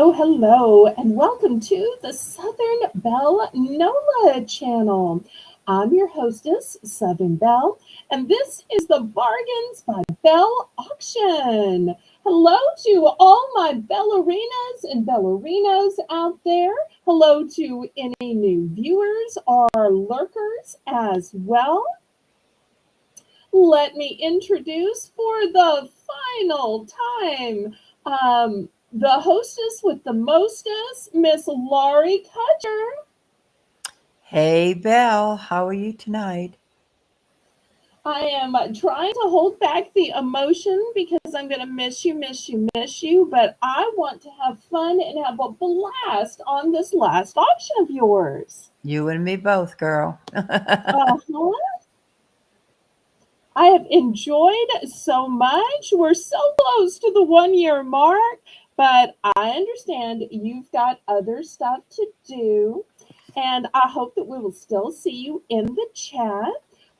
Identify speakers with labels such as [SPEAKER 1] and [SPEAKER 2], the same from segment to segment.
[SPEAKER 1] hello, and welcome to the Southern Belle NOLA channel. I'm your hostess, Southern Belle, and this is the Bargains by Belle auction. Hello to all my ballerinas and ballerinos out there. Hello to any new viewers or lurkers as well. Let me introduce for the final time the hostess with the mostest, Miss Laurie Kutcher.
[SPEAKER 2] Hey, Belle, how are you tonight?
[SPEAKER 1] I am trying to hold back the emotion because I'm going to miss you, but I want to have fun and have a blast on this last auction of yours.
[SPEAKER 2] You and me both, girl.
[SPEAKER 1] Uh-huh. I have enjoyed so much. We're so close to the 1 year mark, but I understand you've got other stuff to do. And I hope that we will still see you in the chat.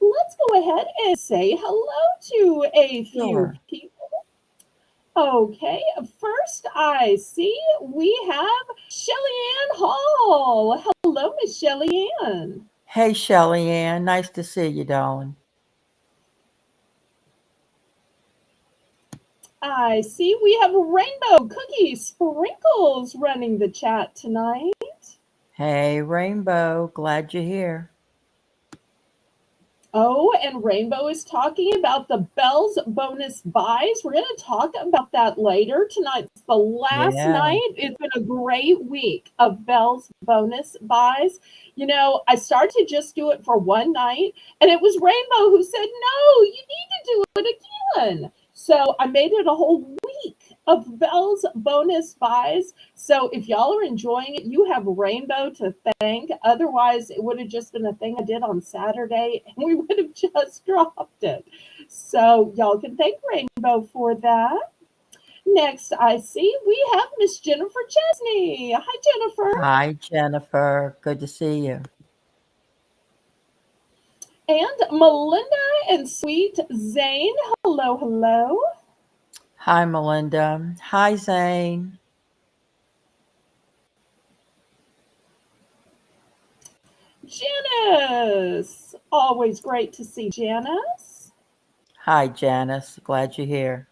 [SPEAKER 1] Let's go ahead and say hello to a few
[SPEAKER 2] Sure.
[SPEAKER 1] people. Okay, first I see we have Shelly Ann Hall. Hello, Miss Shelly Ann.
[SPEAKER 2] Hey, Shelly Ann, nice to see you, darling.
[SPEAKER 1] I see we have Rainbow Cookie Sprinkles running the chat tonight.
[SPEAKER 2] Hey, Rainbow, glad you're here.
[SPEAKER 1] Oh, and Rainbow is talking about the Bell's bonus buys. We're going to talk about that later. Tonight's the last
[SPEAKER 2] Yeah,
[SPEAKER 1] night. It's been a great week of Bell's bonus buys. I started to just do it for one night, and it was Rainbow who said, no, you need to do it again. So I made it a whole week of Bell's bonus buys. So if y'all are enjoying it, you have Rainbow to thank. Otherwise, it would have just been a thing I did on Saturday and we would have just dropped it. So y'all can thank Rainbow for that. Next, I see we have Miss Jennifer Chesney. Hi, Jennifer.
[SPEAKER 2] hi, Jennifer. Good to see you.
[SPEAKER 1] And Melinda and Sweet Zane. Hello, hello.
[SPEAKER 2] Hi, Melinda. Hi, Zane.
[SPEAKER 1] Janice. Always great to see Janice.
[SPEAKER 2] Hi, Janice. Glad you're here.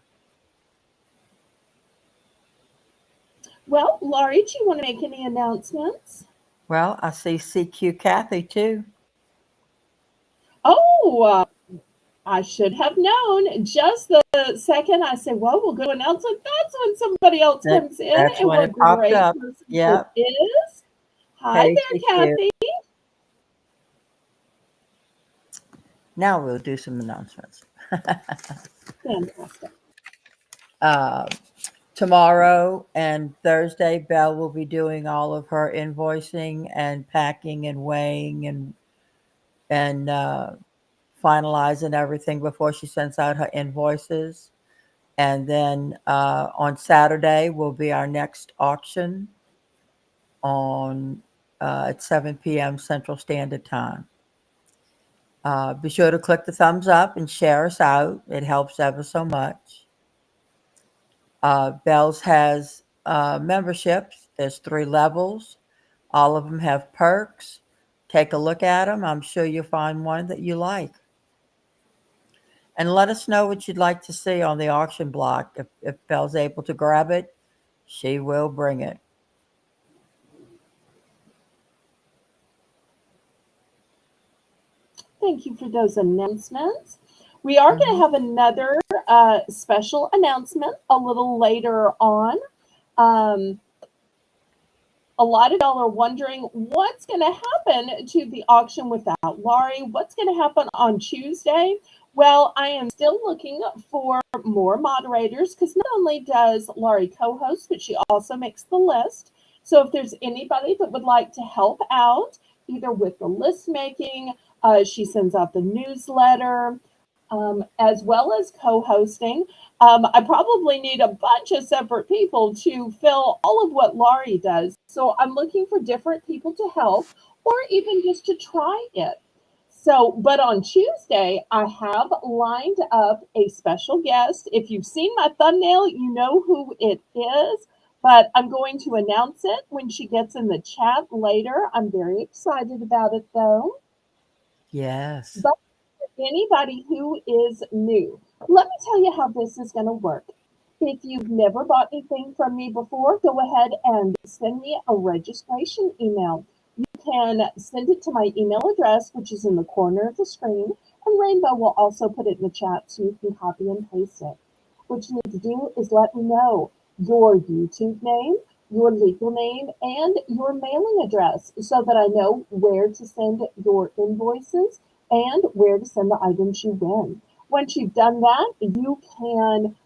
[SPEAKER 1] Well, Laurie, do you want to make any announcements?
[SPEAKER 2] Well, I see CQ Kathy too.
[SPEAKER 1] Oh, I should have known. Just the second I say, well, we'll go to announcement, that's when somebody else
[SPEAKER 2] That,
[SPEAKER 1] comes in.
[SPEAKER 2] that's
[SPEAKER 1] And
[SPEAKER 2] when
[SPEAKER 1] what a
[SPEAKER 2] it popped
[SPEAKER 1] great
[SPEAKER 2] up.
[SPEAKER 1] person it
[SPEAKER 2] Yep.
[SPEAKER 1] is. Hi
[SPEAKER 2] Hey,
[SPEAKER 1] there,
[SPEAKER 2] CQ.
[SPEAKER 1] Kathy.
[SPEAKER 2] Now we'll do some announcements.
[SPEAKER 1] Fantastic.
[SPEAKER 2] uh, Tomorrow and Thursday, Belle will be doing all of her invoicing and packing and weighing and finalizing everything before she sends out her invoices. And then on Saturday will be our next auction on at 7 p.m. Central Standard Time. Be sure to click the thumbs up and share us out. It helps ever so much. Bells has memberships. There's 3 levels. All of them have perks. Take a look at them. I'm sure you'll find one that you like. And let us know what you'd like to see on the auction block. If Belle's able to grab it, she will bring it.
[SPEAKER 1] Thank you for those announcements. We are going to
[SPEAKER 2] Hmm.
[SPEAKER 1] have another special announcement a little later on. Um, a lot of y'all are wondering what's going to happen to the auction without Laurie. What's going to happen on Tuesday? Well, I am still looking for more moderators because not only does Laurie co host, but she also makes the list. So if there's anybody that would like to help out, either with the list making, she sends out the newsletter, as well as co hosting. I probably need a bunch of separate people to fill all of what Laurie does. So I'm looking for different people to help or even just to try it. So, but on Tuesday, I have lined up a special guest. If you've seen my thumbnail, you know who it is. But I'm going to announce it when she gets in the chat later. I'm very excited about it though.
[SPEAKER 2] Yes.
[SPEAKER 1] But anybody who is new, let me tell you how this is going to work. If you've never bought anything from me before, go ahead and send me a registration email. You can send it to my email address, which is in the corner of the screen, and Rainbow will also put it in the chat so you can copy and paste it. What you need to do is let me know your YouTube name, your legal name, and your mailing address so that I know where to send your invoices and where to send the items you win. Once you've done that, you can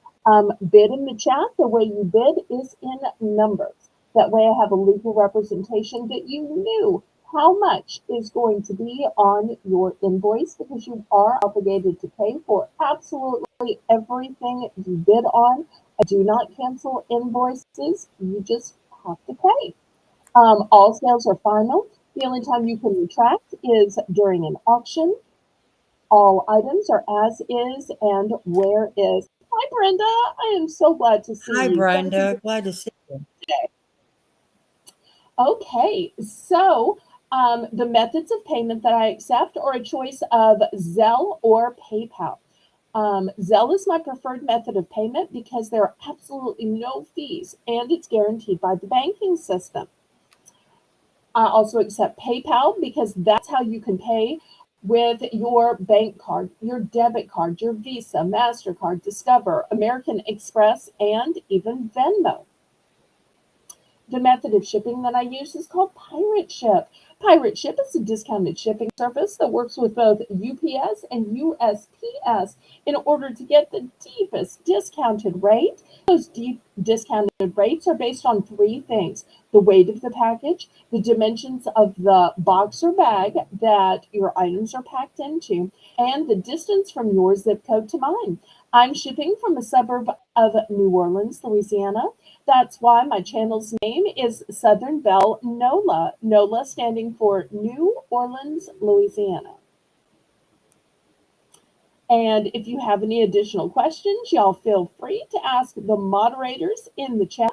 [SPEAKER 1] bid in the chat. The way you bid is in numbers. That way, I have a legal representation that you knew how much is going to be on your invoice because you are obligated to pay for absolutely everything you bid on. I do not cancel invoices. You just have to pay. All sales are final. The only time you can retract is during an auction. All items are as is and where is. Hi, Brenda. I am so glad to see
[SPEAKER 2] Hi,
[SPEAKER 1] you. Thank you.
[SPEAKER 2] Brenda. Glad to see you.
[SPEAKER 1] Okay, so the methods of payment that I accept are a choice of Zelle or PayPal. Zelle is my preferred method of payment because there are absolutely no fees and it's guaranteed by the banking system. I also accept PayPal because that's how you can pay with your bank card, your debit card, your Visa, MasterCard, Discover, American Express, and even Venmo. The method of shipping that I use is called Pirate Ship. Pirate Ship is a discounted shipping service that works with both UPS and USPS in order to get the deepest discounted rate. Those deep discounted rates are based on three things: the weight of the package, the dimensions of the box or bag that your items are packed into, and the distance from your zip code to mine. I'm shipping from a suburb of New Orleans, Louisiana. That's why my channel's name is Southern Belle NOLA, NOLA standing for New Orleans, Louisiana. And if you have any additional questions, y'all feel free to ask the moderators in the chat.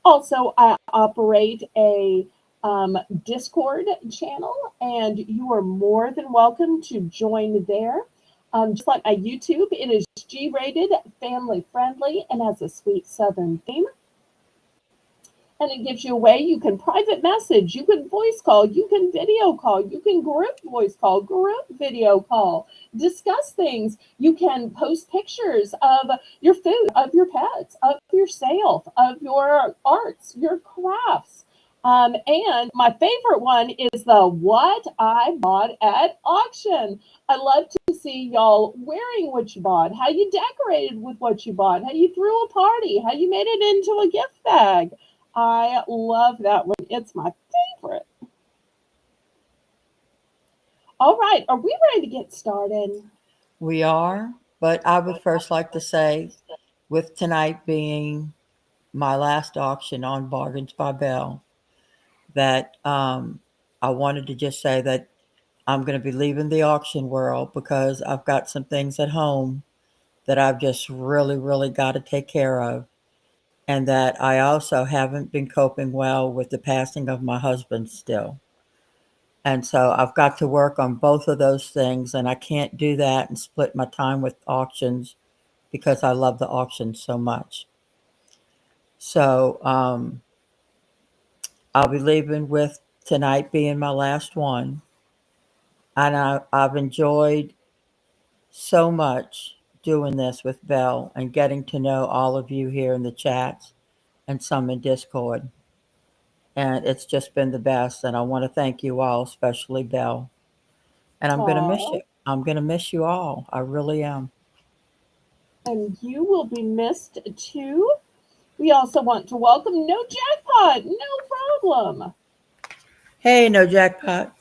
[SPEAKER 1] Also, I operate a Discord channel, and you are more than welcome to join there. Just like my YouTube, it is G rated, family friendly, and has a sweet Southern theme. And it gives you a way you can private message, you can voice call, you can video call, you can group voice call, group video call, discuss things. You can post pictures of your food, of your pets, of yourself, of your arts, your crafts. And my favorite one is the what I bought at auction. I love to see y'all wearing what you bought, how you decorated with what you bought, how you threw a party, how you made it into a gift bag. I love that one. It's my favorite. All right, are we ready to get started?
[SPEAKER 2] We are, but I would first like to say, with tonight being my last auction on Bargains by Belle, that I wanted to just say that I'm going to be leaving the auction world because I've got some things at home that I've just really, really got to take care of. And that I also haven't been coping well with the passing of my husband still. And so I've got to work on both of those things, and I can't do that and split my time with auctions because I love the auctions so much. So I'll be leaving with tonight being my last one. And I've enjoyed so much doing this with Belle and getting to know all of you here in the chats and some in Discord. And it's just been the best. And I want to thank you all, especially Belle. And I'm going to miss
[SPEAKER 1] Aw,
[SPEAKER 2] you. I'm going to miss you all. I really am.
[SPEAKER 1] and you will be missed too. We also want to welcome No Jackpot, no problem.
[SPEAKER 2] Hey, no jackpot.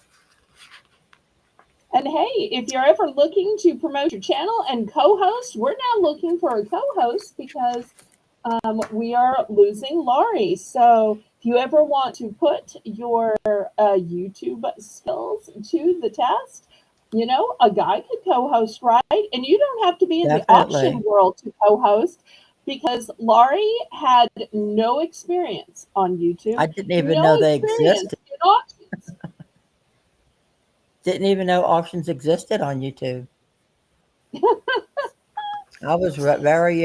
[SPEAKER 1] And hey, if you're ever looking to promote your channel and co-host, we're now looking for a co-host because we are losing Laurie. So if you ever want to put your YouTube skills to the test, you know, a guy could co-host, right? And you don't have to be in the auction
[SPEAKER 2] Definitely.
[SPEAKER 1] world to co-host. because Laurie had no experience on YouTube,
[SPEAKER 2] I didn't even
[SPEAKER 1] no
[SPEAKER 2] know they
[SPEAKER 1] experience
[SPEAKER 2] existed.
[SPEAKER 1] in auctions.
[SPEAKER 2] Didn't even know auctions existed on YouTube. I was very,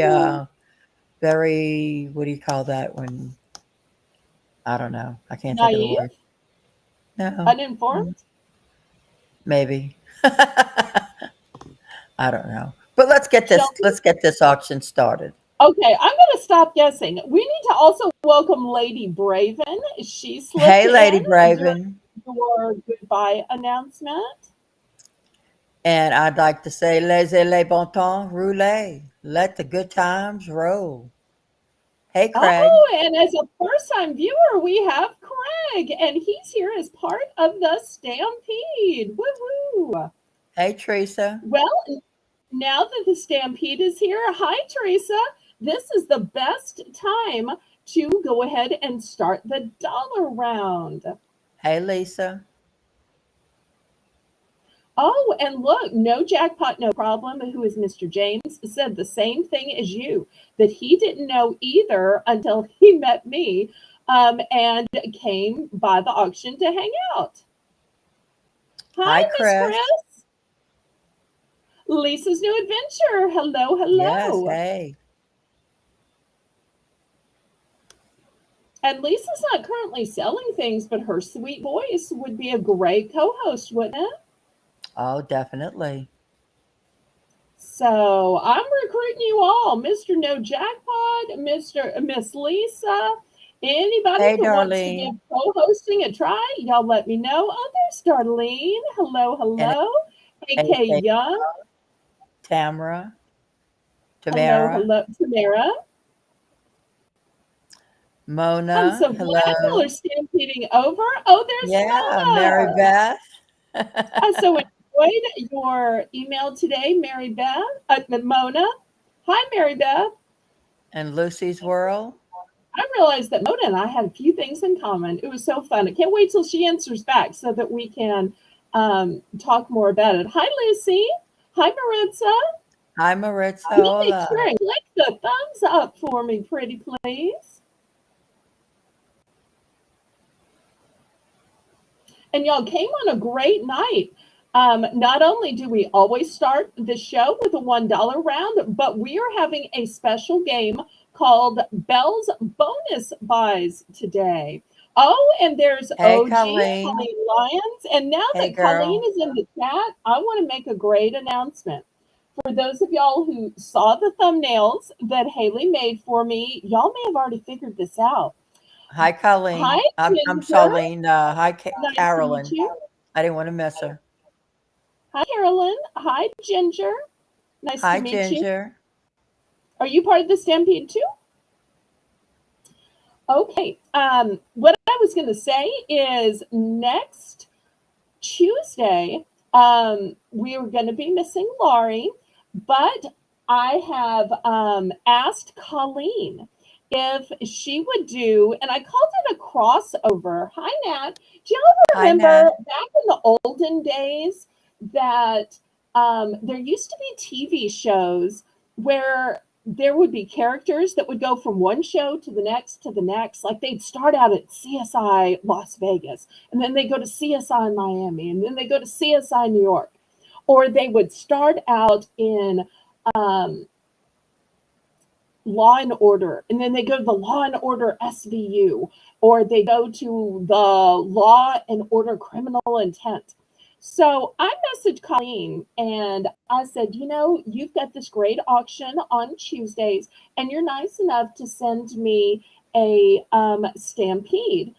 [SPEAKER 2] very, what do you call that when, I don't know. I can't think of the
[SPEAKER 1] Naive,
[SPEAKER 2] word. No,
[SPEAKER 1] uninformed.
[SPEAKER 2] mm, maybe. I don't know. But
[SPEAKER 1] Shelby.
[SPEAKER 2] let's get this auction started.
[SPEAKER 1] Okay, I'm going to stop guessing. We need to also welcome Lady Braven. She slipped
[SPEAKER 2] Hey, Lady
[SPEAKER 1] in during
[SPEAKER 2] Braven.
[SPEAKER 1] your goodbye announcement.
[SPEAKER 2] And I'd like to say, laissez les bon temps rouler. Let the good times roll. Hey, Craig.
[SPEAKER 1] Oh, and as a first time viewer, we have Craig, and he's here as part of the Stampede. Woohoo!
[SPEAKER 2] Hey, Teresa.
[SPEAKER 1] Well, now that the Stampede is here, hi, Teresa. This is the best time to go ahead and start the dollar round.
[SPEAKER 2] Hey, Lisa.
[SPEAKER 1] Oh, and look, no jackpot, no problem. Who is Mr. James? Said the same thing as you, that he didn't know either until he met me and came by the auction to hang out. Hi,
[SPEAKER 2] Hi,
[SPEAKER 1] Miss
[SPEAKER 2] Chris.
[SPEAKER 1] Chris. Lisa's New Adventure. Hello,
[SPEAKER 2] Yes,
[SPEAKER 1] hello.
[SPEAKER 2] hey.
[SPEAKER 1] And Lisa's not currently selling things, but her sweet voice would be a great co host, wouldn't it?
[SPEAKER 2] Oh, definitely.
[SPEAKER 1] So I'm recruiting you all, Mr. No Jackpot, Miss Lisa, anybody
[SPEAKER 2] Hey,
[SPEAKER 1] who wants to give
[SPEAKER 2] Darlene.
[SPEAKER 1] co-hosting a try, y'all let me know. Oh, there's Darlene. Hello,
[SPEAKER 2] And
[SPEAKER 1] hello. AK
[SPEAKER 2] AK
[SPEAKER 1] Young.
[SPEAKER 2] Tamara.
[SPEAKER 1] Hello,
[SPEAKER 2] Tamara.
[SPEAKER 1] hello, Tamara. I'm
[SPEAKER 2] Mona.
[SPEAKER 1] so glad y'all are
[SPEAKER 2] Hello.
[SPEAKER 1] stampeding over. Oh,
[SPEAKER 2] Yeah,
[SPEAKER 1] there's
[SPEAKER 2] Mary
[SPEAKER 1] Mona.
[SPEAKER 2] Beth.
[SPEAKER 1] I so enjoyed your email today, Mary Beth, Mona. Hi, Mary Beth.
[SPEAKER 2] And Lucy's World.
[SPEAKER 1] I realized that Mona and I had a few things in common. It was so fun. I can't wait till she answers back so that we can talk more about it. Hi, Lucy. Hi, Maritza.
[SPEAKER 2] Hi, Maritza.
[SPEAKER 1] Who likes
[SPEAKER 2] Hola.
[SPEAKER 1] sharing? Lick the thumbs up for me, pretty please. And y'all came on a great night. Not only do we always start the show with a $1 round, but we are having a special game called Belle's Bonus Buys today. Oh, and there's
[SPEAKER 2] Hey,
[SPEAKER 1] OG,
[SPEAKER 2] Colleen.
[SPEAKER 1] Colleen Lyons. And now
[SPEAKER 2] Hey,
[SPEAKER 1] that Colleen
[SPEAKER 2] girl.
[SPEAKER 1] is in the chat, I want to make a great announcement. For those of y'all who saw the thumbnails that Haley made for me, y'all may have already figured this out.
[SPEAKER 2] Hi,
[SPEAKER 1] Hi,
[SPEAKER 2] Colleen. I'm
[SPEAKER 1] Ginger.
[SPEAKER 2] Charlene. Hi,
[SPEAKER 1] Nice to meet
[SPEAKER 2] Carolyn.
[SPEAKER 1] you.
[SPEAKER 2] I didn't want to miss her.
[SPEAKER 1] Hi, Carolyn. Hi, Ginger. Nice to
[SPEAKER 2] Hi,
[SPEAKER 1] meet you.
[SPEAKER 2] Ginger.
[SPEAKER 1] Are you part of the Stampede too? Okay. What I was going to say is next Tuesday, we are going to be missing Laurie, but I have asked Colleen if she would do, and I called it a crossover. Hi, Nat. Do y'all
[SPEAKER 2] Hi,
[SPEAKER 1] remember
[SPEAKER 2] Nat.
[SPEAKER 1] back in the olden days that there used to be TV shows where there would be characters that would go from one show to the next to the next? Like they'd start out at CSI Las Vegas, and then they go to CSI Miami, and then they go to CSI New York, or they would start out in um, Law and Order, and then they go to the Law and Order SVU, or they go to the Law and Order Criminal Intent. So I messaged Colleen and I said, you've got this great auction on Tuesdays, and you're nice enough to send me a stampede.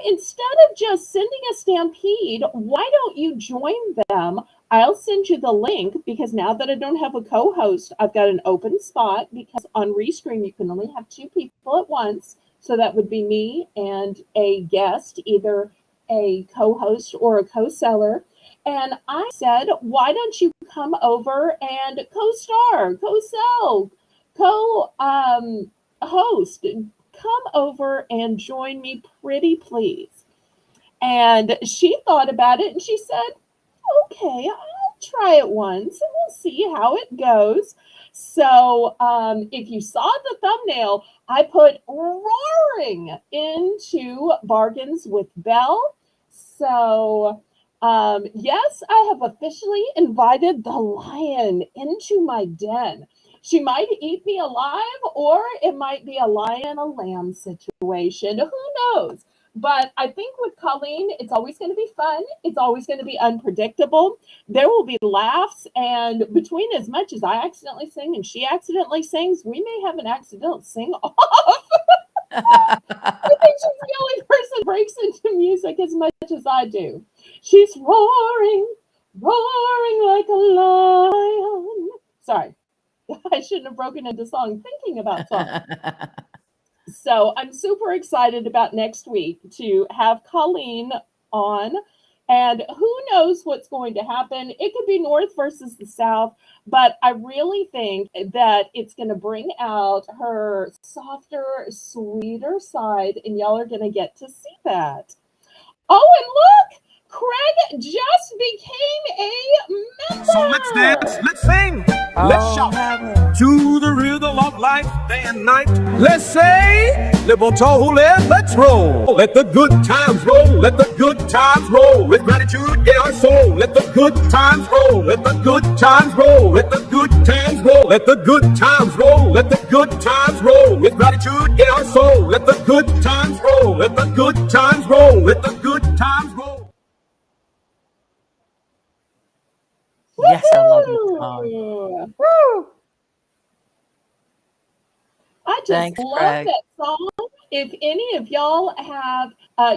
[SPEAKER 1] Instead of just sending a stampede, why don't you join them? I'll send you the link because now that I don't have a co host, I've got an open spot because on Restream you can only have two people at once. So that would be me and a guest, either a co host or a co seller. And I said, why don't you come over and co star, co sell, co host? Come over and join me, pretty please. And she thought about it and she said, okay, I'll try it once and we'll see how it goes. So if you saw the thumbnail, I put roaring into Bargains with Belle. So yes, I have officially invited the lion into my den. She might eat me alive, or it might be a lion and a lamb situation. Who knows? But I think with Colleen, it's always going to be fun. It's always going to be unpredictable. There will be laughs, and between as much as I accidentally sing and she accidentally sings, we may have an accidental sing off. I think she's the only person that breaks into music as much as I do. She's roaring, roaring like a lion. Sorry, I shouldn't have broken into song thinking about song. So I'm super excited about next week to have Colleen on. And who knows what's going to happen? It could be North versus the South, but I really think that it's going to bring out her softer, sweeter side, and y'all are going to get to see that. Oh, and look, Craig just became a member.
[SPEAKER 3] So let's dance, let's sing, let's shout to the rhythm of life, day and night. Let's say, Liverpool, let's roll. Let the good times roll, let the good times roll. With gratitude in our soul, let the good times roll, let the good times roll, let the good times roll, let the good times roll, let the good times roll. With gratitude in our soul, let the good times roll, let the good times roll, let the good times roll.
[SPEAKER 2] Yes, I love this song.
[SPEAKER 1] Woo! I just
[SPEAKER 2] Thanks,
[SPEAKER 1] love
[SPEAKER 2] Craig.
[SPEAKER 1] that song. If any of y'all have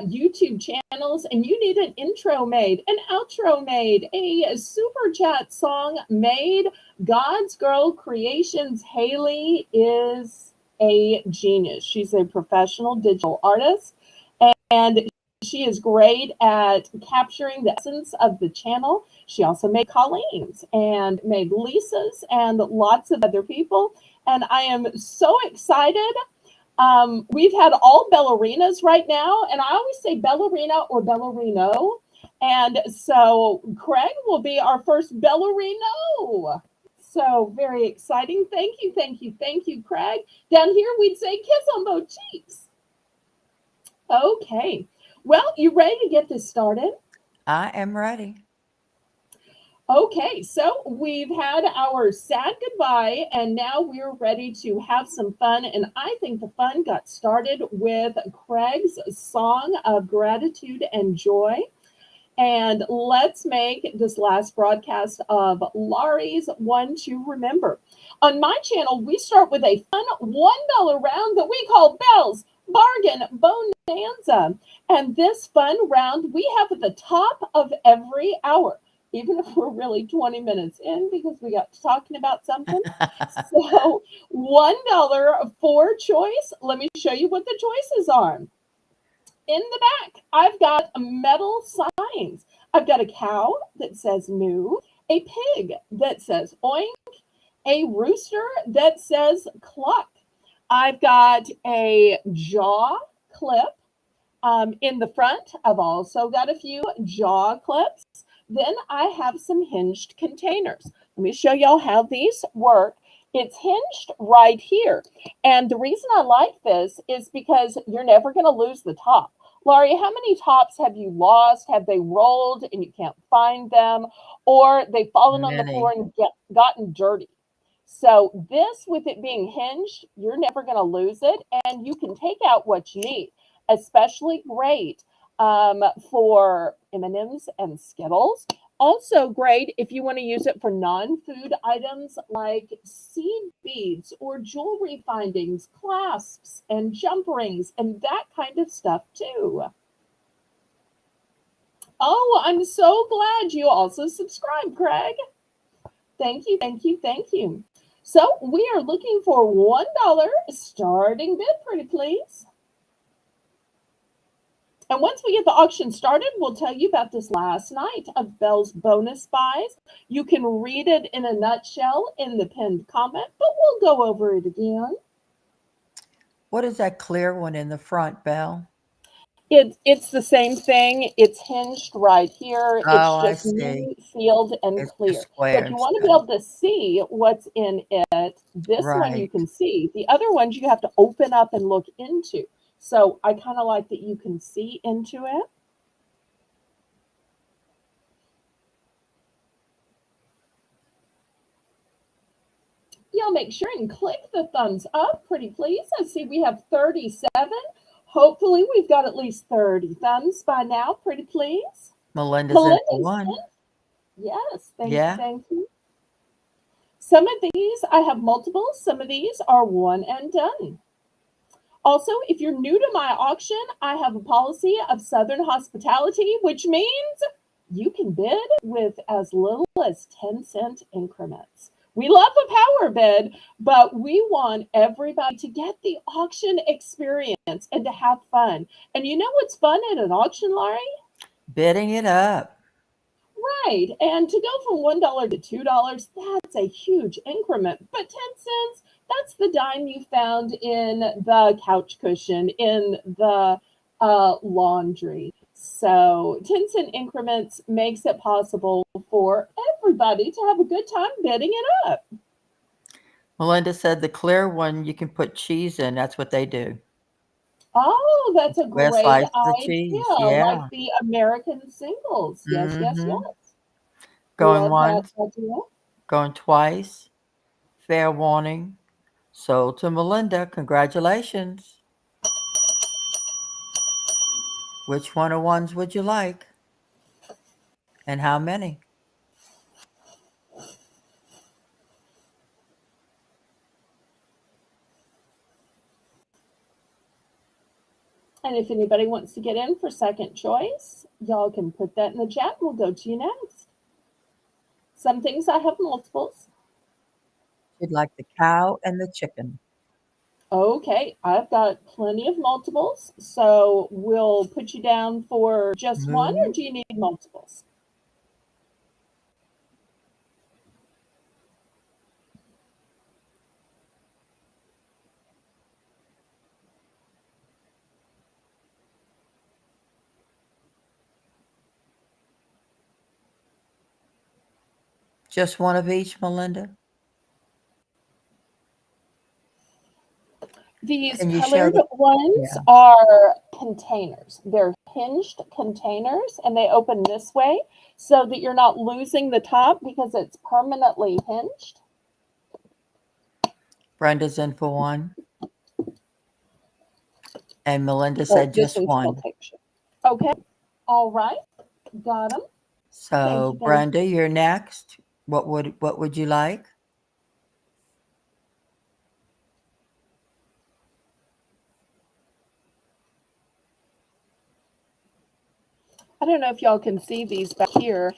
[SPEAKER 1] YouTube channels and you need an intro made, an outro made, a super chat song made, God's Girl Creations Haley is a genius. She's a professional digital artist, and she is great at capturing the essence of the channel. She also made Colleen's and made Lisa's and lots of other people. And I am so excited. We've had all ballerinas right now, and I always say ballerina or ballerino. And so Craig will be our first ballerino. So very exciting. Thank you, thank you, thank you, Craig. Down here, we'd say kiss on both cheeks. Okay. Well, you ready to get this started?
[SPEAKER 2] I am ready.
[SPEAKER 1] Okay, so we've had our sad goodbye, and now we're ready to have some fun. And I think the fun got started with Craig's song of gratitude and joy. And let's make this last broadcast of Laurie's one to remember. On my channel, we start with a fun $1 round that we call Belle's Bargain Bonanza. And this fun round we have at the top of every hour, even if we're really 20 minutes in because we got talking about something. So $1 for choice. Let me show you what the choices are. In the back, I've got metal signs. I've got a cow that says moo, a pig that says oink, a rooster that says cluck. I've got a jaw clip in the front. I've also got a few jaw clips. Then I have some hinged containers. Let me show y'all how these work. It's hinged right here. And the reason I like this is because you're never going to lose the top. Laurie, how many tops have you lost? Have they rolled and you can't find them? Or they've fallen on the floor and gotten dirty? So this, with it being hinged, you're never going to lose it. And you can take out what you need. Especially great for M&Ms and Skittles. Also great if you want to use it for non-food items like seed beads or jewelry findings, clasps and jump rings and that kind of stuff too. Oh, I'm so glad you also subscribed, Craig. Thank you, thank you, thank you. So we are looking for $1 starting bid, pretty please. And once we get the auction started, we'll tell you about this last night of Belle's bonus buys. You can read it in a nutshell in the pinned comment, but we'll go over it again.
[SPEAKER 2] What is that clear one in the front, Belle?
[SPEAKER 1] It's the same thing. It's hinged right here. It's
[SPEAKER 2] Oh, I
[SPEAKER 1] just
[SPEAKER 2] see.
[SPEAKER 1] neat, sealed, and
[SPEAKER 2] It's just
[SPEAKER 1] clear.
[SPEAKER 2] square
[SPEAKER 1] But you
[SPEAKER 2] and
[SPEAKER 1] want to be
[SPEAKER 2] stuff.
[SPEAKER 1] able to see what's in it. This one you
[SPEAKER 2] Right.
[SPEAKER 1] can see. The other ones you have to open up and look into. So I kind of like that you can see into it. Y'all make sure and click the thumbs up, pretty please. I see we have 37. Hopefully we've got at least 30 thumbs by now, pretty please.
[SPEAKER 2] Melinda's in for
[SPEAKER 1] Melinda's
[SPEAKER 2] one.
[SPEAKER 1] in. Yes, thank you,
[SPEAKER 2] Yeah.
[SPEAKER 1] thank you. Some of these I have multiples, some of these are one and done. Also, if you're new to my auction, I have a policy of Southern hospitality, which means you can bid with as little as 10-cent increments. We love a power bid, but we want everybody to get the auction experience and to have fun. And you know what's fun at an auction, Laurie?
[SPEAKER 2] Bidding it up.
[SPEAKER 1] Right. And to go from $1 to $2, that's a huge increment. But 10 cents, that's the dime you found in the couch cushion, in the laundry. So 10-cent increments makes it possible for everybody to have a good time bidding it up.
[SPEAKER 2] Melinda said the clear one you can put cheese in. That's what they do.
[SPEAKER 1] Oh, that's a
[SPEAKER 2] Square
[SPEAKER 1] great
[SPEAKER 2] slices of
[SPEAKER 1] idea.
[SPEAKER 2] cheese.
[SPEAKER 1] Like
[SPEAKER 2] Yeah.
[SPEAKER 1] the American singles. Yes, yes,
[SPEAKER 2] Mm-hmm.
[SPEAKER 1] yes.
[SPEAKER 2] Going
[SPEAKER 1] Love that
[SPEAKER 2] once,
[SPEAKER 1] idea.
[SPEAKER 2] going twice. Fair warning. Sold to Melinda. Congratulations. Which one of ones would you like? And how many?
[SPEAKER 1] And if anybody wants to get in for second choice, y'all can put that in the chat. We'll go to you next. Some things I have multiples.
[SPEAKER 2] You'd like the cow and the chicken.
[SPEAKER 1] Okay, I've got plenty of multiples. So we'll put you down for just one, or
[SPEAKER 2] Moo.
[SPEAKER 1] do you need multiples?
[SPEAKER 2] Just one of each, Melinda?
[SPEAKER 1] These
[SPEAKER 2] Can you show
[SPEAKER 1] colored
[SPEAKER 2] the...
[SPEAKER 1] ones
[SPEAKER 2] Yeah.
[SPEAKER 1] are containers. They're hinged containers, and they open this way so that you're not losing the top because it's permanently hinged.
[SPEAKER 2] Brenda's in for one. And Melinda
[SPEAKER 1] Oh,
[SPEAKER 2] said
[SPEAKER 1] this
[SPEAKER 2] just
[SPEAKER 1] one's still
[SPEAKER 2] one.
[SPEAKER 1] picture. Okay. All right. Got them.
[SPEAKER 2] So
[SPEAKER 1] Thank you.
[SPEAKER 2] Brenda, you're next. What would you like?
[SPEAKER 1] I don't know if y'all can see these back here.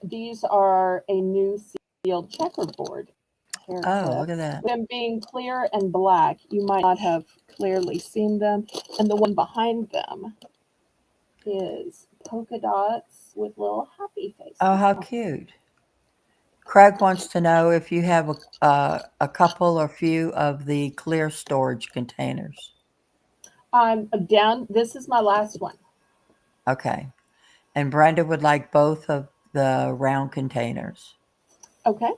[SPEAKER 1] These are a new sealed checkerboard.
[SPEAKER 2] Oh, look at that.
[SPEAKER 1] Them being clear and black, you might not have clearly seen them. And the one behind them is polka dots with little happy faces.
[SPEAKER 2] Oh, how cute. Craig wants to know if you have a couple or few of the clear storage containers.
[SPEAKER 1] I'm down. This is my last one.
[SPEAKER 2] Okay. And Brenda would like both of the round containers.
[SPEAKER 1] Okay.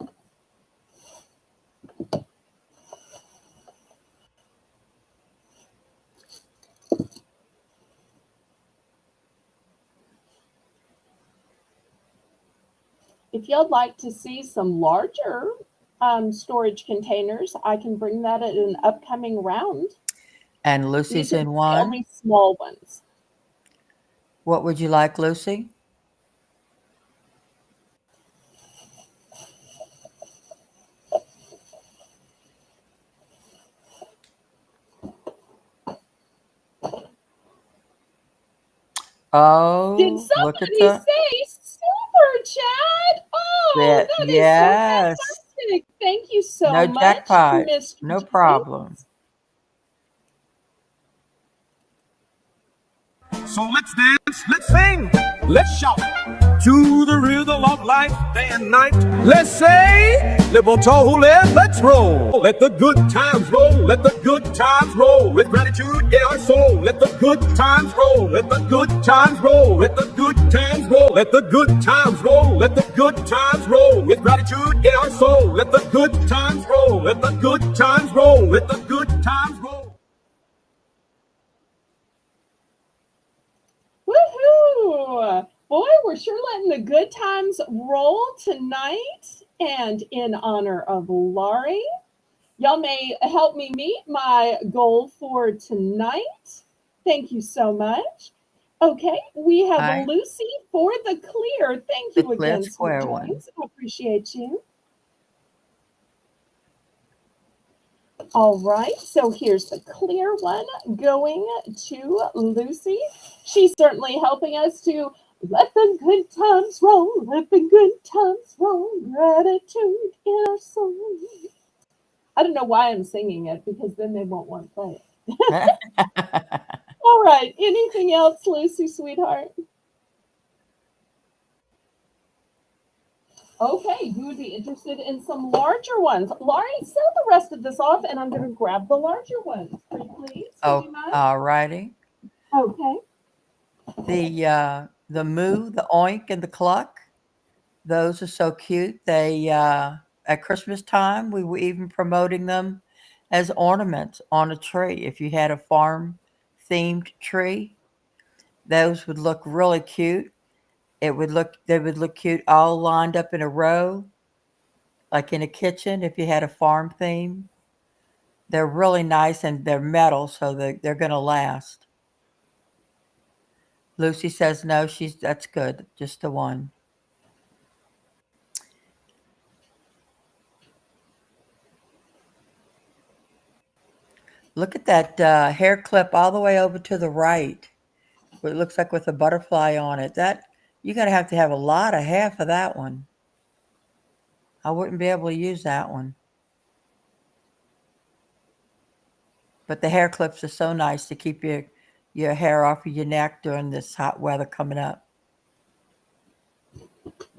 [SPEAKER 1] If you'd like to see some larger storage containers, I can bring that at an upcoming round.
[SPEAKER 2] And Lucy's
[SPEAKER 1] These are
[SPEAKER 2] in one.
[SPEAKER 1] very small ones.
[SPEAKER 2] What would you like, Lucy? Oh,
[SPEAKER 1] Did
[SPEAKER 2] look at
[SPEAKER 1] somebody
[SPEAKER 2] the...
[SPEAKER 1] say super chat? Oh,
[SPEAKER 2] that,
[SPEAKER 1] that is
[SPEAKER 2] yes.
[SPEAKER 1] so fantastic. Thank you so
[SPEAKER 2] No
[SPEAKER 1] much,
[SPEAKER 2] jackpot.
[SPEAKER 1] Mr.
[SPEAKER 2] No
[SPEAKER 1] J.
[SPEAKER 2] problem.
[SPEAKER 3] So let's dance, let's sing, let's shout to the rhythm of life day and night. Let's say, Liverpool, let's roll. Let the good times roll. Let the good times roll. With gratitude in our soul. Let the good times roll. Let the good times roll. Let the good times roll. Let the good times roll. Let the good times roll. With gratitude in our soul. Let the good times roll. Let the good times roll. Let the good times roll.
[SPEAKER 1] Woohoo! Boy, we're sure letting the good times roll tonight. And in honor of Laurie, y'all may help me meet my goal for tonight. Thank you so much. Okay, we have
[SPEAKER 2] Hi.
[SPEAKER 1] Lucy for the clear. Thank
[SPEAKER 2] The
[SPEAKER 1] you
[SPEAKER 2] clear
[SPEAKER 1] again,
[SPEAKER 2] square
[SPEAKER 1] Sweet
[SPEAKER 2] one.
[SPEAKER 1] Dreams. I appreciate you. All right, so here's the clear one going to Lucy. She's certainly helping us to let the good times roll, let the good times roll, gratitude in our soul. I don't know why I'm singing it, because then they won't want to play it. All right, anything else, Lucy, sweetheart? Okay, you would be interested in some larger ones. Laurie, sell the rest of this off, and I'm going to grab the larger ones. Pretty please, would you mind?
[SPEAKER 2] All righty.
[SPEAKER 1] Okay.
[SPEAKER 2] The moo, the oink, and the cluck. Those are so cute. They at Christmas time we were even promoting them as ornaments on a tree. If you had a farm themed tree, those would look really cute. They would look cute all lined up in a row, like in a kitchen if you had a farm theme. They're really nice and they're metal, so they're going to last. Lucy says no, that's good. Just the one. Look at that hair clip all the way over to the right. It looks like with a butterfly on it. That you're going to have a lot of hair for that one. I wouldn't be able to use that one. But the hair clips are so nice to keep your hair off of your neck during this hot weather coming up.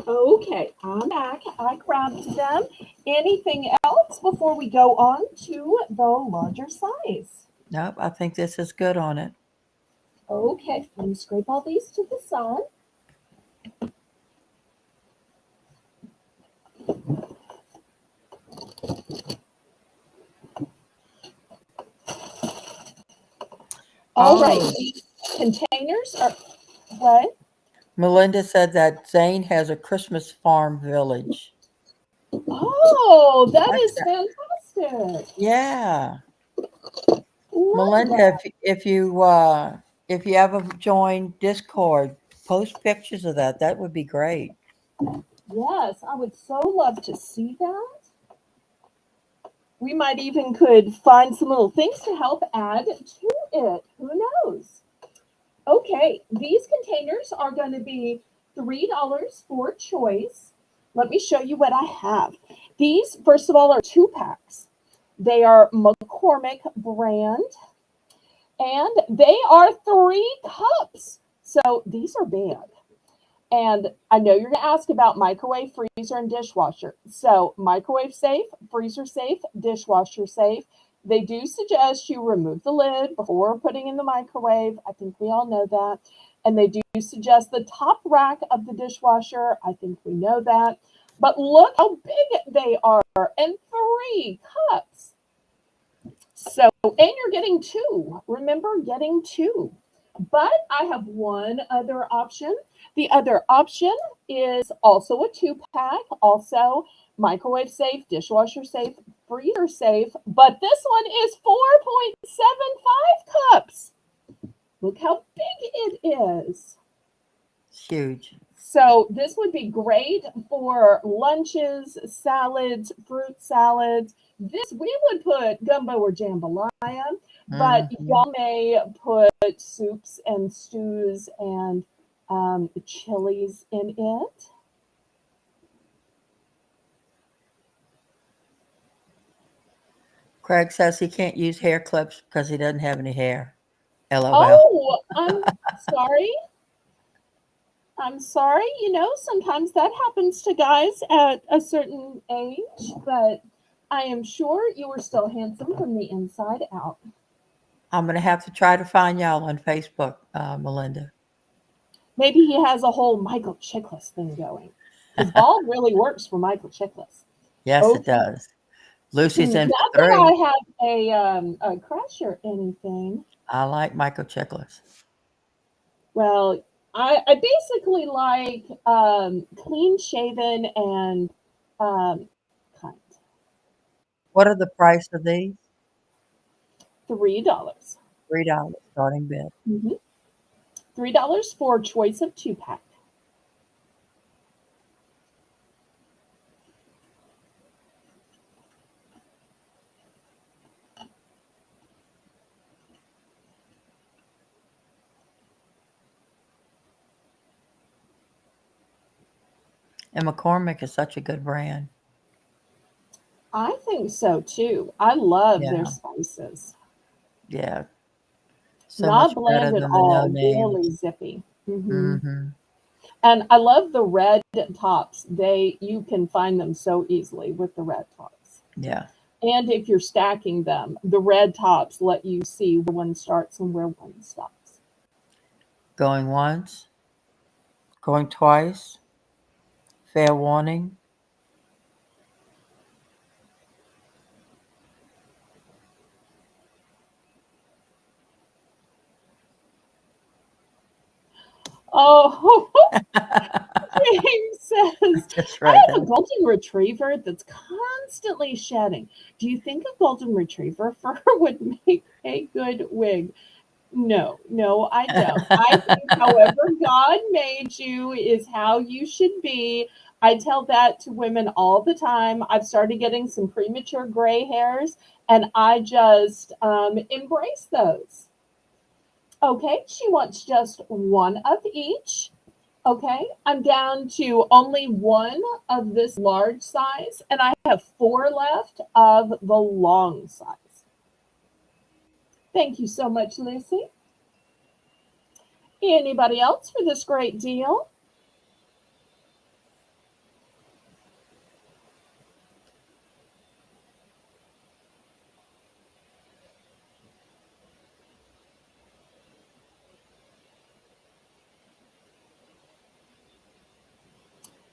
[SPEAKER 1] Okay, I'm back. I grabbed them. Anything else before we go on to the larger size?
[SPEAKER 2] Nope, I think this is good on it.
[SPEAKER 1] Okay, let me scrape all these to the side. All right, these containers are what?
[SPEAKER 2] Melinda said that Zane has a Christmas farm village.
[SPEAKER 1] Oh, that is fantastic.
[SPEAKER 2] Yeah.
[SPEAKER 1] Love
[SPEAKER 2] Melinda,
[SPEAKER 1] that.
[SPEAKER 2] if you ever join Discord, post pictures of that. That would be great.
[SPEAKER 1] Yes, I would so love to see that. We might even could find some little things to help add to it. Who knows? Okay, these containers are going to be $3 for choice. Let me show you what I have. These, first of all, are 2-packs. They are McCormick brand, and they are 3 cups. So these are big. And I know you're going to ask about microwave, freezer, and dishwasher. So microwave safe, freezer safe, dishwasher safe. They do suggest you remove the lid before putting in the microwave. I think we all know that. And they do suggest the top rack of the dishwasher. I think we know that. But look how big they are, and 3 cups. So, and you're getting 2. Remember, getting 2. But I have one other option. The other option is also a 2-pack, also microwave safe, dishwasher safe, freezer safe, but this one is 4.75 cups. Look how big it is.
[SPEAKER 2] It's huge.
[SPEAKER 1] So this would be great for lunches, salads, fruit salads. This we would put gumbo or jambalaya, but y'all may put soups and stews and chilies in it.
[SPEAKER 2] Craig says he can't use hair clips because he doesn't have any hair. LOL.
[SPEAKER 1] Oh, I'm sorry. I'm sorry, sometimes that happens to guys at a certain age, but I am sure you are still handsome from the inside out.
[SPEAKER 2] I'm going to have to try to find y'all on Facebook, Melinda.
[SPEAKER 1] Maybe he has a whole Michael Chiklis thing going. Because bald really works for Michael Chiklis.
[SPEAKER 2] Yes, it does. Lucy's in for
[SPEAKER 1] Not that
[SPEAKER 2] 3.
[SPEAKER 1] I have a crush or anything.
[SPEAKER 2] I like Michael Chiklis.
[SPEAKER 1] Well, I basically like clean shaven and kind.
[SPEAKER 2] What are the price of these?
[SPEAKER 1] $3.
[SPEAKER 2] $3 starting bid.
[SPEAKER 1] Mm-hmm. $3 for choice of 2-pack.
[SPEAKER 2] And McCormick is such a good brand.
[SPEAKER 1] I think so too. I love
[SPEAKER 2] Yeah.
[SPEAKER 1] their spices.
[SPEAKER 2] Yeah. So
[SPEAKER 1] Not
[SPEAKER 2] much
[SPEAKER 1] bland
[SPEAKER 2] better
[SPEAKER 1] at
[SPEAKER 2] than the
[SPEAKER 1] all.
[SPEAKER 2] no name.
[SPEAKER 1] Really zippy. Mm-hmm.
[SPEAKER 2] Mm-hmm.
[SPEAKER 1] And I love the red tops. You can find them so easily with the red tops.
[SPEAKER 2] Yeah.
[SPEAKER 1] And if you're stacking them, the red tops let you see where one starts and where one stops.
[SPEAKER 2] Going once. Going twice. Fair warning.
[SPEAKER 1] Oh, James says,
[SPEAKER 2] Just
[SPEAKER 1] I
[SPEAKER 2] read
[SPEAKER 1] have a
[SPEAKER 2] that.
[SPEAKER 1] golden retriever that's constantly shedding. Do you think a golden retriever fur would make a good wig? No, I don't. I think however God made you is how you should be. I tell that to women all the time. I've started getting some premature gray hairs, and I just embrace those. Okay, she wants just one of each. Okay, I'm down to only one of this large size, and I have 4 left of the long size. Thank you so much, Lucy. Anybody else for this great deal?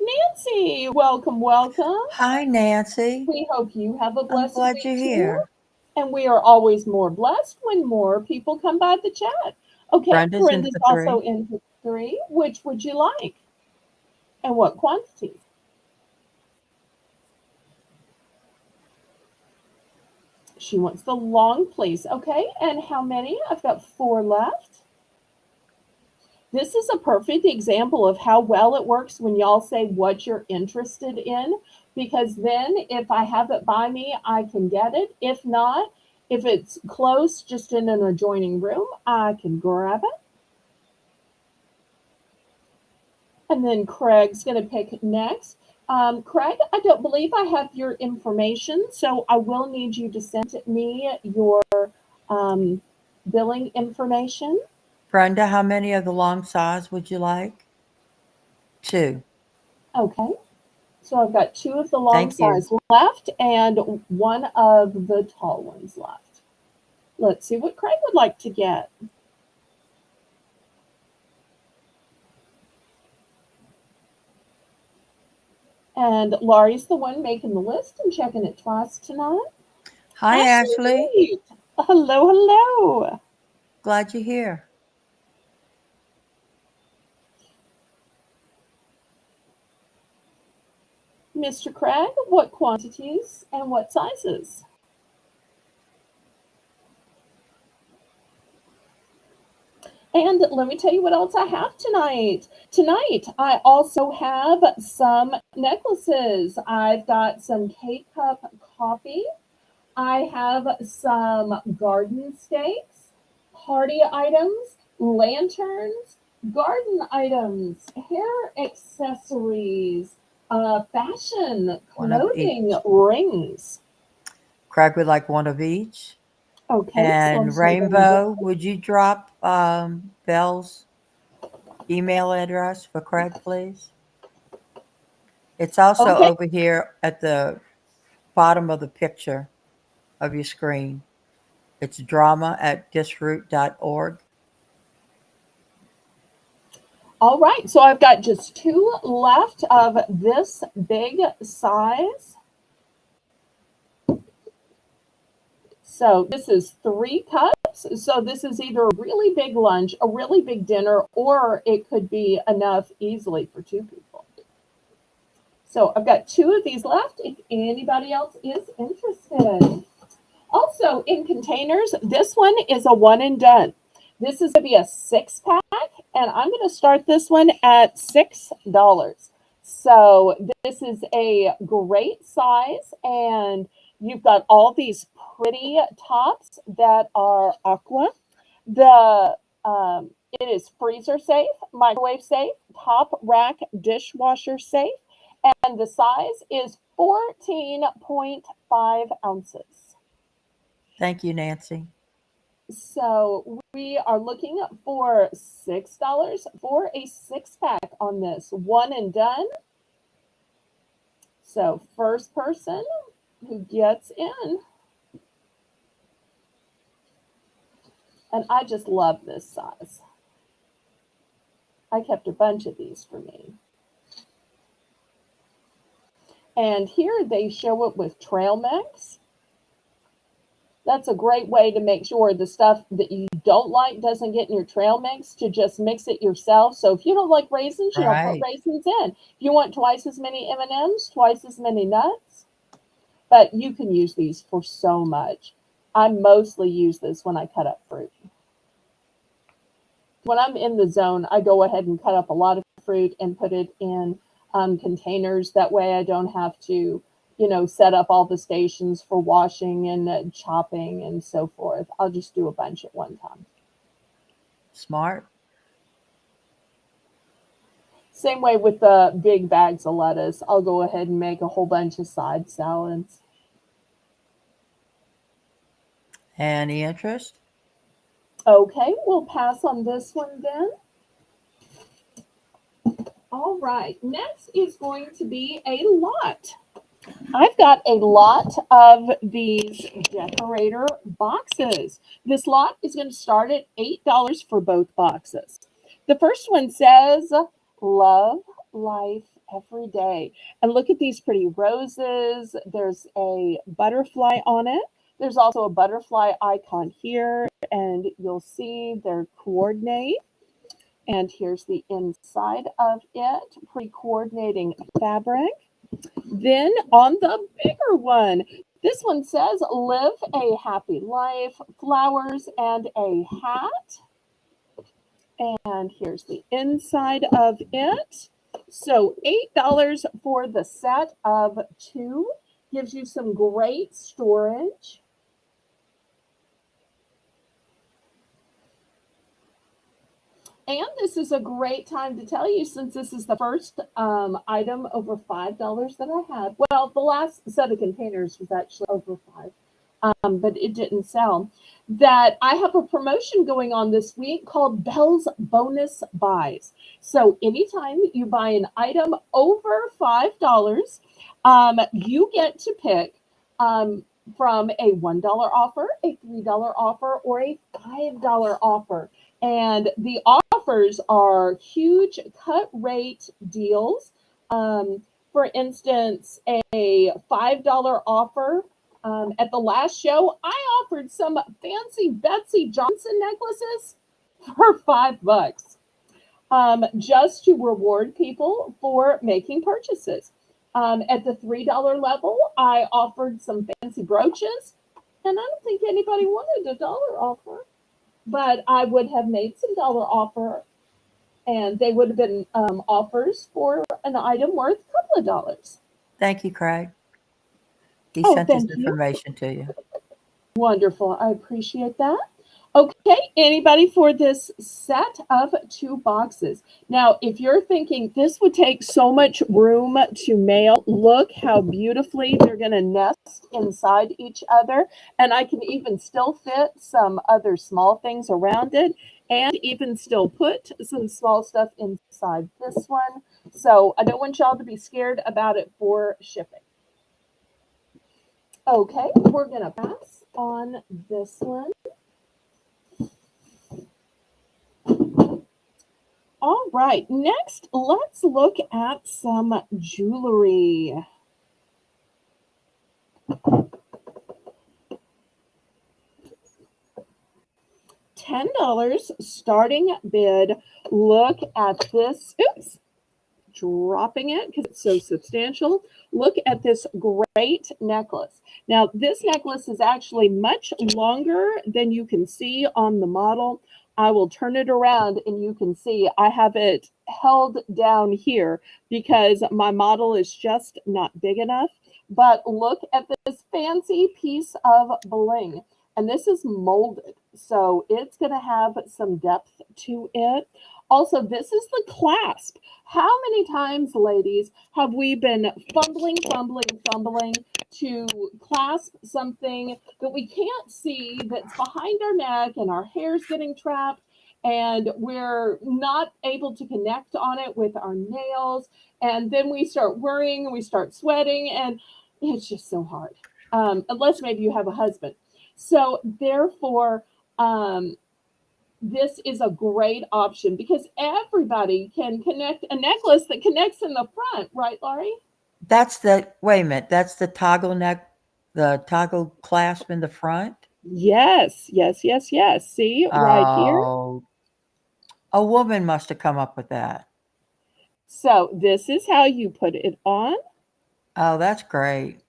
[SPEAKER 1] Nancy, welcome.
[SPEAKER 2] Hi, Nancy.
[SPEAKER 1] We hope you have a
[SPEAKER 2] I'm
[SPEAKER 1] blessed
[SPEAKER 2] glad
[SPEAKER 1] week
[SPEAKER 2] you're
[SPEAKER 1] too.
[SPEAKER 2] here.
[SPEAKER 1] And we are always more blessed when more people come by the chat. Okay,
[SPEAKER 2] Brenda's in
[SPEAKER 1] Brenda's
[SPEAKER 2] for
[SPEAKER 1] also
[SPEAKER 2] 3.
[SPEAKER 1] in for 3. Which would you like? And what quantities? She wants the long, please. Okay, and how many? I've got 4 left. This is a perfect example of how well it works when y'all say what you're interested in, because then if I have it by me, I can get it. If not, if it's close, just in an adjoining room, I can grab it. And then Craig's going to pick next. Craig, I don't believe I have your information, so I will need you to send me your billing information.
[SPEAKER 2] Brenda, how many of the long size would you like? 2.
[SPEAKER 1] Okay. So I've got 2 of the long
[SPEAKER 2] Thank you.
[SPEAKER 1] size left and 1 of the tall ones left. Let's see what Craig would like to get. And Laurie's the one making the list and checking it twice tonight.
[SPEAKER 2] Hi, Ashley.
[SPEAKER 1] Reed. Hello.
[SPEAKER 2] Glad you're here.
[SPEAKER 1] Mr. Craig, what quantities and what sizes? And let me tell you what else I have tonight. Tonight, I also have some necklaces. I've got some K-Cup coffee. I have some garden stakes, party items, lanterns, garden items, hair accessories, fashion,
[SPEAKER 2] One of
[SPEAKER 1] clothing,
[SPEAKER 2] each.
[SPEAKER 1] rings.
[SPEAKER 2] Craig would like one of each.
[SPEAKER 1] Okay, so I'm
[SPEAKER 2] And
[SPEAKER 1] just gonna go
[SPEAKER 2] Rainbow, would you drop Belle's email address for Craig, please? It's also
[SPEAKER 1] Okay.
[SPEAKER 2] over here at the bottom of the picture of your screen. It's drama@disroot.org.
[SPEAKER 1] All right. So I've got just 2 left of this big size. So this is 3 cups. So this is either a really big lunch, a really big dinner, or it could be enough easily for 2 people. So I've got 2 of these left if anybody else is interested. Also in containers, this one is a one and done. This is going to be a 6-pack, and I'm going to start this one at $6. So this is a great size, and you've got all these pretty tops that are aqua. The it is freezer safe, microwave safe, top rack dishwasher safe, and the size is 14.5 ounces.
[SPEAKER 2] Thank you, Nancy.
[SPEAKER 1] So we are looking for $6 for a 6-pack on this, one and done. So first person who gets in. And I just love this size. I kept a bunch of these for me. And here they show it with trail mix. That's a great way to make sure the stuff that you don't like doesn't get in your trail mix, to just mix it yourself. So if you don't like raisins, you don't put raisins in. If you want twice as many M&Ms, twice as many nuts, but you can use these for so much. I mostly use this when I cut up fruit. When I'm in the zone, I go ahead and cut up a lot of fruit and put it in containers. That way I don't have to, set up all the stations for washing and chopping and so forth. I'll just do a bunch at one time.
[SPEAKER 2] Smart.
[SPEAKER 1] Same way with the big bags of lettuce. I'll go ahead and make a whole bunch of side salads.
[SPEAKER 2] Any interest?
[SPEAKER 1] Okay, we'll pass on this one then. All right, next is going to be a lot. I've got a lot of these decorator boxes. This lot is going to start at $8 for both boxes. The first one says, "Love life every day." And look at these pretty roses. There's a butterfly on it. There's also a butterfly icon here, and you'll see their coordinate. And here's the inside of it, pretty coordinating fabric. Then on the bigger one, this one says, "Live a happy life, flowers and a hat." And here's the inside of it. So $8 for the set of 2 gives you some great storage. And this is a great time to tell you, since this is the first item over $5 that I had. Well, the last set of containers was actually over 5, but it didn't sell. That I have a promotion going on this week called Belle's Bonus Buys. So anytime you buy an item over $5, you get to pick from a $1 offer, a $3 offer, or a $5 offer. And the offers are huge cut rate deals. For instance, a $5 offer at the last show, I offered some fancy Betsy Johnson necklaces for $5, just to reward people for making purchases. At the $3 level, I offered some fancy brooches, and I don't think anybody wanted a dollar offer. But I would have made some dollar offer, and they would have been offers for an item worth a couple of dollars.
[SPEAKER 2] Thank you, Craig. He
[SPEAKER 1] Oh,
[SPEAKER 2] sent his
[SPEAKER 1] thank you.
[SPEAKER 2] information to you.
[SPEAKER 1] Wonderful. I appreciate that. Okay, anybody for this set of 2 boxes? Now, if you're thinking this would take so much room to mail, look how beautifully they're going to nest inside each other. And I can even still fit some other small things around it. and even still put some small stuff inside this one. So I don't want y'all to be scared about it for shipping. Okay, we're gonna pass on this one. All right, next let's look at some jewelry. $10 starting bid. Look at this. Oops, dropping it because it's so substantial. Look at this great necklace. Now, this necklace is actually much longer than you can see on the model. I will turn it around and you can see I have it held down here because my model is just not big enough. But look at this fancy piece of bling. And this is molded, so it's going to have some depth to it. Also, this is the clasp. How many times, ladies, have we been fumbling to clasp something that we can't see that's behind our neck and our hair's getting trapped and we're not able to connect on it with our nails, and then we start worrying and we start sweating, and it's just so hard, unless maybe you have a husband. So therefore, this is a great option because everybody can connect a necklace that connects in the front, right, Laurie?
[SPEAKER 2] That's the, wait a minute, that's the toggle neck, the toggle clasp in the front?
[SPEAKER 1] Yes. See, right here.
[SPEAKER 2] Oh, a woman must have come up with that.
[SPEAKER 1] So this is how you put it on.
[SPEAKER 2] Oh, that's great.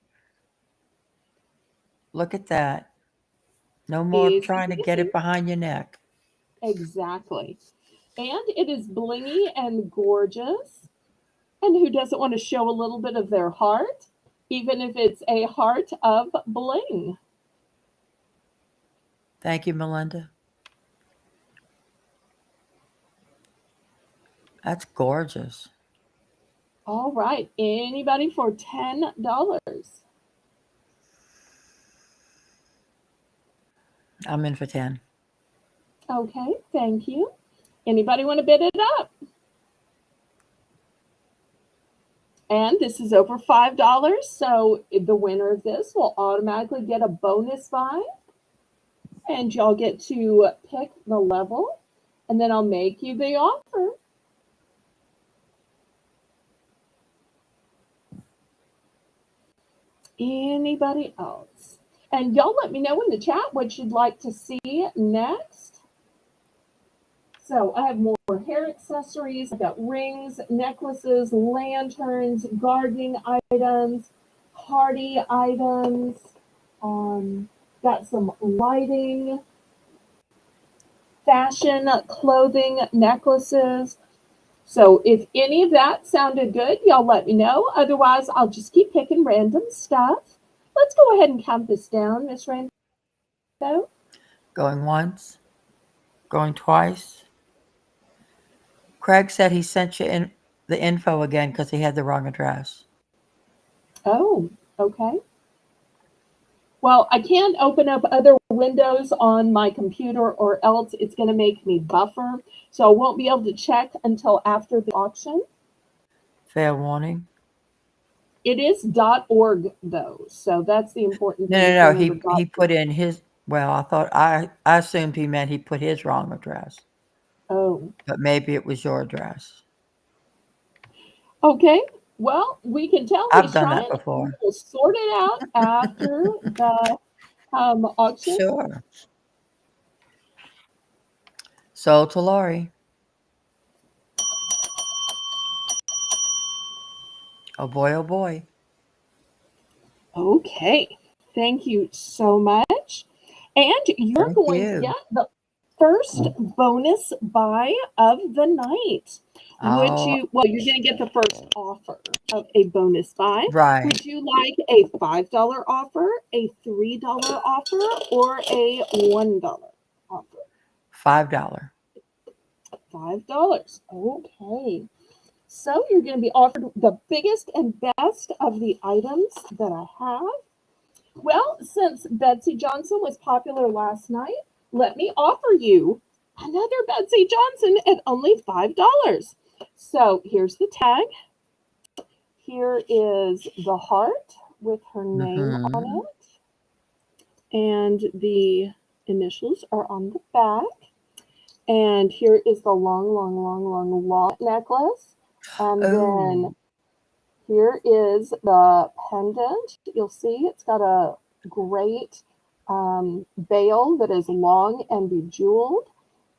[SPEAKER 2] Look at that. No more
[SPEAKER 1] Easy
[SPEAKER 2] trying to get
[SPEAKER 1] peasy.
[SPEAKER 2] it behind your neck.
[SPEAKER 1] Exactly. And it is blingy and gorgeous. And who doesn't want to show a little bit of their heart, even if it's a heart of bling?
[SPEAKER 2] Thank you, Melinda. That's gorgeous.
[SPEAKER 1] All right. Anybody for $10?
[SPEAKER 2] I'm in for 10.
[SPEAKER 1] Okay, thank you. Anybody want to bid it up? And this is over $5, so the winner of this will automatically get a bonus buy. And y'all get to pick the level, and then I'll make you the offer. Anybody else? And y'all let me know in the chat what you'd like to see next. So I have more hair accessories. I've got rings, necklaces, lanterns, gardening items, party items. Got some lighting, fashion, clothing, necklaces. So if any of that sounded good, y'all let me know. Otherwise, I'll just keep picking random stuff. Let's go ahead and count this down, Miss Rando.
[SPEAKER 2] Going once, going twice. Craig said he sent you in the info again because he had the wrong address.
[SPEAKER 1] Oh, okay. Well, I can't open up other windows on my computer or else it's going to make me buffer. So I won't be able to check until after the auction.
[SPEAKER 2] Fair warning.
[SPEAKER 1] It is .org though, so that's the important thing.
[SPEAKER 2] No. He put in his. Well, I assumed he meant he put his wrong address.
[SPEAKER 1] Oh.
[SPEAKER 2] But maybe it was your address.
[SPEAKER 1] Okay. Well, we can tell
[SPEAKER 2] I've
[SPEAKER 1] he's
[SPEAKER 2] done
[SPEAKER 1] trying.
[SPEAKER 2] that before.
[SPEAKER 1] We'll sort it out after the auction.
[SPEAKER 2] Sure. Sold to Lori. Oh boy, oh boy.
[SPEAKER 1] Okay. Thank you so much. And you're going to get the first bonus buy of the night. You're going to get the first offer of a bonus buy.
[SPEAKER 2] Right.
[SPEAKER 1] Would you like a $5 offer, a $3 offer, or a $1 offer?
[SPEAKER 2] $5.
[SPEAKER 1] $5. Okay. So you're going to be offered the biggest and best of the items that I have. Well, since Betsy Johnson was popular last night, let me offer you Another Betsy Johnson at only $5. So here's the tag. Here is the heart with her name on
[SPEAKER 2] Mhm.
[SPEAKER 1] it. And the initials are on the back. And here is the long necklace. And then
[SPEAKER 2] Oh,
[SPEAKER 1] here is the pendant. You'll see it's got a great bail that is long and bejeweled.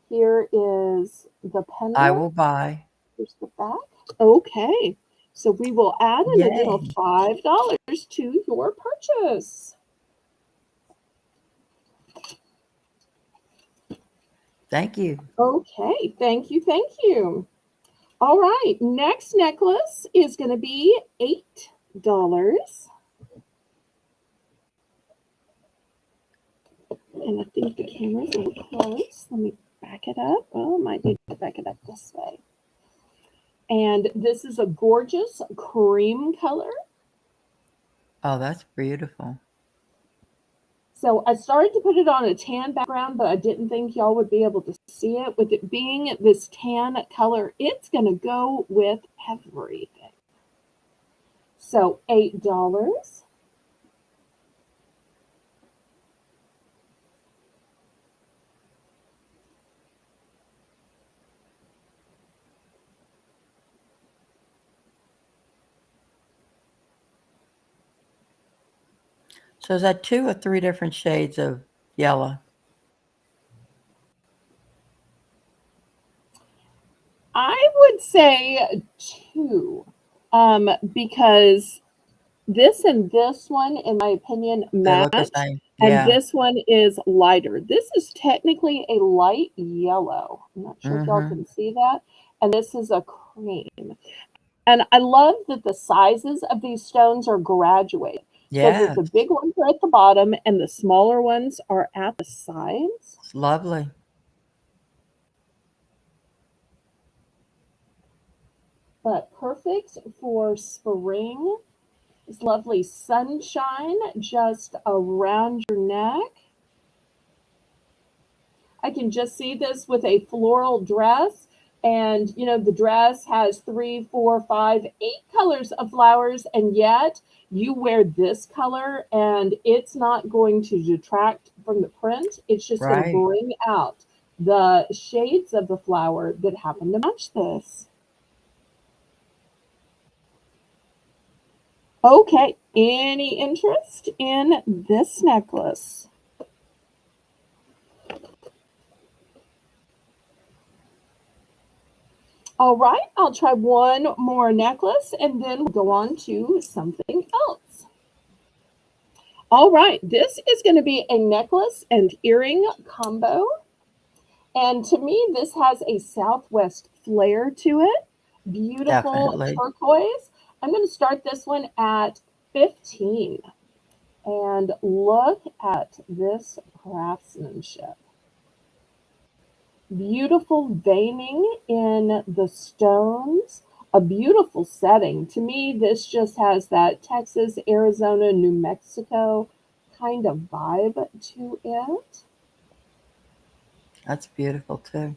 [SPEAKER 1] Here is the
[SPEAKER 2] I
[SPEAKER 1] pendant.
[SPEAKER 2] will buy.
[SPEAKER 1] Here's the back. Okay. So we will add an additional
[SPEAKER 2] Yay.
[SPEAKER 1] $5 to your purchase.
[SPEAKER 2] Thank you.
[SPEAKER 1] Okay. Thank you. Thank you. All right. Next necklace is going to be $8. And I think the camera's a little close. Let me back it up. Oh, I might need to back it up this way. And this is a gorgeous cream color.
[SPEAKER 2] Oh, that's beautiful.
[SPEAKER 1] So I started to put it on a tan background, but I didn't think y'all would be able to see it. With it being this tan color, it's going to go with everything. So $8.
[SPEAKER 2] So is that 2 or 3 different shades of yellow?
[SPEAKER 1] I would say 2, because this and this one, in my opinion,
[SPEAKER 2] They look the
[SPEAKER 1] match,
[SPEAKER 2] same.
[SPEAKER 1] and
[SPEAKER 2] Yeah.
[SPEAKER 1] this one is lighter. This is technically a light yellow. I'm not sure if y'all
[SPEAKER 2] Mhm.
[SPEAKER 1] can see that. And this is a cream. And I love that the sizes of these stones are graduated so that
[SPEAKER 2] Yes.
[SPEAKER 1] the big ones are at the bottom and the smaller ones are at the sides.
[SPEAKER 2] It's lovely.
[SPEAKER 1] But perfect for spring. This lovely sunshine just around your neck. I can just see this with a floral dress. And, you know, the dress has 3, 4, 5, 8 colors of flowers. And yet you wear this color and it's not going to detract from the print. It's just going to
[SPEAKER 2] Right.
[SPEAKER 1] bring out the shades of the flower that happen to match this. Okay. Any interest in this necklace? All right, I'll try one more necklace and then we'll go on to something else. All right, this is going to be a necklace and earring combo. And to me, this has a Southwest flair to it. Beautiful
[SPEAKER 2] Definitely.
[SPEAKER 1] turquoise. I'm going to start this one at 15. And look at this craftsmanship. Beautiful veining in the stones, a beautiful setting. To me, this just has that Texas, Arizona, New Mexico kind of vibe to it.
[SPEAKER 2] That's beautiful too.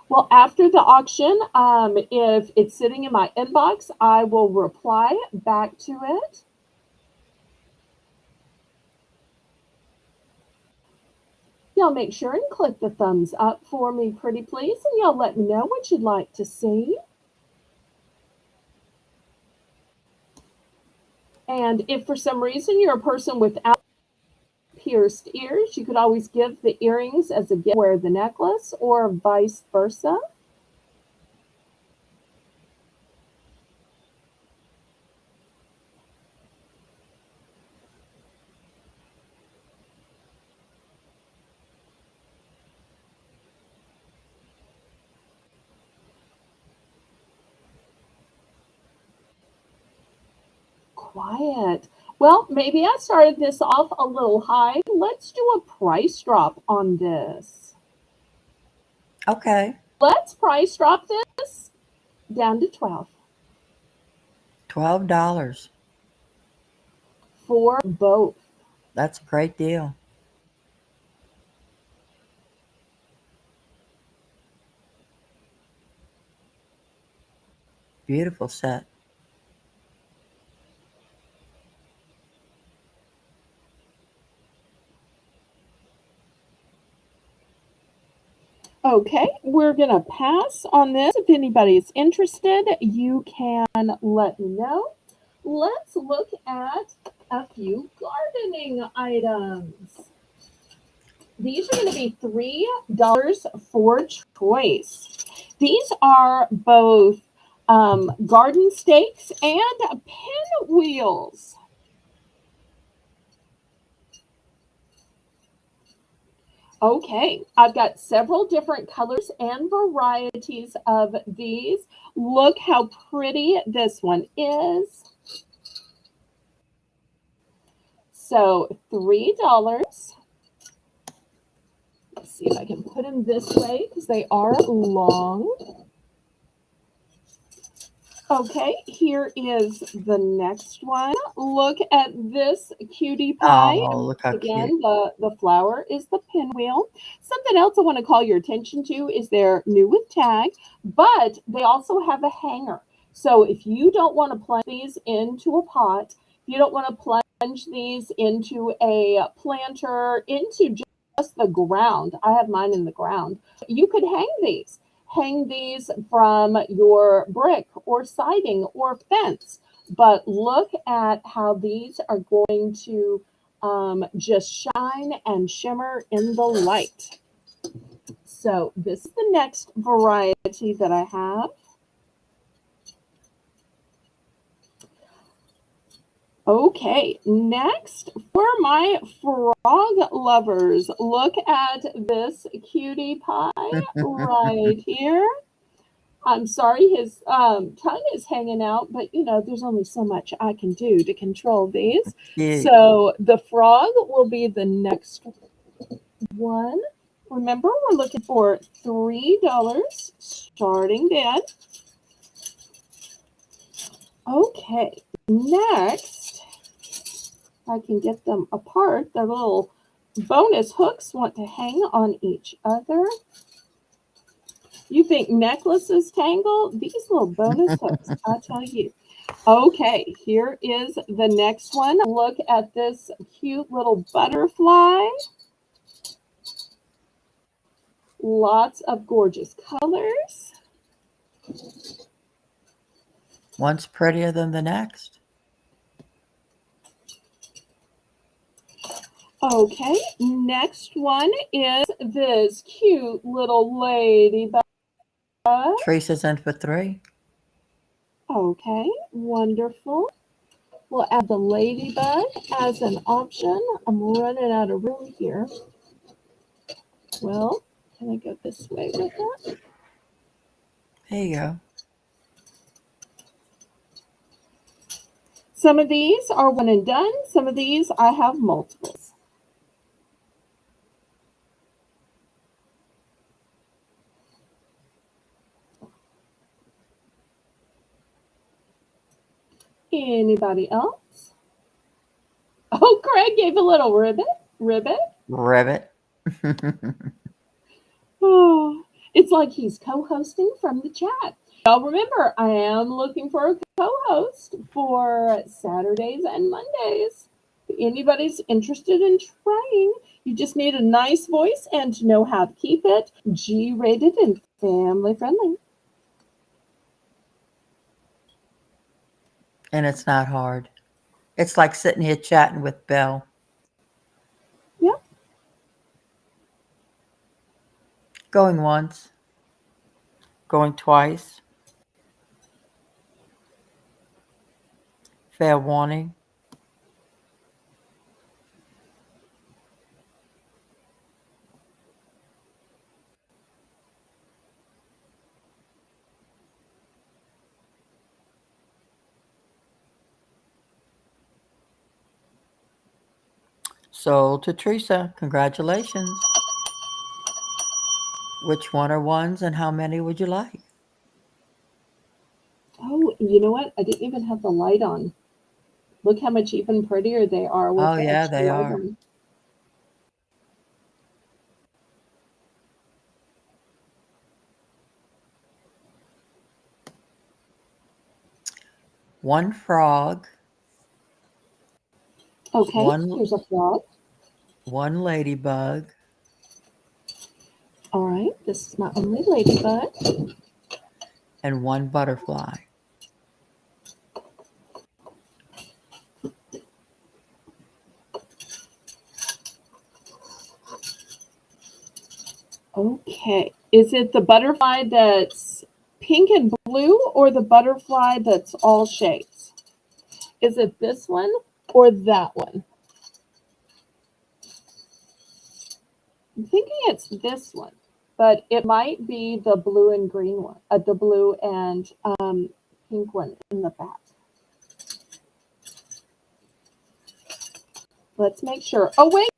[SPEAKER 1] Well, after the auction, if it's sitting in my inbox, I will reply back to it. Y'all make sure and click the thumbs up for me, pretty please, and y'all let me know what you'd like to see. And if for some reason you're a person without pierced ears, you could always give the earrings as a gift, wear the necklace, or vice versa. Quiet. Well, maybe I started this off a little high. Let's do a price drop on this.
[SPEAKER 2] Okay.
[SPEAKER 1] Let's price drop this down to 12.
[SPEAKER 2] $12.
[SPEAKER 1] for both.
[SPEAKER 2] That's a great deal. Beautiful set.
[SPEAKER 1] Okay, we're going to pass on this. If anybody's interested, you can let me know. Let's look at a few gardening items. These are going to be $3 for choice. These are both garden stakes and pinwheels. Okay, I've got several different colors and varieties of these. Look how pretty this one is. So $3. Let's see if I can put them this way because they are long. Okay, here is the next one. Look at this cutie pie.
[SPEAKER 2] Oh, look how
[SPEAKER 1] Again,
[SPEAKER 2] cute.
[SPEAKER 1] the flower is the pinwheel. Something else I want to call your attention to is they're new with tag, but they also have a hanger. So if you don't want to plunge these into a pot, if you don't want to plunge these into a planter, into just the ground, I have mine in the ground, you could hang these. Hang these from your brick or siding or fence. But look at how these are going to just shine and shimmer in the light. So this is the next variety that I have. Okay, next for my frog lovers, look at this cutie pie right here. I'm sorry, his tongue is hanging out, but you know, there's only so much I can do to control these.
[SPEAKER 2] Cute.
[SPEAKER 1] So the frog will be the next one. Remember, we're looking for $3 starting then. Okay, next, I can get them apart. The little bonus hooks want to hang on each other. You think necklaces tangle? These little bonus hooks, I tell you. Okay, here is the next one. Look at this cute little butterfly. Lots of gorgeous colors.
[SPEAKER 2] One's prettier than the next.
[SPEAKER 1] Okay, next one is this cute little ladybug.
[SPEAKER 2] Teresa's in for $3.
[SPEAKER 1] Okay, wonderful. We'll add the ladybug as an option. I'm running out of room here. Well, can I go this way with that?
[SPEAKER 2] There you go.
[SPEAKER 1] Some of these are one and done. Some of these I have multiples. Anybody else? Oh, Craig gave a little ribbit.
[SPEAKER 2] Ribbit.
[SPEAKER 1] Oh, it's like he's co-hosting from the chat. Y'all remember, I am looking for a co-host for Saturdays and Mondays. If anybody's interested in trying, you just need a nice voice and to know how to keep it G-rated and family-friendly.
[SPEAKER 2] And it's not hard. It's like sitting here chatting with Belle.
[SPEAKER 1] Yep.
[SPEAKER 2] Going once. Going twice. Fair warning. Sold to Teresa. Congratulations. Which one are ones and how many would you like?
[SPEAKER 1] Oh, you know what? I didn't even have the light on. Look how much even prettier they are with
[SPEAKER 2] Oh,
[SPEAKER 1] the
[SPEAKER 2] yeah,
[SPEAKER 1] extra
[SPEAKER 2] they
[SPEAKER 1] light
[SPEAKER 2] are.
[SPEAKER 1] on.
[SPEAKER 2] One frog,
[SPEAKER 1] Okay,
[SPEAKER 2] one
[SPEAKER 1] here's a frog.
[SPEAKER 2] one ladybug,
[SPEAKER 1] All right, this is my only ladybug.
[SPEAKER 2] and one butterfly.
[SPEAKER 1] Okay, is it the butterfly that's pink and blue or the butterfly that's all shades? Is it this one or that one? I'm thinking it's this one, but it might be the blue and green one, the blue and pink one in the back. Let's make sure. Oh, wait.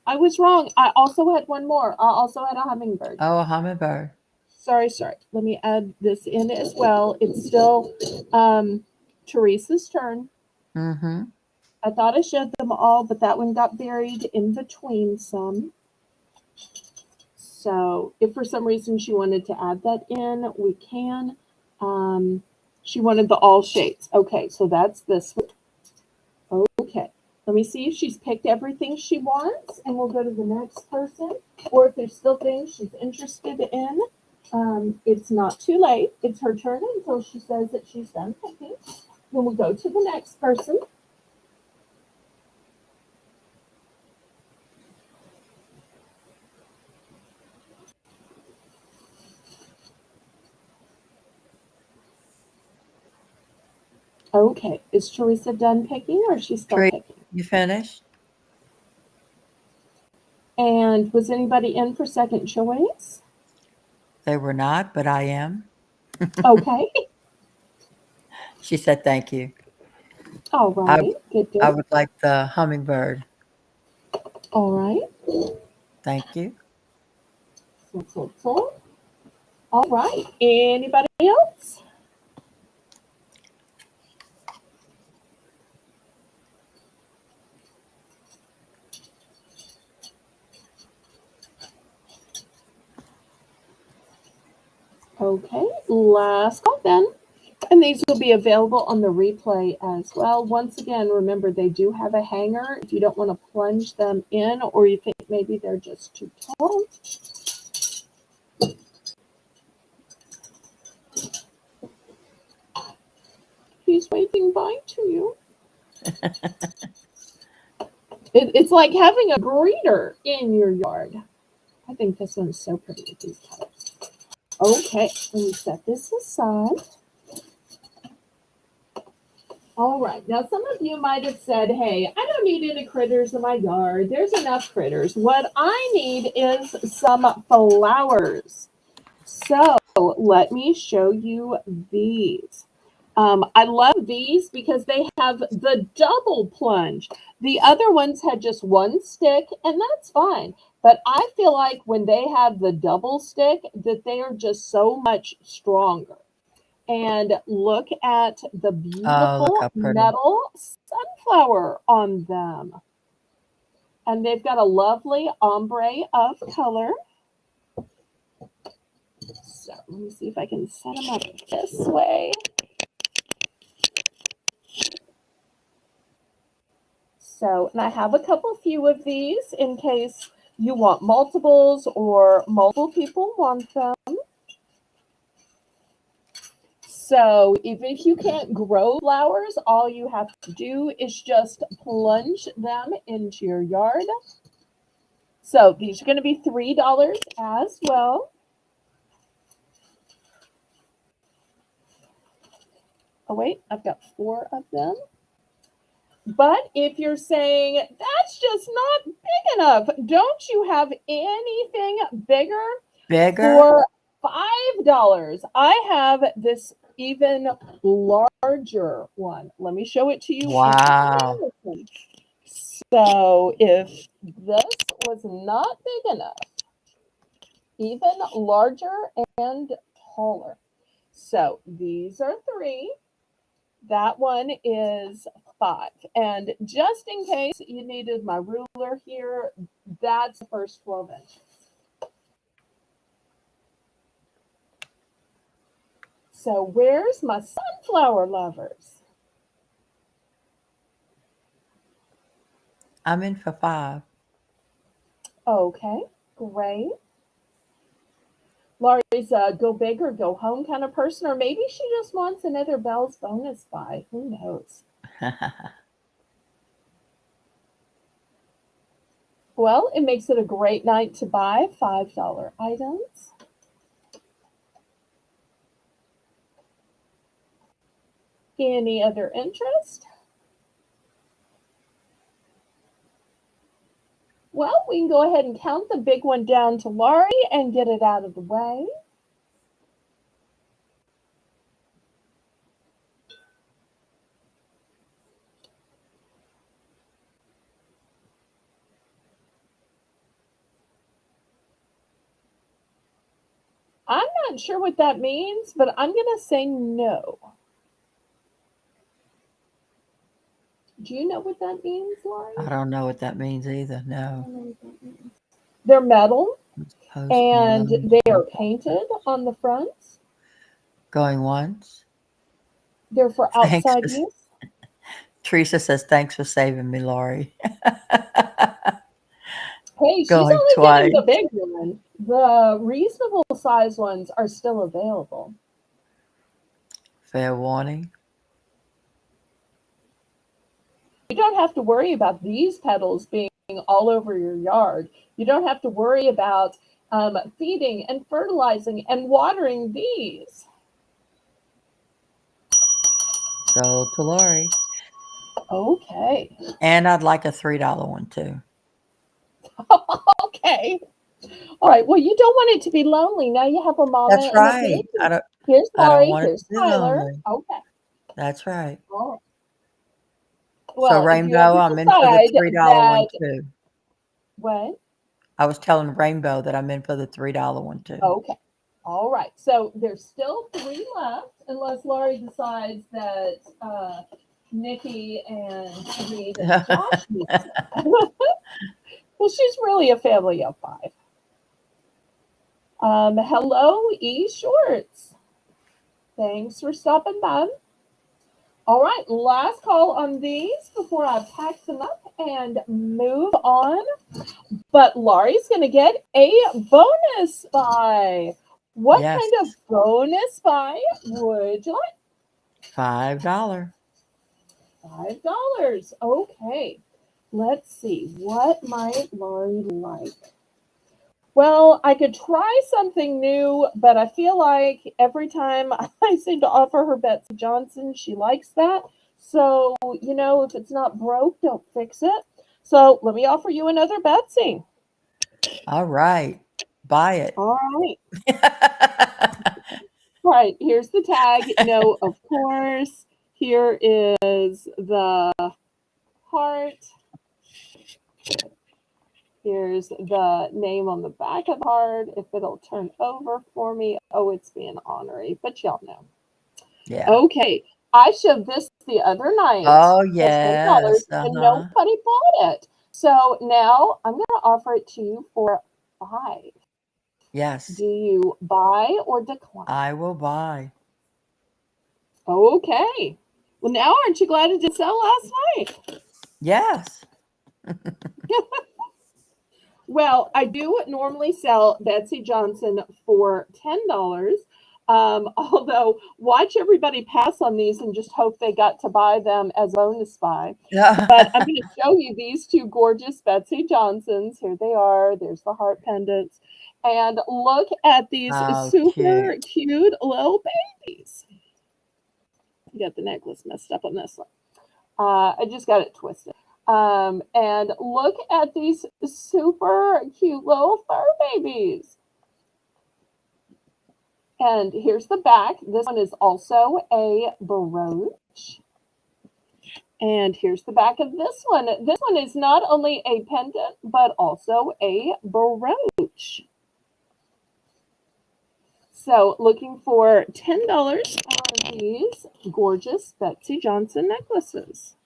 [SPEAKER 1] I was wrong. I also had one more. I also had a hummingbird.
[SPEAKER 2] Oh, a hummingbird.
[SPEAKER 1] Sorry. Let me add this in as well. It's still Teresa's turn.
[SPEAKER 2] Mm-hmm.
[SPEAKER 1] I thought I showed them all, but that one got buried in between some. So if for some reason she wanted to add that in, we can. She wanted the all shades. Okay, so that's this one. Okay, let me see if she's picked everything she wants, and we'll go to the next person. Or if there's still things she's interested in, it's not too late. It's her turn until she says that she's done picking. Then we'll go to the next person. Okay, is Teresa done picking or is she still
[SPEAKER 2] Tree,
[SPEAKER 1] picking?
[SPEAKER 2] you finished?
[SPEAKER 1] And was anybody in for second choice?
[SPEAKER 2] They were not, but I am.
[SPEAKER 1] Okay,
[SPEAKER 2] She said thank you.
[SPEAKER 1] all
[SPEAKER 2] I,
[SPEAKER 1] right, good.
[SPEAKER 2] I would like the hummingbird.
[SPEAKER 1] All right,
[SPEAKER 2] Thank you.
[SPEAKER 1] so. All right, anybody else? Okay, last call then. And these will be available on the replay as well. Once again, remember they do have a hanger if you don't want to plunge them in or you think maybe they're just too tall. He's waving bye to you. It's like having a greeter in your yard. I think this one's so pretty with these colors. Okay, let me set this aside. All right, now some of you might have said, hey, I don't need any critters in my yard. There's enough critters. What I need is some flowers. So let me show you these. I love these because they have the double plunge. The other ones had just one stick, and that's fine. But I feel like when they have the double stick, that they are just so much stronger. And look at the
[SPEAKER 2] Oh, look how
[SPEAKER 1] beautiful
[SPEAKER 2] pretty.
[SPEAKER 1] metal sunflower on them. And they've got a lovely ombre of color. So let me see if I can set them up this way. So, and I have a few of these in case you want multiples or multiple people want them. So even if you can't grow flowers, all you have to do is just plunge them into your yard. So these are going to be $3 as well. Oh, wait, I've got 4 of them. But if you're saying, that's just not big enough, don't you have anything bigger?
[SPEAKER 2] Bigger?
[SPEAKER 1] For $5, I have this even larger one. Let me show it to you.
[SPEAKER 2] Wow.
[SPEAKER 1] So if this was not big enough, even larger and taller. So these are 3. That one is 5. And just in case you needed my ruler here, that's the first 12 inches. So where's my sunflower lovers?
[SPEAKER 2] I'm in for 5.
[SPEAKER 1] Okay, great. Laurie's a go big or go home kind of person, or maybe she just wants another Belle's bonus buy. Who knows? Well, it makes it a great night to buy $5 items. Any other interest? Well, we can go ahead and count the big one down to Laurie and get it out of the way. I'm not sure what that means, but I'm going to say no. Do you know what that means, Laurie?
[SPEAKER 2] I don't know what that means either. No.
[SPEAKER 1] They're metal, and they are painted on the fronts.
[SPEAKER 2] Going once.
[SPEAKER 1] They're for outside use.
[SPEAKER 2] Teresa says, thanks for saving me, Laurie.
[SPEAKER 1] Hey, she's
[SPEAKER 2] Going
[SPEAKER 1] only
[SPEAKER 2] twice.
[SPEAKER 1] getting the big one. The reasonable size ones are still available.
[SPEAKER 2] Fair warning.
[SPEAKER 1] You don't have to worry about these petals being all over your yard. You don't have to worry about feeding and fertilizing and watering these.
[SPEAKER 2] Go to Laurie.
[SPEAKER 1] Okay.
[SPEAKER 2] And I'd like a $3 one too.
[SPEAKER 1] Okay. All right. Well, you don't want it to be lonely. Now you have a mama.
[SPEAKER 2] That's
[SPEAKER 1] and
[SPEAKER 2] right.
[SPEAKER 1] A baby. Here's Laurie.
[SPEAKER 2] Want
[SPEAKER 1] here's Tyler. Okay.
[SPEAKER 2] That's right.
[SPEAKER 1] All right. Well,
[SPEAKER 2] so Rainbow, I'm in for the $3 one too.
[SPEAKER 1] What?
[SPEAKER 2] I was telling Rainbow that I'm in for the $3 one too.
[SPEAKER 1] Okay. All right. So there's still 3 left, unless Laurie decides that Nikki and Reed and Josh need some. Well, she's really a family of 5. Hello, E Shorts. Thanks for stopping by. All right, last call on these before I pack them up and move on. But Laurie's going to get a bonus buy. What kind of bonus buy would you like?
[SPEAKER 2] $5.
[SPEAKER 1] $5. Okay. Let's see. What might Laurie like? Well, I could try something new, but I feel like every time I seem to offer her Betsy Johnson, she likes that. So, you know, if it's not broke, don't fix it. So let me offer you another Betsy.
[SPEAKER 2] All right. Buy it.
[SPEAKER 1] All right. All right. Here's the tag. No, of course. Here is the heart. Here's the name on the back of the heart. If it'll turn over for me. Oh, it's being ornery, but y'all know.
[SPEAKER 2] Yeah.
[SPEAKER 1] Okay. I showed this the other night.
[SPEAKER 2] Oh, yes.
[SPEAKER 1] And nobody bought it. So now I'm going to offer it to you for $5.
[SPEAKER 2] Yes.
[SPEAKER 1] Do you buy or decline?
[SPEAKER 2] I will buy.
[SPEAKER 1] Okay. Well, now aren't you glad it did sell last night?
[SPEAKER 2] Yes.
[SPEAKER 1] Well, I do normally sell Betsy Johnson for $10. Although, watch everybody pass on these and just hope they got to buy them as bonus buy. But I'm going to show you these 2 gorgeous Betsy Johnsons. Here they are. There's the heart pendants. And look at these super cute little babies. You got the necklace messed up on this one. I just got it twisted. And look at these super cute little fur babies. And here's the back. This one is also a brooch. And here's the back of this one. This one is not only a pendant, but also a brooch. So looking for $10 on these gorgeous Betsy Johnson necklaces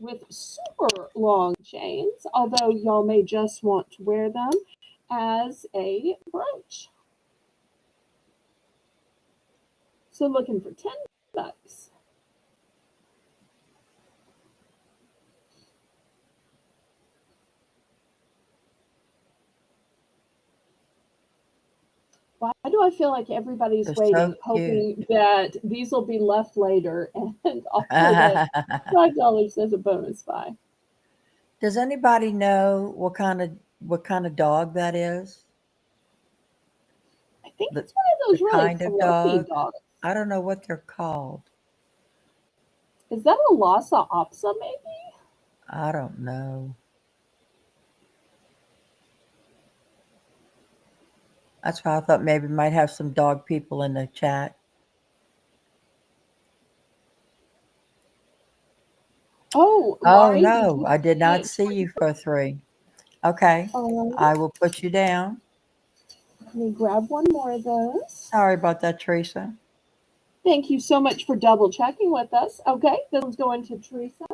[SPEAKER 1] with super long chains, although y'all may just want to wear them as a brooch. So looking for $10. Why do I feel like everybody's
[SPEAKER 2] They're
[SPEAKER 1] waiting,
[SPEAKER 2] so
[SPEAKER 1] hoping that these will be left later and I'll put it $5 as a bonus buy?
[SPEAKER 2] Does anybody know what kind of dog that is?
[SPEAKER 1] I think
[SPEAKER 2] The
[SPEAKER 1] it's one of
[SPEAKER 2] the
[SPEAKER 1] those really
[SPEAKER 2] kind of
[SPEAKER 1] fluffy
[SPEAKER 2] dog?
[SPEAKER 1] dogs.
[SPEAKER 2] I don't know what they're called.
[SPEAKER 1] Is that a Lhasa Apso maybe?
[SPEAKER 2] I don't know. That's why I thought maybe we might have some dog people in the chat.
[SPEAKER 1] Oh,
[SPEAKER 2] Oh
[SPEAKER 1] Laurie, did
[SPEAKER 2] no,
[SPEAKER 1] you
[SPEAKER 2] I did not see
[SPEAKER 1] see
[SPEAKER 2] you for 3. Okay, I will put you down.
[SPEAKER 1] let me grab one more of those.
[SPEAKER 2] Sorry about that, Teresa.
[SPEAKER 1] Thank you so much for double checking with us. Okay, this one's going to Teresa.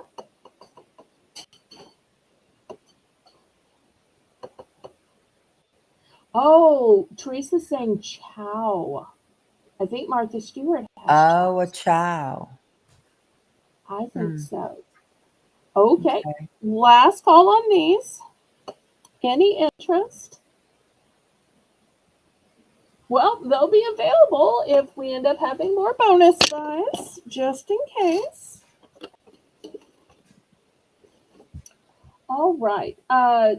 [SPEAKER 1] Oh, Teresa's saying chow. I think Martha Stewart has
[SPEAKER 2] Oh, a
[SPEAKER 1] chows.
[SPEAKER 2] chow.
[SPEAKER 1] I think
[SPEAKER 2] Hmm.
[SPEAKER 1] so. Okay,
[SPEAKER 2] Okay.
[SPEAKER 1] last call on these. Any interest? Well, they'll be available if we end up having more bonus buys, just in case. All right.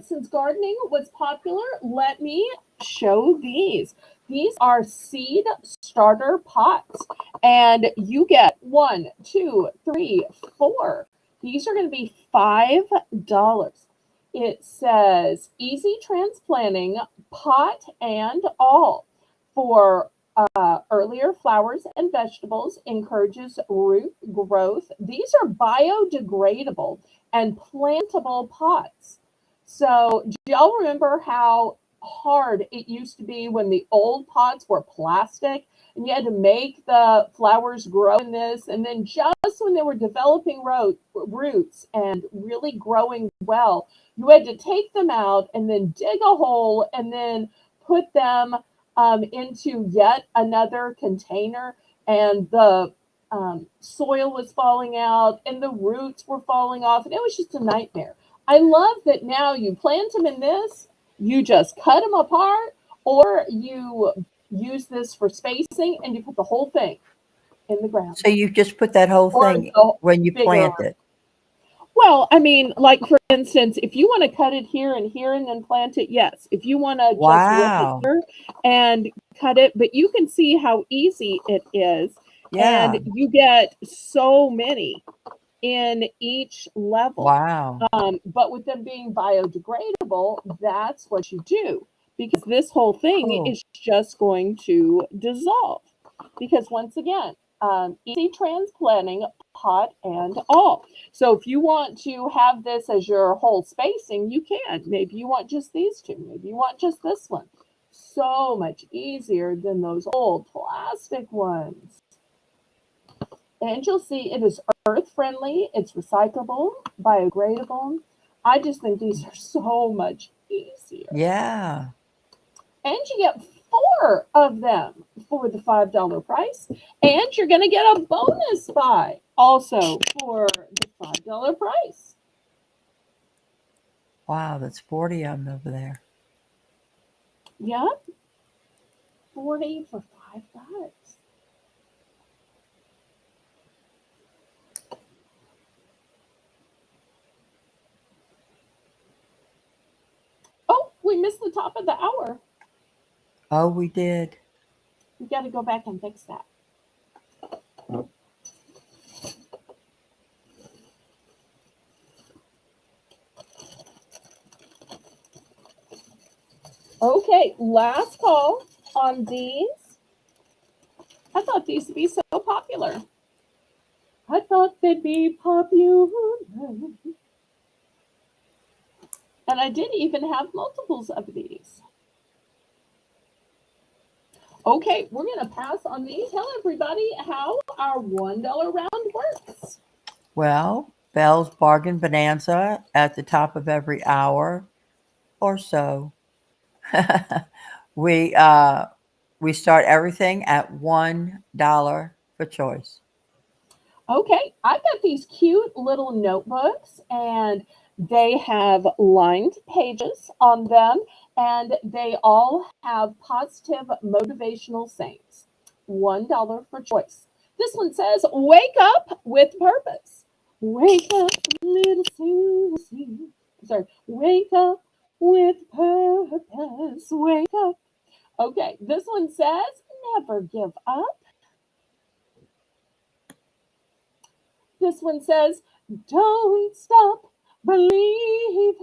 [SPEAKER 1] Since gardening was popular, let me show these. These are seed starter pots, and you get 1, 2, 3, 4. These are going to be $5. It says easy transplanting, pot and all, for earlier flowers and vegetables, encourages root growth. These are biodegradable and plantable pots. So, do y'all remember how hard it used to be when the old pots were plastic and you had to make the flowers grow in this? And then, just when they were developing roots and really growing well, you had to take them out and then dig a hole and then put them into yet another container. And the soil was falling out and the roots were falling off, and it was just a nightmare. I love that now you plant them in this, you just cut them apart, or you use this for spacing and you put the whole thing in the ground.
[SPEAKER 2] So you just put that whole
[SPEAKER 1] Or
[SPEAKER 2] thing
[SPEAKER 1] the
[SPEAKER 2] when you
[SPEAKER 1] bigger.
[SPEAKER 2] plant it.
[SPEAKER 1] Well, I mean, like for instance, if you want to cut it here and then plant it, yes. If you want to just rip it
[SPEAKER 2] Wow.
[SPEAKER 1] here and cut it, but you can see how easy it is.
[SPEAKER 2] Yeah.
[SPEAKER 1] And you get so many in each level.
[SPEAKER 2] Wow.
[SPEAKER 1] But with them being biodegradable, that's what you do, because this whole thing
[SPEAKER 2] Cool.
[SPEAKER 1] is just going to dissolve. Because once again, easy transplanting, pot and all. So if you want to have this as your whole spacing, you can. Maybe you want just these two. Maybe you want just this one. So much easier than those old plastic ones. And you'll see it is earth friendly, it's recyclable, biodegradable. I just think these are so much easier.
[SPEAKER 2] Yeah.
[SPEAKER 1] And you get 4 of them for the $5 price. And you're going to get a bonus buy also for the $5 price.
[SPEAKER 2] Wow, that's 40 of them over there.
[SPEAKER 1] Yeah. 40 for $5. Oh, we missed the top of the hour.
[SPEAKER 2] Oh, we did.
[SPEAKER 1] We got to go back and fix that. Okay, last call on these. I thought these would be so popular. I thought they'd be popular. And I did even have multiples of these. Okay, we're going to pass on these. Tell everybody how our $1 round works.
[SPEAKER 2] Well, Belle's Bargain Bonanza at the top of every hour or so. we start everything at $1 for choice.
[SPEAKER 1] Okay, I've got these cute little notebooks, and they have lined pages on them, and they all have positive motivational sayings. $1 for choice. This one says, "Wake up with purpose." Wake up, little Susie. Sorry, wake up with purpose. Wake up. Okay, this one says, "Never give up." This one says, "Don't stop believing.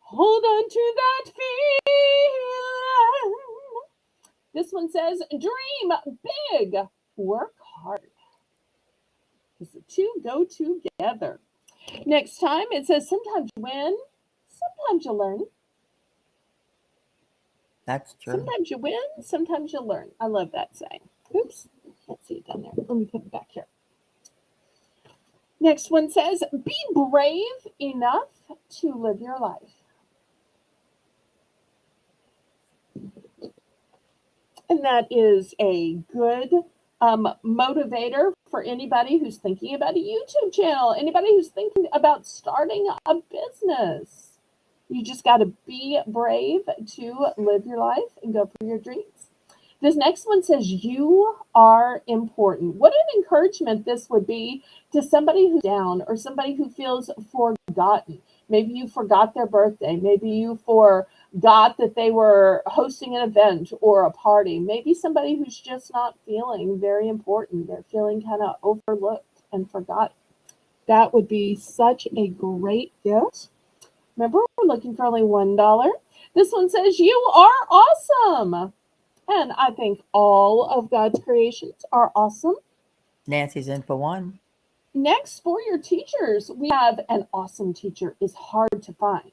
[SPEAKER 1] Hold on to that feeling." This one says, "Dream big. Work hard." Because the two go together. Next time, it says, "Sometimes you win, sometimes you learn."
[SPEAKER 2] That's true.
[SPEAKER 1] Sometimes you win, sometimes you learn. I love that saying. Oops, can't see it down there. Let me put it back here. Next one says, "Be brave enough to live your life." And that is a good motivator for anybody who's thinking about a YouTube channel, anybody who's thinking about starting a business. You just got to be brave to live your life and go for your dreams. This next one says, "You are important." What an encouragement this would be to somebody who's down or somebody who feels forgotten. Maybe you forgot their birthday. Maybe you forgot that they were hosting an event or a party. Maybe somebody who's just not feeling very important. They're feeling kind of overlooked and forgotten. That would be such a great gift. Remember, we're looking for only $1. This one says, "You are awesome." And I think all of God's creations are awesome.
[SPEAKER 2] Nancy's in for one.
[SPEAKER 1] Next, for your teachers, we have "An awesome teacher is hard to find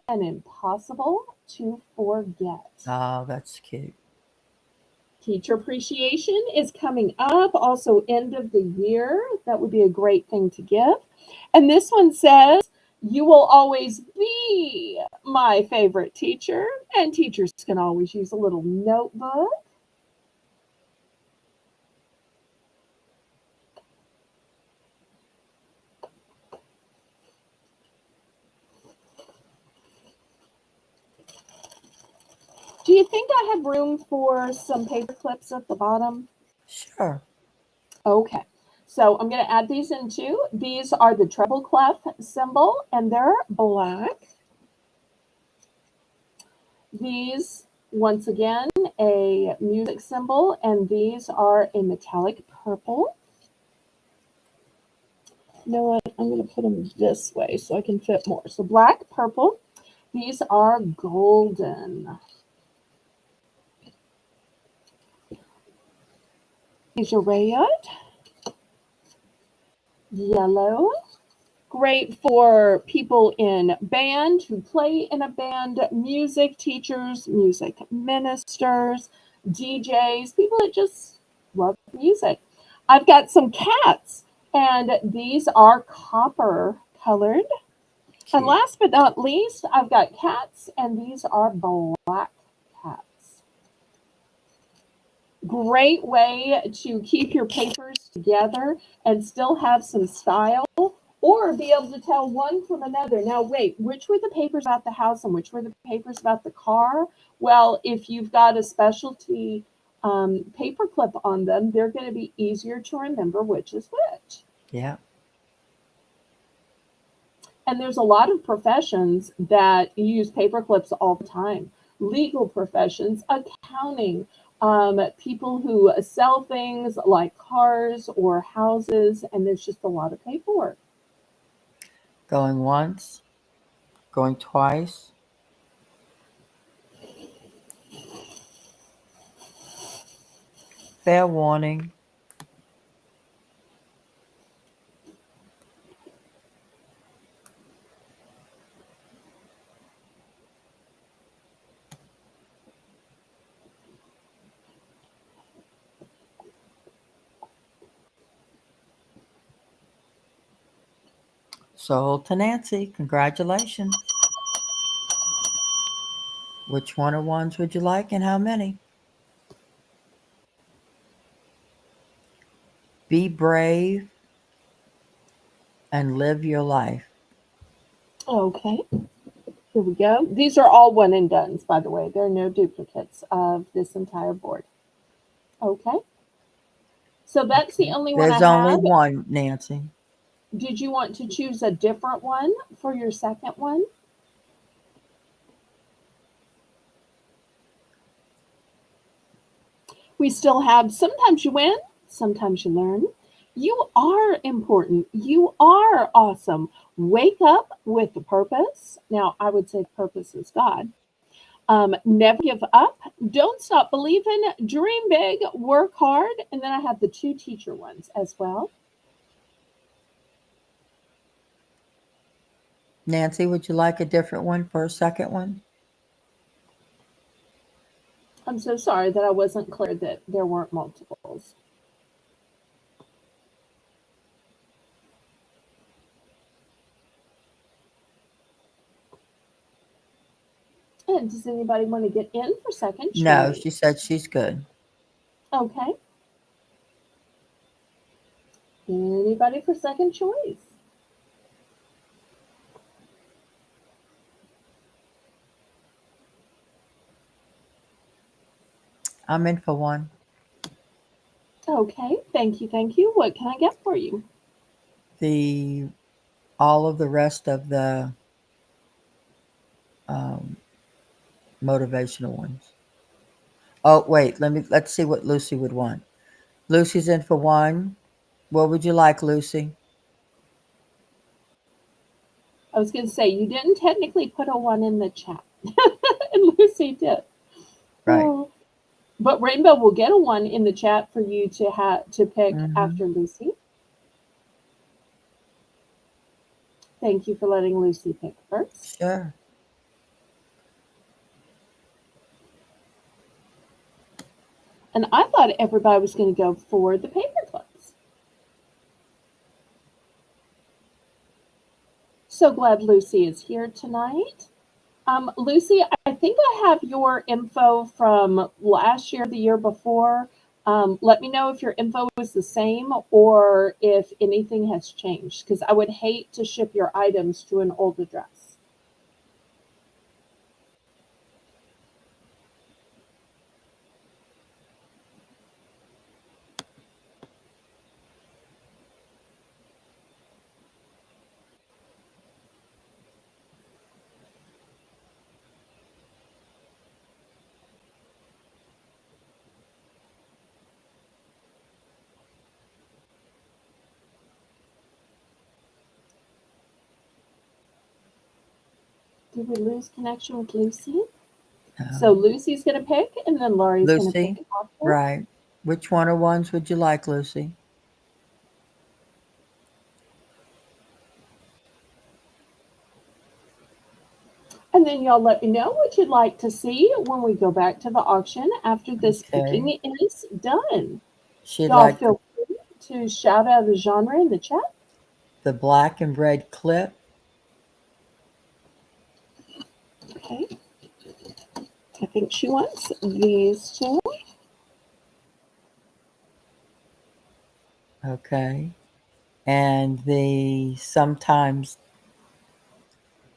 [SPEAKER 1] and impossible to forget."
[SPEAKER 2] Oh, that's cute.
[SPEAKER 1] Teacher appreciation is coming up, also end of the year. That would be a great thing to give. And this one says, "You will always be my favorite teacher." And teachers can always use a little notebook. Do you think I have room for some paper clips at the bottom?
[SPEAKER 2] Sure.
[SPEAKER 1] Okay. So I'm going to add these in too. These are the treble clef symbol, and they're black. These, once again, a music symbol, and these are a metallic purple. You know what? I'm going to put them this way so I can fit more. So black, purple. These are golden. These are red, yellow. Great for people in band who play in a band, music teachers, music ministers, DJs, people that just love music. I've got some cats, and these are copper colored. And last but not least, I've got cats, and these are black cats. Great way to keep your papers together and still have some style, or be able to tell one from another. Now, wait, which were the papers about the house and which were the papers about the car? Well, if you've got a specialty paper clip on them, they're going to be easier to remember which is which.
[SPEAKER 2] Yeah.
[SPEAKER 1] And there's a lot of professions that use paper clips all the time. Legal professions, accounting, people who sell things like cars or houses, and there's just a lot of paperwork.
[SPEAKER 2] Going once, going twice. Fair warning. Sold to Nancy. Congratulations. Which one or ones would you like and how many? Be brave and live your life.
[SPEAKER 1] Okay. Here we go. These are all one and dones, by the way. There are no duplicates of this entire board. Okay. So that's the only one I
[SPEAKER 2] There's only
[SPEAKER 1] have.
[SPEAKER 2] one, Nancy.
[SPEAKER 1] Did you want to choose a different one for your second one? We still have sometimes you win, sometimes you learn. You are important. You are awesome. Wake up with a purpose. Now, I would say the purpose is God. Never give up. Don't stop believing. Dream big. Work hard. And then I have the two teacher ones as well.
[SPEAKER 2] Nancy, would you like a different one for a second one?
[SPEAKER 1] I'm so sorry that I wasn't clear that there weren't multiples. And does anybody want to get in for second choice?
[SPEAKER 2] No, she said she's good.
[SPEAKER 1] Okay. Anybody for second choice?
[SPEAKER 2] I'm in for one.
[SPEAKER 1] Okay, thank you, thank you. What can I get for you?
[SPEAKER 2] All of the rest of the motivational ones. Oh, wait, let's see what Lucy would want. Lucy's in for one. What would you like, Lucy?
[SPEAKER 1] I was going to say, you didn't technically put a one in the chat. And Lucy did.
[SPEAKER 2] Right.
[SPEAKER 1] Oh. But Rainbow will get a one in the chat for you to pick after Lucy. Thank you for letting Lucy pick first.
[SPEAKER 2] Sure.
[SPEAKER 1] And I thought everybody was going to go for the paper clips. So glad Lucy is here tonight. Lucy, I think I have your info from last year, the year before. Let me know if your info is the same or if anything has changed, because I would hate to ship your items to an old address. Did we lose connection with Lucy? So Lucy's going to pick, and then Laurie's going to pick after.
[SPEAKER 2] Right. Which one or ones would you like, Lucy?
[SPEAKER 1] And then y'all let me know what you'd like to see when we go back to the auction after this picking is done. Y'all feel free to shout out the genre in the chat.
[SPEAKER 2] The black and red clip.
[SPEAKER 1] Okay. I think she wants these two.
[SPEAKER 2] Okay. And the sometimes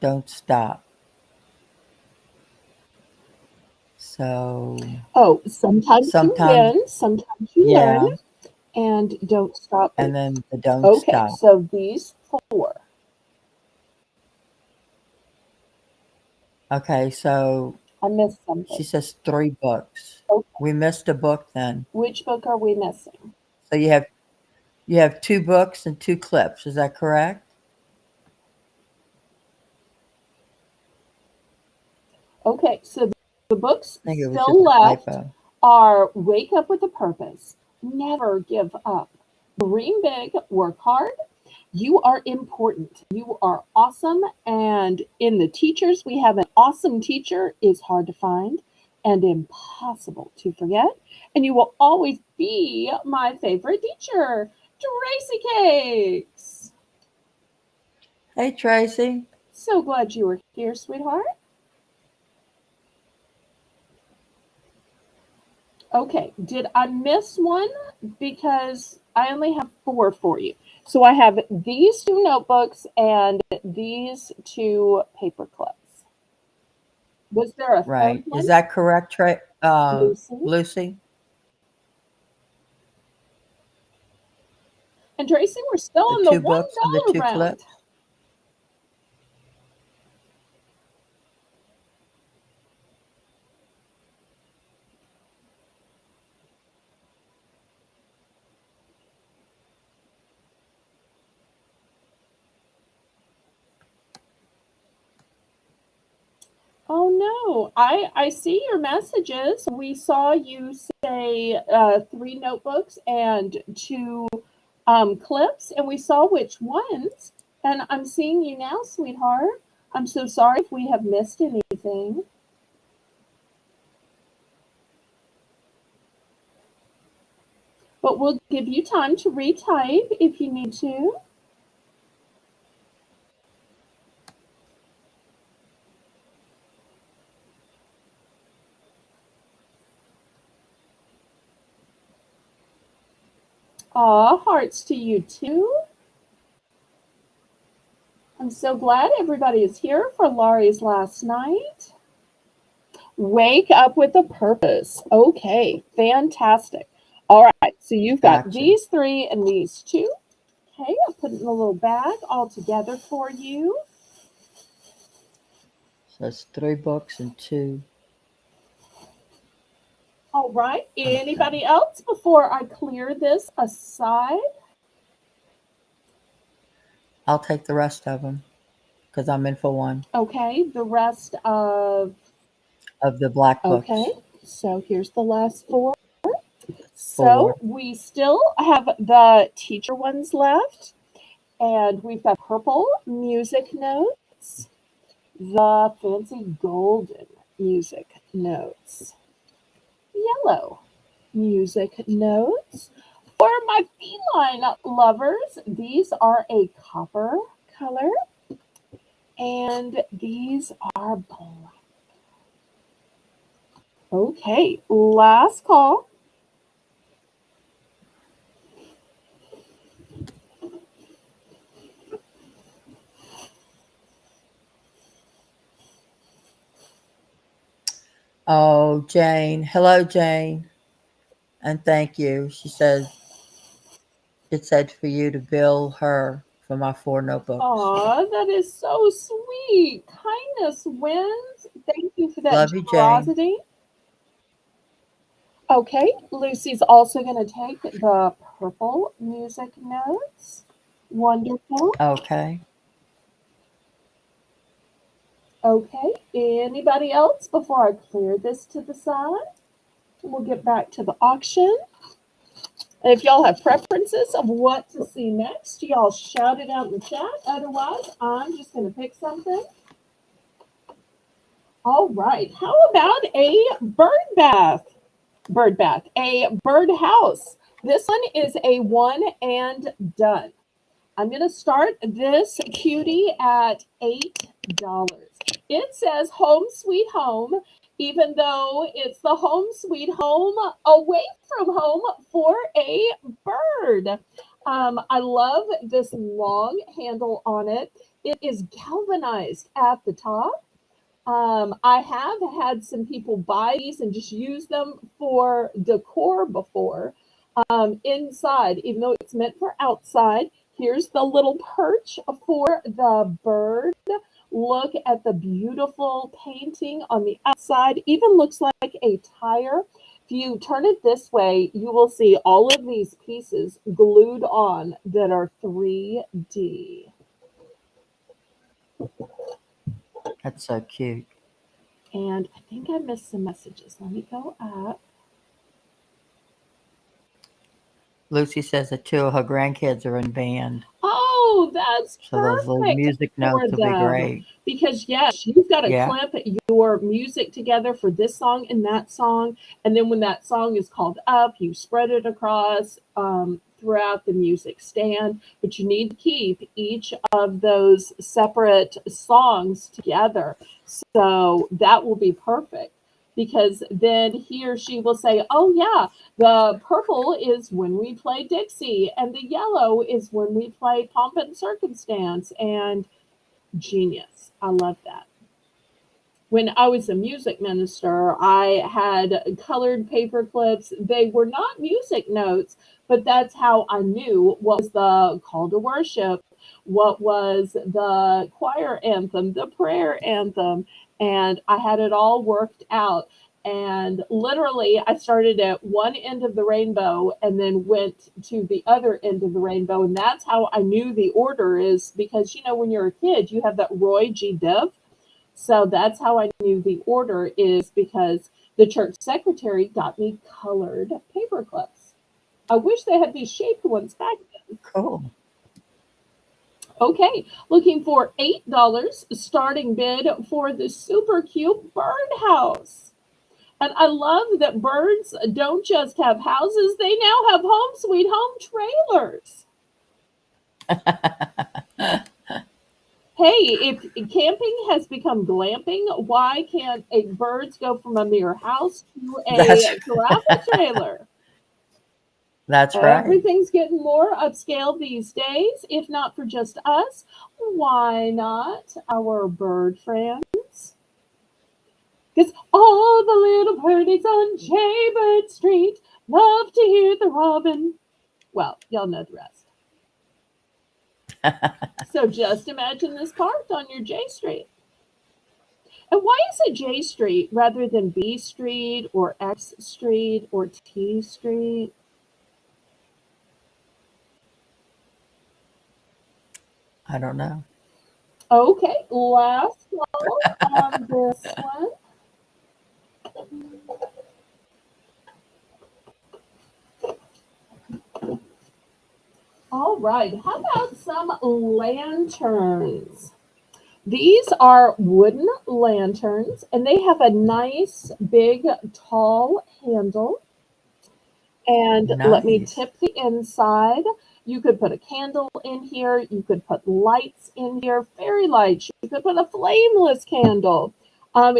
[SPEAKER 2] don't stop. So.
[SPEAKER 1] Oh, sometimes you win, sometimes you learn, and don't stop.
[SPEAKER 2] And then the don't
[SPEAKER 1] Okay,
[SPEAKER 2] stop.
[SPEAKER 1] so these four.
[SPEAKER 2] Okay, so
[SPEAKER 1] I missed something.
[SPEAKER 2] she says 3 books.
[SPEAKER 1] Okay.
[SPEAKER 2] We missed a book then.
[SPEAKER 1] Which book are we missing?
[SPEAKER 2] So you have 2 books and 2 clips. Is that correct?
[SPEAKER 1] Okay, so the books
[SPEAKER 2] I think it was
[SPEAKER 1] still
[SPEAKER 2] just a
[SPEAKER 1] left
[SPEAKER 2] typo.
[SPEAKER 1] are Wake Up with a Purpose, Never Give Up, Dream Big, Work Hard, You Are Important, You Are Awesome, and in the teachers, we have an awesome teacher is hard to find and impossible to forget, and you will always be my favorite teacher, Tracy Cakes.
[SPEAKER 2] Hey, Tracy.
[SPEAKER 1] So glad you were here, sweetheart. Okay, did I miss one? Because I only have 4 for you. So I have these 2 notebooks and these 2 paper clips. Was there a third
[SPEAKER 2] Right.
[SPEAKER 1] one,
[SPEAKER 2] Is that correct,
[SPEAKER 1] Lucy?
[SPEAKER 2] Lucy?
[SPEAKER 1] And Tracy, we're still
[SPEAKER 2] The
[SPEAKER 1] on the
[SPEAKER 2] 2 books and the
[SPEAKER 1] $1
[SPEAKER 2] 2
[SPEAKER 1] round.
[SPEAKER 2] clips?
[SPEAKER 1] Oh no, I see your messages. We saw you say 3 notebooks and 2 clips, and we saw which ones. And I'm seeing you now, sweetheart. I'm so sorry if we have missed anything. But we'll give you time to retype if you need to. Aw, hearts to you too. I'm so glad everybody is here for Laurie's last night. Wake up with a purpose. Okay, fantastic. All right, so you've got
[SPEAKER 2] Gotcha.
[SPEAKER 1] these 3 and these 2. Okay, I'll put it in a little bag all together for you.
[SPEAKER 2] So it's 3 books and 2.
[SPEAKER 1] All right,
[SPEAKER 2] Okay.
[SPEAKER 1] anybody else before I clear this aside?
[SPEAKER 2] I'll take the rest of them because I'm in for 1
[SPEAKER 1] Okay, the rest of,
[SPEAKER 2] of the black books.
[SPEAKER 1] okay, so here's the last 4.
[SPEAKER 2] 4.
[SPEAKER 1] So we still have the teacher ones left, and we've got purple music notes, the fancy golden music notes, yellow music notes. For my feline lovers, these are a copper color, and these are black. Okay, last call.
[SPEAKER 2] Oh, Jane. Hello, Jane. And thank you. She said it said for you to bill her for my 4 notebooks.
[SPEAKER 1] Aw, that is so sweet. Kindness wins. Thank you for that
[SPEAKER 2] Love you, Jane.
[SPEAKER 1] generosity. Okay, Lucy's also going to take the purple music notes. Wonderful.
[SPEAKER 2] Okay.
[SPEAKER 1] Okay, anybody else before I clear this to the side? We'll get back to the auction. And if y'all have preferences of what to see next, y'all shout it out in the chat. Otherwise, I'm just going to pick something. All right, how about a bird bath? Bird bath, a bird house. This one is a 1 and done. I'm going to start this cutie at $8. It says home sweet home, even though it's the home sweet home away from home for a bird. I love this long handle on it. It is galvanized at the top. I have had some people buy these and just use them for decor before. Inside, even though it's meant for outside, here's the little perch for the bird. Look at the beautiful painting on the outside. Even looks like a tire. If you turn it this way, you will see all of these pieces glued on that are 3D.
[SPEAKER 2] That's so cute.
[SPEAKER 1] And I think I missed some messages. Let me go up.
[SPEAKER 2] Lucy says that 2 of her grandkids are in band.
[SPEAKER 1] Oh, that's
[SPEAKER 2] So those little
[SPEAKER 1] perfect
[SPEAKER 2] music
[SPEAKER 1] for
[SPEAKER 2] notes will be
[SPEAKER 1] them.
[SPEAKER 2] great.
[SPEAKER 1] Because yes, you've got to
[SPEAKER 2] Yeah.
[SPEAKER 1] clip your music together for this song and that song, and then when that song is called up, you spread it across throughout the music stand, but you need to keep each of those separate songs together. So that will be perfect because then he or she will say, oh, yeah, the purple is when we play Dixie, and the yellow is when we play Pomp and Circumstance. And genius. I love that. When I was a music minister, I had colored paper clips. They were not music notes, but that's how I knew what was the call to worship, what was the choir anthem, the prayer anthem, and I had it all worked out. And literally, I started at one end of the rainbow and then went to the other end of the rainbow. And that's how I knew the order is because, when you're a kid, you have that Roy G. Div. So that's how I knew the order is because the church secretary got me colored paper clips. I wish they had these shaped ones back then.
[SPEAKER 2] Cool.
[SPEAKER 1] Okay, looking for $8 starting bid for the super cute birdhouse. And I love that birds don't just have houses, they now have home sweet home trailers. Hey, if camping has become glamping, why can't birds go from a mere house to a travel trailer?
[SPEAKER 2] That's right.
[SPEAKER 1] Everything's getting more upscale these days. If not for just us, why not our bird friends? Because all the little birdies on Jaybird Street love to hear the robin. Well, y'all know the rest. So just imagine this parked on your J Street. And why is it J Street rather than B Street or X Street or T Street?
[SPEAKER 2] I don't know.
[SPEAKER 1] Okay, last call on this one. All right, how about some lanterns? These are wooden lanterns, and they have a nice, big, tall handle. And let me
[SPEAKER 2] Nice.
[SPEAKER 1] tip the inside. You could put a candle in here. You could put lights in here, fairy lights. You could put a flameless candle.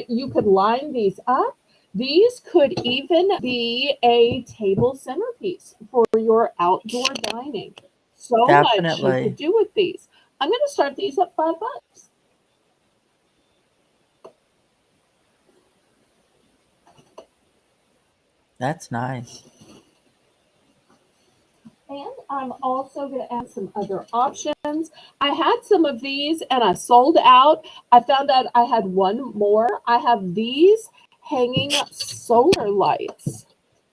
[SPEAKER 1] You could line these up. These could even be a table centerpiece for your outdoor dining. So much you
[SPEAKER 2] Definitely.
[SPEAKER 1] could do with these. I'm going to start these at $5.
[SPEAKER 2] That's nice.
[SPEAKER 1] And I'm also going to add some other options. I had some of these and I sold out. I found out I had one more. I have these hanging solar lights.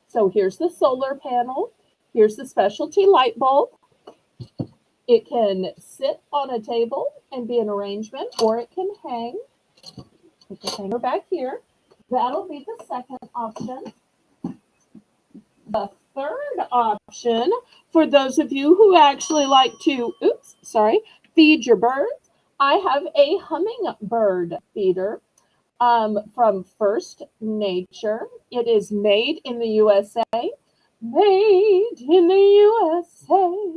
[SPEAKER 1] So here's the solar panel. Here's the specialty light bulb. It can sit on a table and be an arrangement, or it can hang. Put the hanger back here. That'll be the second option. The third option, for those of you who actually like to, feed your birds, I have a hummingbird feeder from First Nature. It is made in the USA. Made in the USA.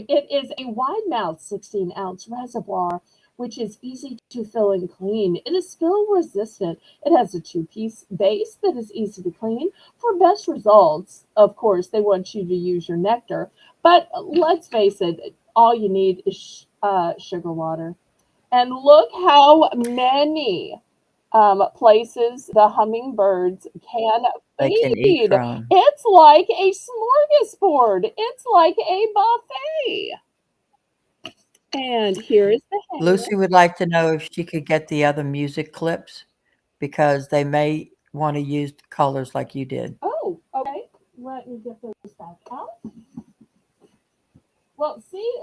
[SPEAKER 1] It is a wide mouth 16-ounce reservoir, which is easy to fill and clean. It is spill resistant. It has a 2-piece base that is easy to clean. For best results, of course, they want you to use your nectar. But let's face it, all you need is sugar water. And look how many places the hummingbirds can
[SPEAKER 2] They can eat
[SPEAKER 1] feed.
[SPEAKER 2] from.
[SPEAKER 1] It's like a smorgasbord. It's like a buffet. And here is the hanger.
[SPEAKER 2] Lucy would like to know if she could get the other music clips because they may want to use colors like you did.
[SPEAKER 1] Oh, okay. Let me get those back out. Well, see,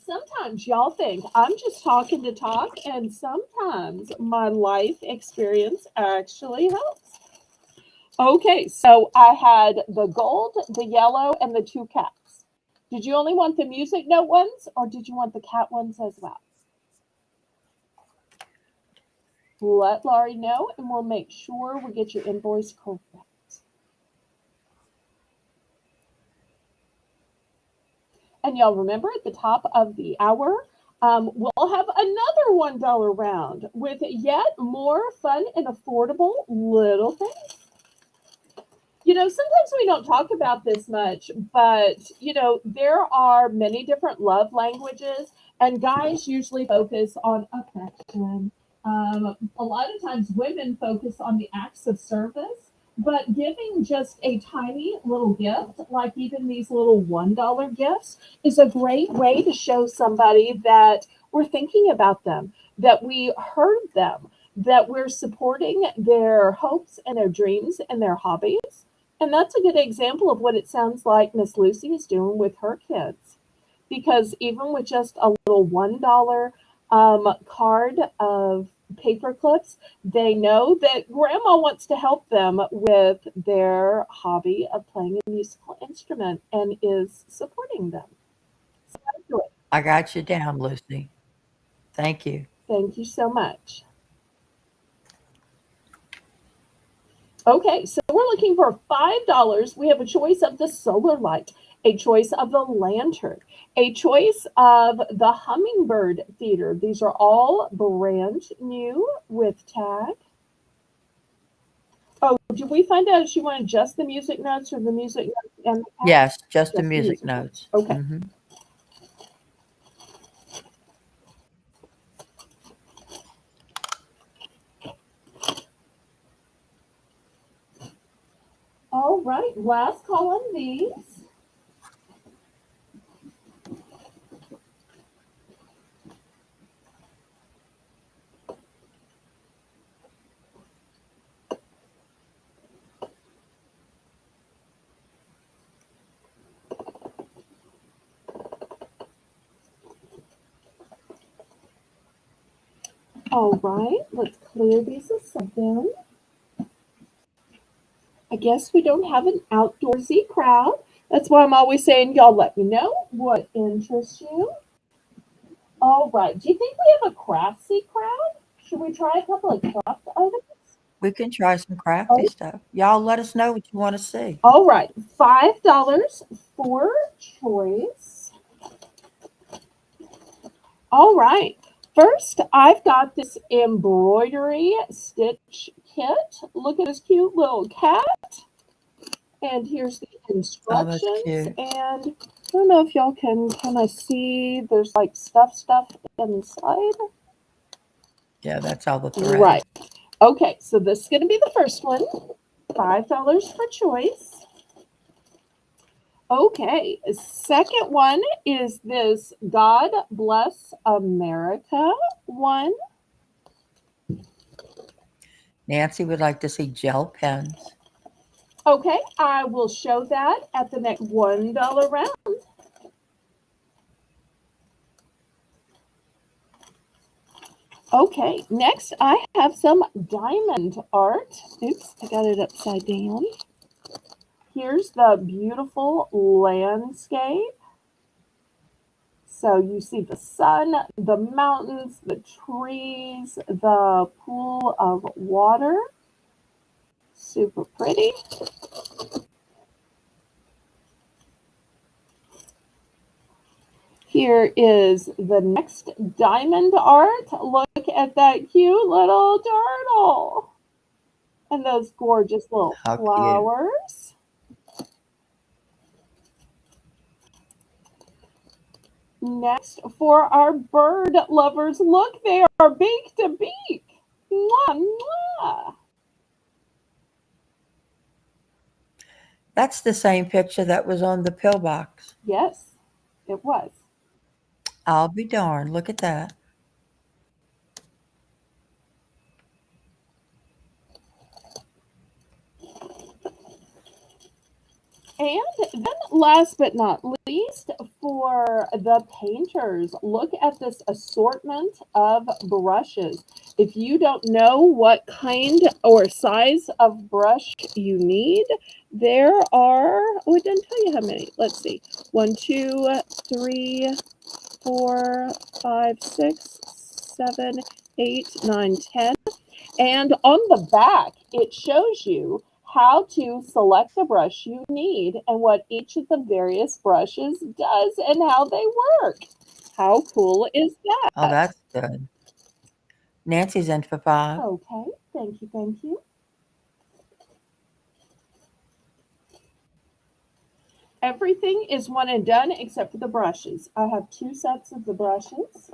[SPEAKER 1] sometimes y'all think I'm just talking to talk, and sometimes my life experience actually helps. Okay, so I had the gold, the yellow, and the 2 cats. Did you only want the music note ones, or did you want the cat ones as well? Let Laurie know, and we'll make sure we get your invoice correct. And y'all remember at the top of the hour, we'll have another $1 round with yet more fun and affordable little things. You know, sometimes we don't talk about this much, but, you know, there are many different love languages, and guys usually focus on affection. A lot of times women focus on the acts of service, but giving just a tiny little gift, like even these little $1 gifts, is a great way to show somebody that we're thinking about them, that we heard them, that we're supporting their hopes and their dreams and their hobbies. And that's a good example of what it sounds like Miss Lucy is doing with her kids. Because even with just a little $1 card of paper clips, they know that grandma wants to help them with their hobby of playing a musical instrument and is supporting them. So let's do it.
[SPEAKER 2] I got you down, Lucy. Thank you.
[SPEAKER 1] Thank you so much. Okay, so we're looking for $5. We have a choice of the solar light, a choice of the lantern, a choice of the hummingbird feeder. These are all brand new with tag. Oh, did we find out if she wanted just the music notes or the music notes and the tag?
[SPEAKER 2] Yes, just the music notes.
[SPEAKER 1] Okay.
[SPEAKER 2] Mm-hmm.
[SPEAKER 1] All right, last call on these. All right, let's clear these a second. I guess we don't have an outdoorsy crowd. That's why I'm always saying, y'all let me know what interests you. All right, do you think we have a craftsy crowd? Should we try a couple of craft items?
[SPEAKER 2] We can try some crafty stuff. Y'all let us know what you want to see.
[SPEAKER 1] All right, $5 for choice. All right. First, I've got this embroidery stitch kit. Look at this cute little cat. And here's the instructions.
[SPEAKER 2] cute.
[SPEAKER 1] And I don't know if y'all can kind of see, there's like stuff inside.
[SPEAKER 2] Yeah, that's all the thread.
[SPEAKER 1] Right. Okay, so this is going to be the first one. $5 for choice. Okay, second one is this God Bless America one.
[SPEAKER 2] Nancy would like to see gel pens.
[SPEAKER 1] Okay, I will show that at the next $1 round. Okay, next I have some diamond art. Oops, I got it upside down. Here's the beautiful landscape. So you see the sun, the mountains, the trees, the pool of water. Super pretty. Here is the next diamond art. Look at that cute little turtle. And those gorgeous little flowers. Next, for our bird lovers, look, they are beak to beak. Mwah, mwah.
[SPEAKER 2] That's the same picture that was on the pillbox.
[SPEAKER 1] Yes, it was.
[SPEAKER 2] I'll be darned. Look at that.
[SPEAKER 1] And then last but not least, for the painters, look at this assortment of brushes. If you don't know what kind or size of brush you need, there are, oh, it didn't tell you how many. Let's see. 1, 2, 3, 4, 5, 6, 7, 8, 9, 10. And on the back, it shows you how to select the brush you need and what each of the various brushes does and how they work. How cool is
[SPEAKER 2] Oh,
[SPEAKER 1] that?
[SPEAKER 2] that's good. Nancy's in for 5.
[SPEAKER 1] Okay, thank you, thank you. Everything is one and done except for the brushes. I have 2 sets of the brushes.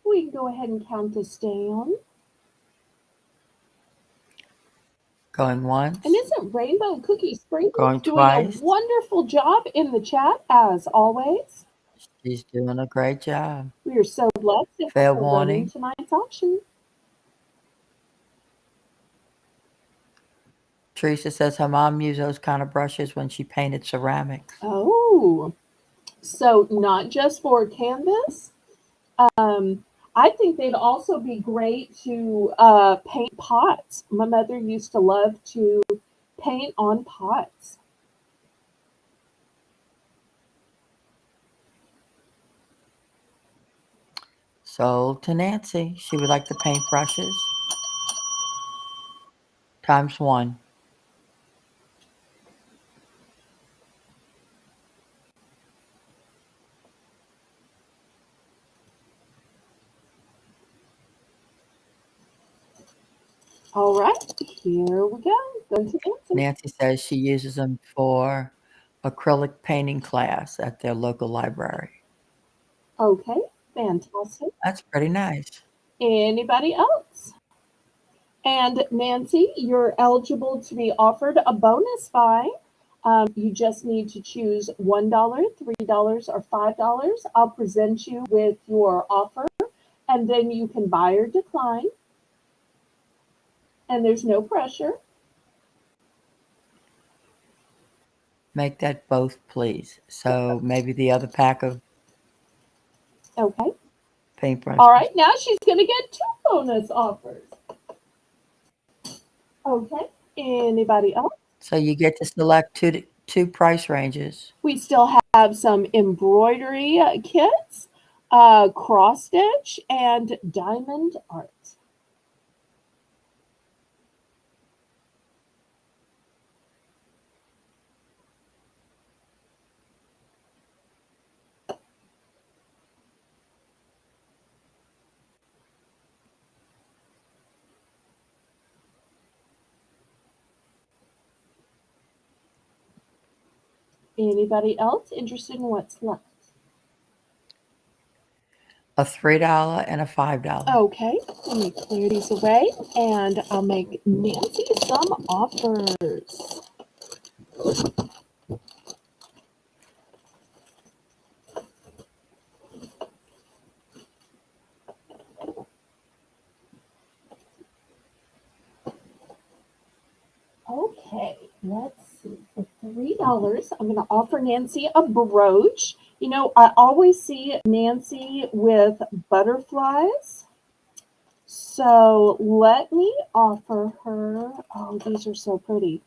[SPEAKER 1] We can go ahead and count this down.
[SPEAKER 2] Going once.
[SPEAKER 1] And isn't Rainbow Cookie Sprinkles
[SPEAKER 2] Going
[SPEAKER 1] doing a
[SPEAKER 2] twice.
[SPEAKER 1] wonderful job in the chat as always?
[SPEAKER 2] She's doing a great job.
[SPEAKER 1] We are so blessed to
[SPEAKER 2] Fair
[SPEAKER 1] have her running
[SPEAKER 2] warning.
[SPEAKER 1] tonight's auction.
[SPEAKER 2] Teresa says her mom used those kind of brushes when she painted ceramics.
[SPEAKER 1] Oh, so not just for canvas. I think they'd also be great to paint pots. My mother used to love to paint on pots.
[SPEAKER 2] Sold to Nancy. She would like the paint brushes. Times 1.
[SPEAKER 1] All right, here we go. Going to Nancy.
[SPEAKER 2] Nancy says she uses them for acrylic painting class at their local library.
[SPEAKER 1] Okay, fantastic.
[SPEAKER 2] That's pretty nice.
[SPEAKER 1] Anybody else? And Nancy, you're eligible to be offered a bonus buy. You just need to choose $1, $3, or $5. I'll present you with your offer, and then you can buy or decline. And there's no pressure.
[SPEAKER 2] Make that both, please. So maybe the other pack of
[SPEAKER 1] Okay.
[SPEAKER 2] paintbrushes.
[SPEAKER 1] All right, now she's going to get 2 bonus offers. Okay, anybody else?
[SPEAKER 2] So you get to select two price ranges.
[SPEAKER 1] We still have some embroidery kits, cross stitch, and diamond art. Anybody else interested in what's left?
[SPEAKER 2] A $3 and a $5.
[SPEAKER 1] Okay, let me clear these away and I'll make Nancy some offers. Okay, let's see. For $3, I'm going to offer Nancy a brooch. You know, I always see Nancy with butterflies. So let me offer her, oh, these are so pretty.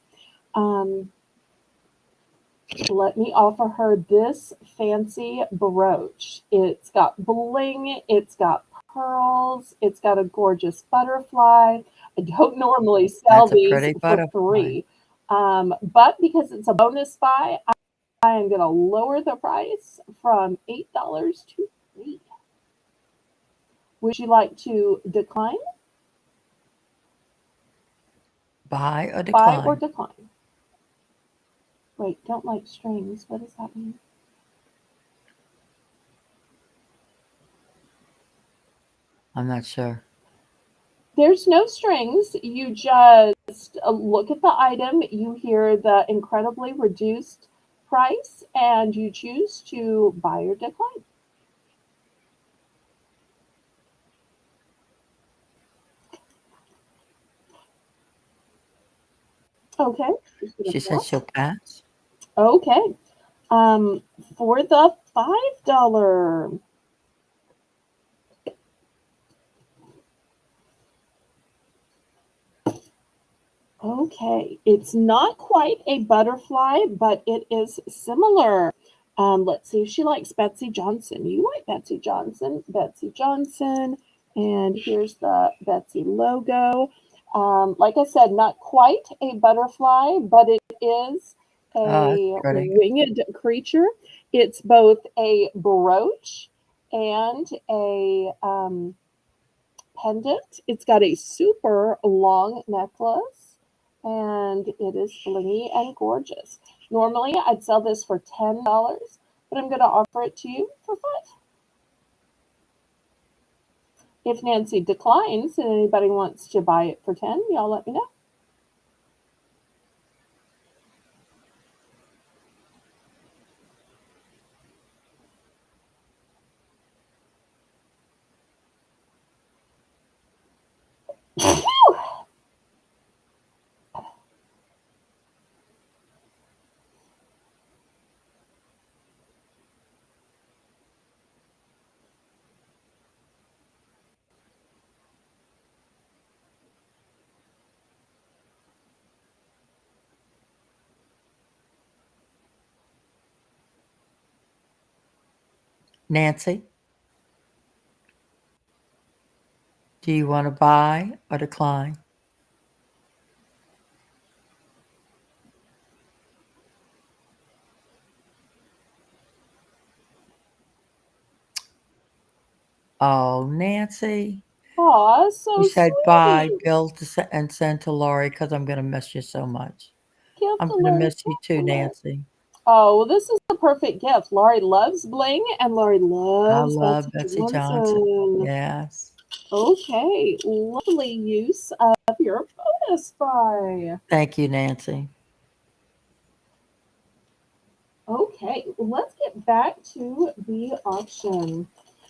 [SPEAKER 1] Let me offer her this fancy brooch. It's got bling, it's got pearls, it's got a gorgeous butterfly. I don't normally sell
[SPEAKER 2] That's a
[SPEAKER 1] these
[SPEAKER 2] pretty
[SPEAKER 1] for
[SPEAKER 2] butterfly.
[SPEAKER 1] $3, but because it's a bonus buy, I am going to lower the price from $8 to $3. Would you like to decline?
[SPEAKER 2] Buy or
[SPEAKER 1] Buy
[SPEAKER 2] decline?
[SPEAKER 1] or decline? Wait, don't like strings. What does that mean?
[SPEAKER 2] I'm not sure.
[SPEAKER 1] There's no strings. You just look at the item. You hear the incredibly reduced price and you choose to buy or decline. Okay.
[SPEAKER 2] She said she'll pass.
[SPEAKER 1] Okay. For the $5. Okay, it's not quite a butterfly, but it is similar. Let's see if she likes Betsy Johnson. You like Betsy Johnson? Betsy Johnson. And here's the Betsy logo. Like I said, not quite a butterfly, but it is
[SPEAKER 2] Oh,
[SPEAKER 1] a
[SPEAKER 2] that's pretty.
[SPEAKER 1] winged creature. It's both a brooch and a pendant. It's got a super long necklace and it is blingy and gorgeous. Normally I'd sell this for $10, but I'm going to offer it to you for $5. If Nancy declines and anybody wants to buy it for $10, y'all let me know.
[SPEAKER 2] Nancy, do you want to buy or decline? Oh, Nancy.
[SPEAKER 1] Aw, so
[SPEAKER 2] You said buy,
[SPEAKER 1] sweet.
[SPEAKER 2] bill and send to Lori because I'm going to miss you so much.
[SPEAKER 1] Gift
[SPEAKER 2] I'm
[SPEAKER 1] to
[SPEAKER 2] going to
[SPEAKER 1] Lori.
[SPEAKER 2] miss you too, Nancy.
[SPEAKER 1] Oh, well, this is the perfect gift. Lori loves bling and Lori
[SPEAKER 2] I
[SPEAKER 1] loves
[SPEAKER 2] love
[SPEAKER 1] Betsy
[SPEAKER 2] Betsy Johnson.
[SPEAKER 1] Johnson.
[SPEAKER 2] Yes.
[SPEAKER 1] Okay, lovely use of your bonus buy.
[SPEAKER 2] Thank you, Nancy.
[SPEAKER 1] Okay, let's get back to the auction.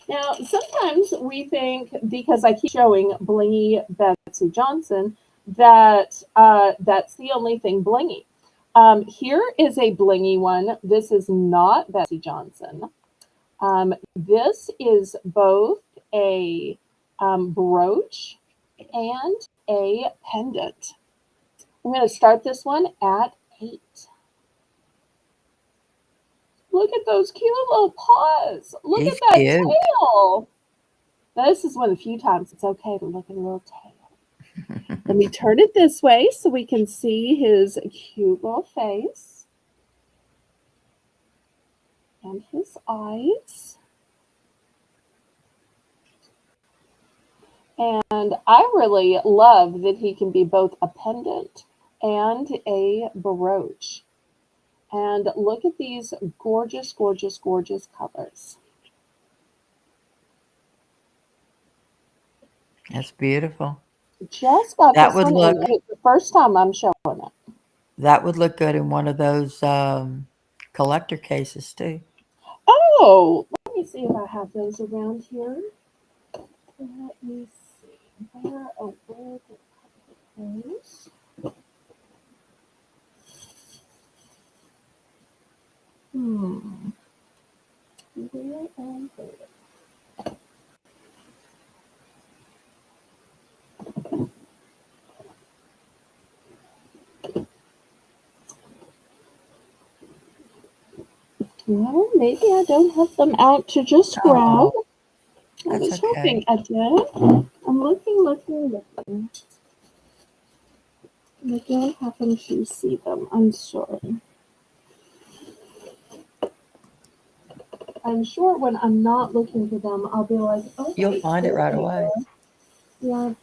[SPEAKER 1] Now, sometimes we think because I keep showing blingy Betsy Johnson that that's the only thing blingy. Here is a blingy one. This is not Betsy Johnson. This is both a brooch and a pendant. I'm going to start this one at $8. Look at those cute little paws. Look
[SPEAKER 2] He's
[SPEAKER 1] at that
[SPEAKER 2] cute.
[SPEAKER 1] tail. Now, this is one of the few times it's okay to look at a little tail. Let me turn it this way so we can see his cute little face and his eyes. And I really love that he can be both a pendant and a brooch. And look at these gorgeous, gorgeous, gorgeous colors.
[SPEAKER 2] That's beautiful.
[SPEAKER 1] Just got
[SPEAKER 2] That
[SPEAKER 1] this
[SPEAKER 2] would
[SPEAKER 1] one,
[SPEAKER 2] look
[SPEAKER 1] and it's the first time I'm showing it.
[SPEAKER 2] that would look good in one of those collector cases too.
[SPEAKER 1] Oh, let me see if I have those around here. Let me see. Where did I put those? Where are they? Well, maybe I don't have them out to just grab.
[SPEAKER 2] Oh,
[SPEAKER 1] I
[SPEAKER 2] that's
[SPEAKER 1] was
[SPEAKER 2] okay.
[SPEAKER 1] hoping I did. I'm looking. I don't happen to see them. I'm sorry. I'm sure when I'm not looking for them, I'll be like, oh,
[SPEAKER 2] You'll
[SPEAKER 1] wait,
[SPEAKER 2] find it right away.
[SPEAKER 1] yeah.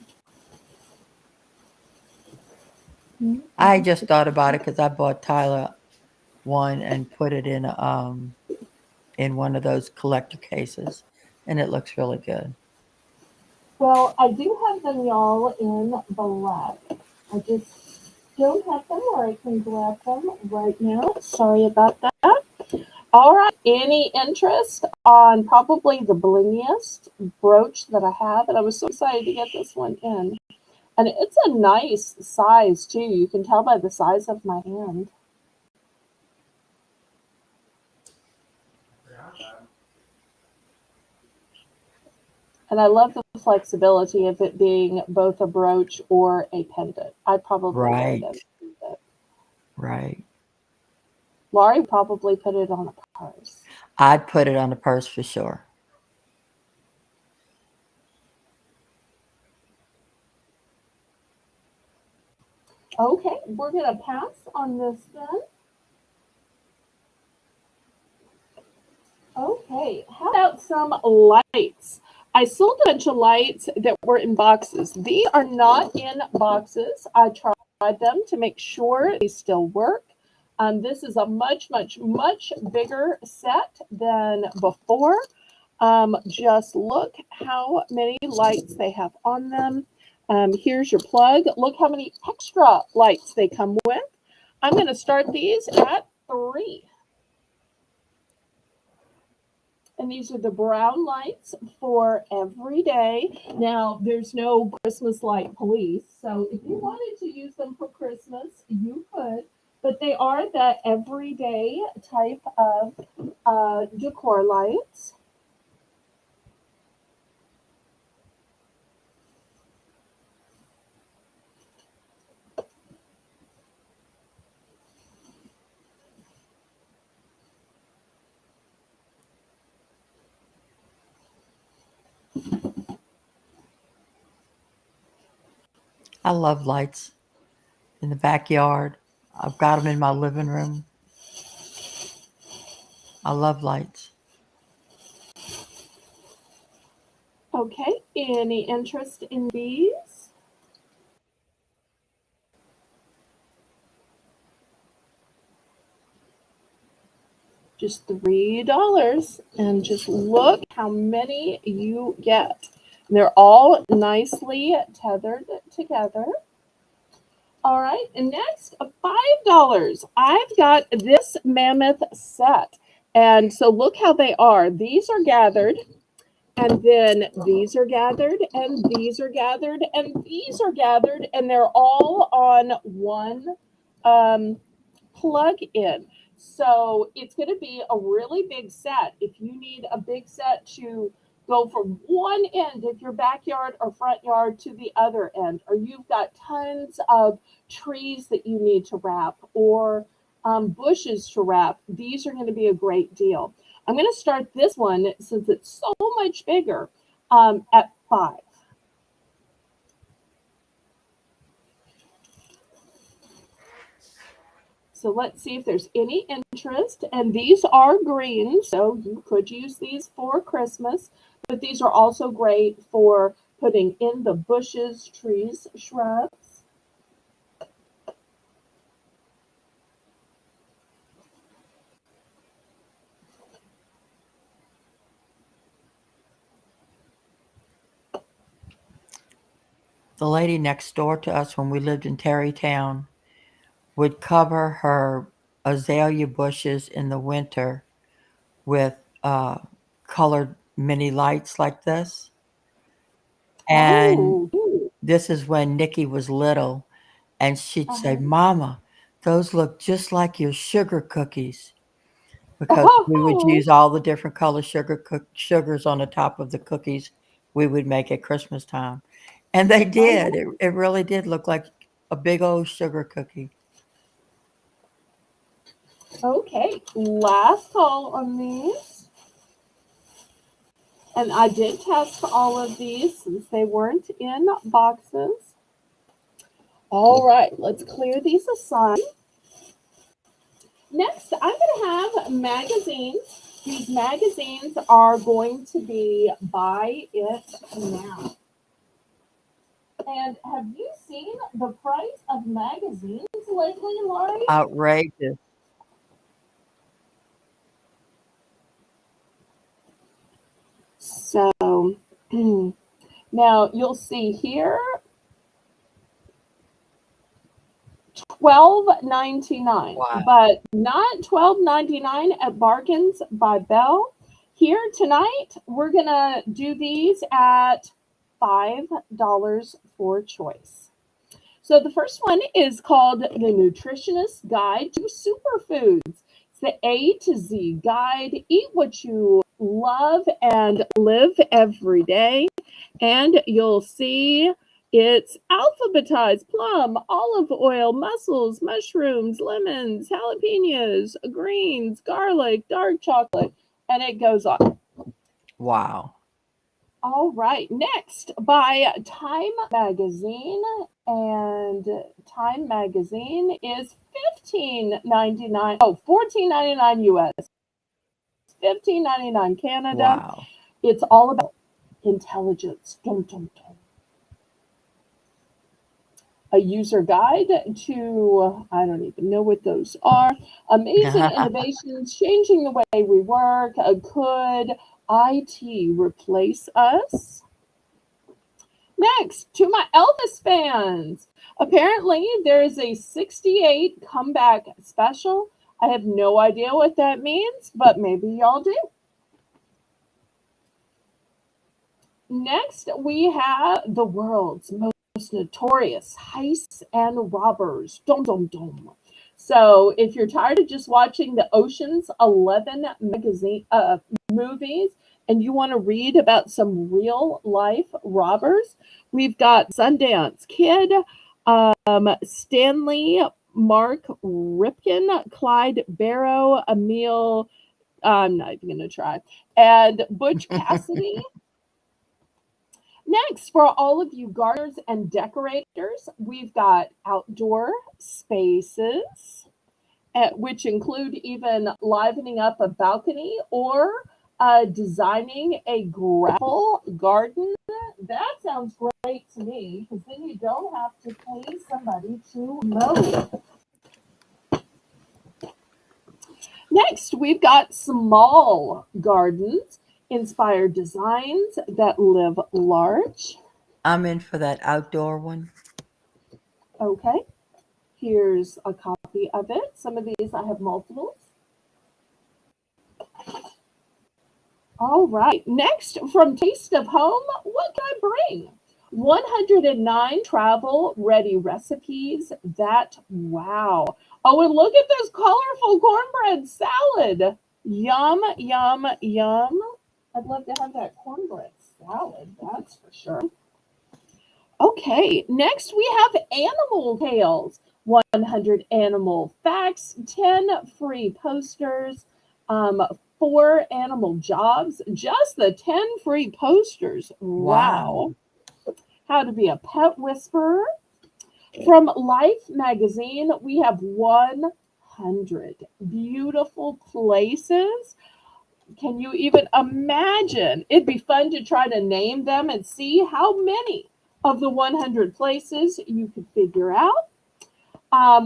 [SPEAKER 2] I just thought about it because I bought Tyler one and put it in one of those collector cases, and it looks really good.
[SPEAKER 1] Well, I do have them, y'all, in black. I just don't have them or I can grab them right now. Sorry about that. All right. Any interest on probably the blingiest brooch that I have? And I was so excited to get this one in. And it's a nice size too. You can tell by the size of my hand. And I love the flexibility of it being both a brooch or a pendant. I'd probably wear
[SPEAKER 2] Right.
[SPEAKER 1] them.
[SPEAKER 2] Right.
[SPEAKER 1] Laurie would probably put it on a purse.
[SPEAKER 2] I'd put it on a purse for sure.
[SPEAKER 1] Okay, we're going to pass on this then. Okay, how about some lights? I sold a bunch of lights that were in boxes. These are not in boxes. I tried them to make sure they still work. This is a much, much, much bigger set than before. Just look how many lights they have on them. Here's your plug. Look how many extra lights they come with. I'm going to start these at 3. And these are the brown lights for every day. Now, there's no Christmas light police. So if you wanted to use them for Christmas, you could. But they are the everyday type of decor lights.
[SPEAKER 2] I love lights in the backyard. I've got them in my living room. I love lights.
[SPEAKER 1] Okay, any interest in these? Just $3. And just look how many you get. They're all nicely tethered together. All right, and next, $5. I've got this mammoth set. And so look how they are. These are gathered, and then these are gathered, and these are gathered, and these are gathered, and they're all on one plug in. So it's going to be a really big set. If you need a big set to go from one end of your backyard or front yard to the other end, or you've got tons of trees that you need to wrap or bushes to wrap, these are going to be a great deal. I'm going to start this one since it's so much bigger at 5. So let's see if there's any interest. And these are green, so you could use these for Christmas, but these are also great for putting in the bushes, trees, shrubs.
[SPEAKER 2] The lady next door to us when we lived in Terrytown would cover her azalea bushes in the winter with colored mini lights like this. And
[SPEAKER 1] Oh,
[SPEAKER 2] this is when Nikki was little, and she'd say, Mama, those look just like your sugar cookies. Because we would
[SPEAKER 1] oh,
[SPEAKER 2] use all the different color sugars on the top of the cookies we would make at Christmas time. And they did. It really did look like a big old sugar cookie.
[SPEAKER 1] okay. Last call on these. And I did test all of these since they weren't in boxes. All right, let's clear these aside. Next, I'm going to have magazines. These magazines are going to be Buy It Now. And have you seen the price of magazines lately, Laurie?
[SPEAKER 2] Outrageous.
[SPEAKER 1] So now you'll see here $12.99,
[SPEAKER 2] Wow.
[SPEAKER 1] but not $12.99 at Bargains by Belle. Here tonight, we're gonna do these at $5 for choice. So the first one is called The Nutritionist Guide to Superfoods. It's the A to Z guide. Eat what you love and live every day. And you'll see it's alphabetized: plum, olive oil, mussels, mushrooms, lemons, jalapenos, greens, garlic, dark chocolate, and it goes on.
[SPEAKER 2] Wow.
[SPEAKER 1] All right, next by Time Magazine, and Time Magazine is $15.99. Oh, $14.99 US, $15.99 Canada.
[SPEAKER 2] Wow.
[SPEAKER 1] It's all about intelligence. Dum, dum, dum. A user guide to, I don't even know what those are. Amazing innovations changing the way we work. Could IT replace us? Next, to my Elvis fans. Apparently, there is a 68 comeback special. I have no idea what that means, but maybe y'all do. Next, we have the world's most notorious heists and robbers. Dum, dum, dum. So if you're tired of just watching the Ocean's 11 magazine movies and you want to read about some real life robbers, we've got Sundance Kid, Stanley, Mark Ripken, Clyde Barrow, Emil, I'm not even going to try, and Butch Cassidy. Next, for all of you gardeners and decorators, we've got outdoor spaces, which include even livening up a balcony or designing a gravel garden. That sounds great to me, because then you don't have to pay somebody to mow. Next, we've got small gardens, inspired designs that live large.
[SPEAKER 2] I'm in for that outdoor one.
[SPEAKER 1] Okay, here's a copy of it. Some of these I have multiples. All right, next from Taste of Home, what can I bring? 109 travel ready recipes that wow. Oh, and look at this colorful cornbread salad. Yum, yum, yum. I'd love to have that cornbread salad, that's for sure. Okay, next we have animal tales. 100 animal facts, 10 free posters, 4 animal jobs, just the 10 free posters. Wow. How to be a pet whisperer. From Life magazine, we have 100 beautiful places. Can you even imagine? It'd be fun to try to name them and see how many of the 100 places you could figure out.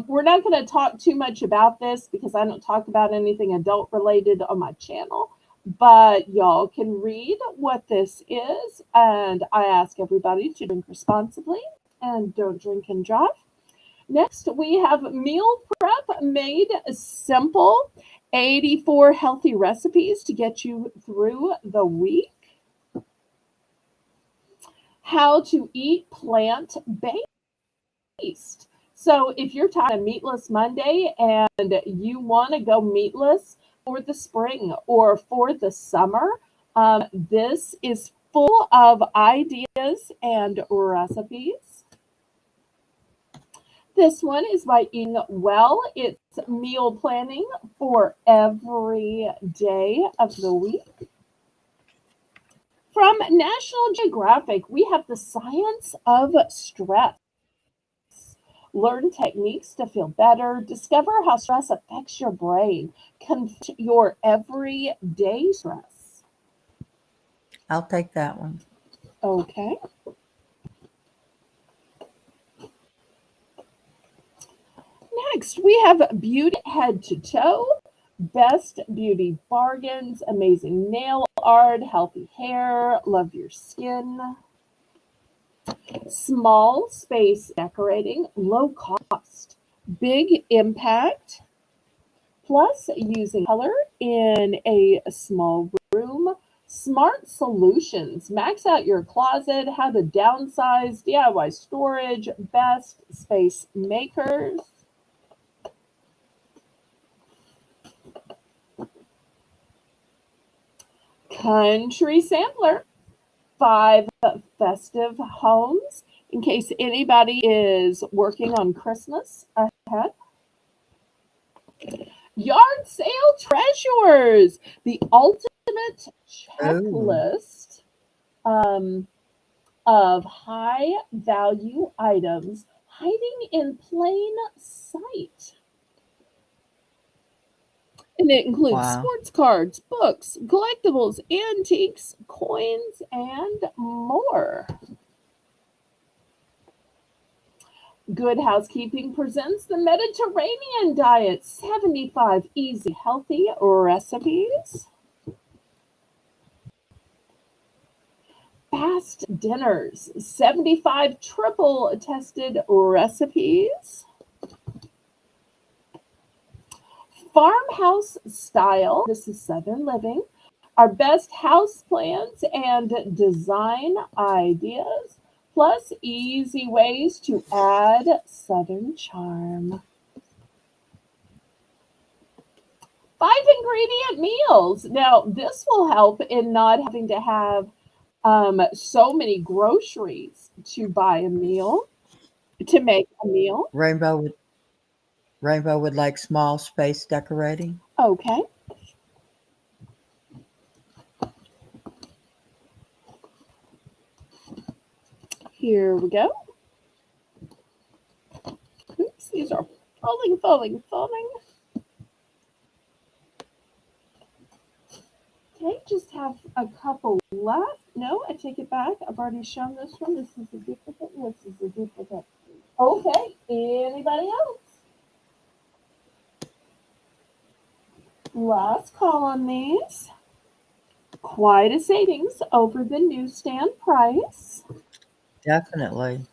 [SPEAKER 1] We're not going to talk too much about this because I don't talk about anything adult related on my channel, but y'all can read what this is. And I ask everybody to drink responsibly and don't drink and drive. Next, we have meal prep made simple. 84 healthy recipes to get you through the week. How to eat plant-based. So if you're tired of Meatless Monday and you want to go meatless for the spring or for the summer, this is full of ideas and recipes. This one is by Eating Well. It's meal planning for every day of the week. From National Geographic, we have The Science of Stress. Learn techniques to feel better. Discover how stress affects your brain. Confront your everyday stress.
[SPEAKER 2] I'll take that one.
[SPEAKER 1] Okay. Next, we have Beauty Head to Toe, Best Beauty Bargains, Amazing Nail Art, Healthy Hair, Love Your Skin. Small Space Decorating, Low Cost, Big impact. Plus, using color in a small room. Smart solutions. Max out your closet. How to downsize. DIY storage. Best space makers. Country sampler. 5 festive homes in case anybody is working on Christmas ahead. Yard sale treasures, the ultimate checklist of high value items hiding in plain sight. And it includes
[SPEAKER 2] Wow.
[SPEAKER 1] sports cards, books, collectibles, antiques, coins, and more. Good Housekeeping presents the Mediterranean diet, 75 easy, healthy recipes. Fast dinners, 75 triple tested recipes. Farmhouse style, this is Southern living. Our best house plans and design ideas, plus easy ways to add Southern charm. 5 ingredient meals. Now, this will help in not having to have so many groceries to buy a meal, to make a meal.
[SPEAKER 2] Rainbow would like small space decorating.
[SPEAKER 1] Okay. Here we go. Oops, these are falling. Okay, just have a couple left. No, I take it back. I've already shown this one. This is a duplicate. This is a duplicate. Okay, anybody else? Last call on these. Quite a savings over the newsstand price.
[SPEAKER 2] Definitely.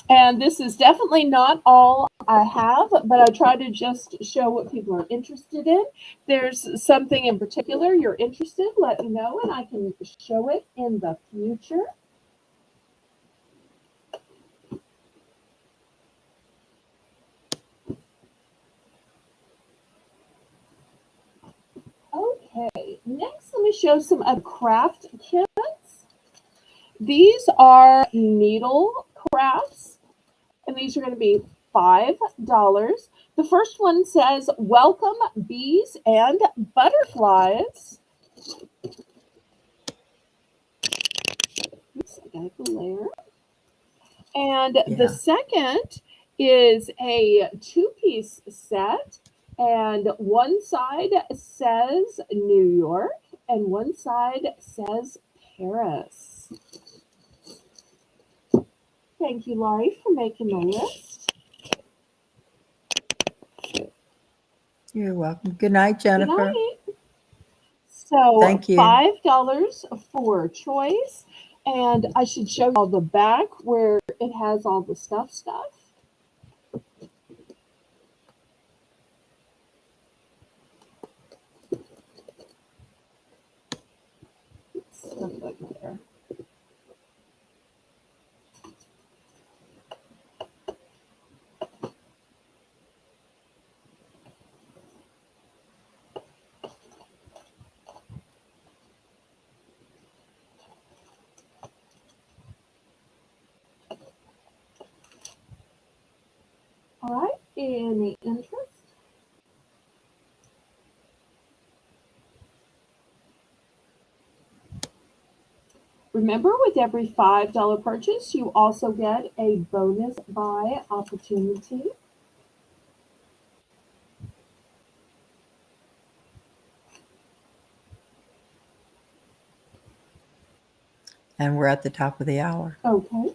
[SPEAKER 1] And this is definitely not all I have, but I try to just show what people are interested in. There's something in particular you're interested, let me know, and I can show it in the future. Okay, next let me show some craft kits. These are needle crafts, and these are going to be $5. The first one says, "Welcome bees and butterflies." Oops, I got a glare. And the
[SPEAKER 2] Yeah.
[SPEAKER 1] second is a 2-piece set, and one side says New York, and one side says Paris. Thank you, Laurie, for making the list.
[SPEAKER 2] You're welcome. Good night,
[SPEAKER 1] Good
[SPEAKER 2] Jennifer.
[SPEAKER 1] night. So
[SPEAKER 2] Thank you.
[SPEAKER 1] $5 for choice, and I should show you all the back where it has all the stuff. Stuff like there. All right, any interest? Remember, with every $5 purchase, you also get a bonus buy opportunity.
[SPEAKER 2] And we're at the top of the hour.
[SPEAKER 1] Okay.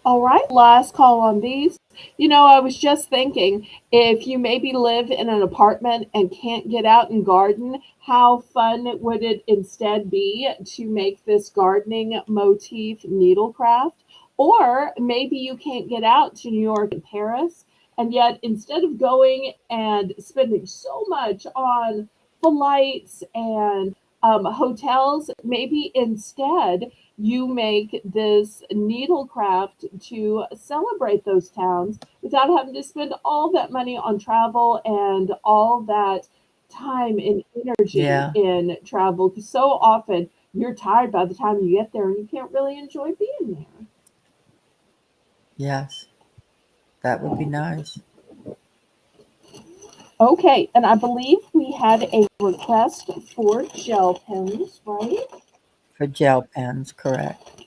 [SPEAKER 1] All right, last call on these. You know, I was just thinking, if you maybe live in an apartment and can't get out and garden, how fun would it instead be to make this gardening motif needlecraft? Or maybe you can't get out to New York and Paris, and yet instead of going and spending so much on flights and hotels, maybe instead you make this needlecraft to celebrate those towns without having to spend all that money on travel and all that time and energy
[SPEAKER 2] Yeah.
[SPEAKER 1] in travel. Because so often you're tired by the time you get there and you can't really enjoy being there.
[SPEAKER 2] Yes. That would be nice.
[SPEAKER 1] Okay, and I believe we had a request for gel pens, right?
[SPEAKER 2] For gel pens, correct.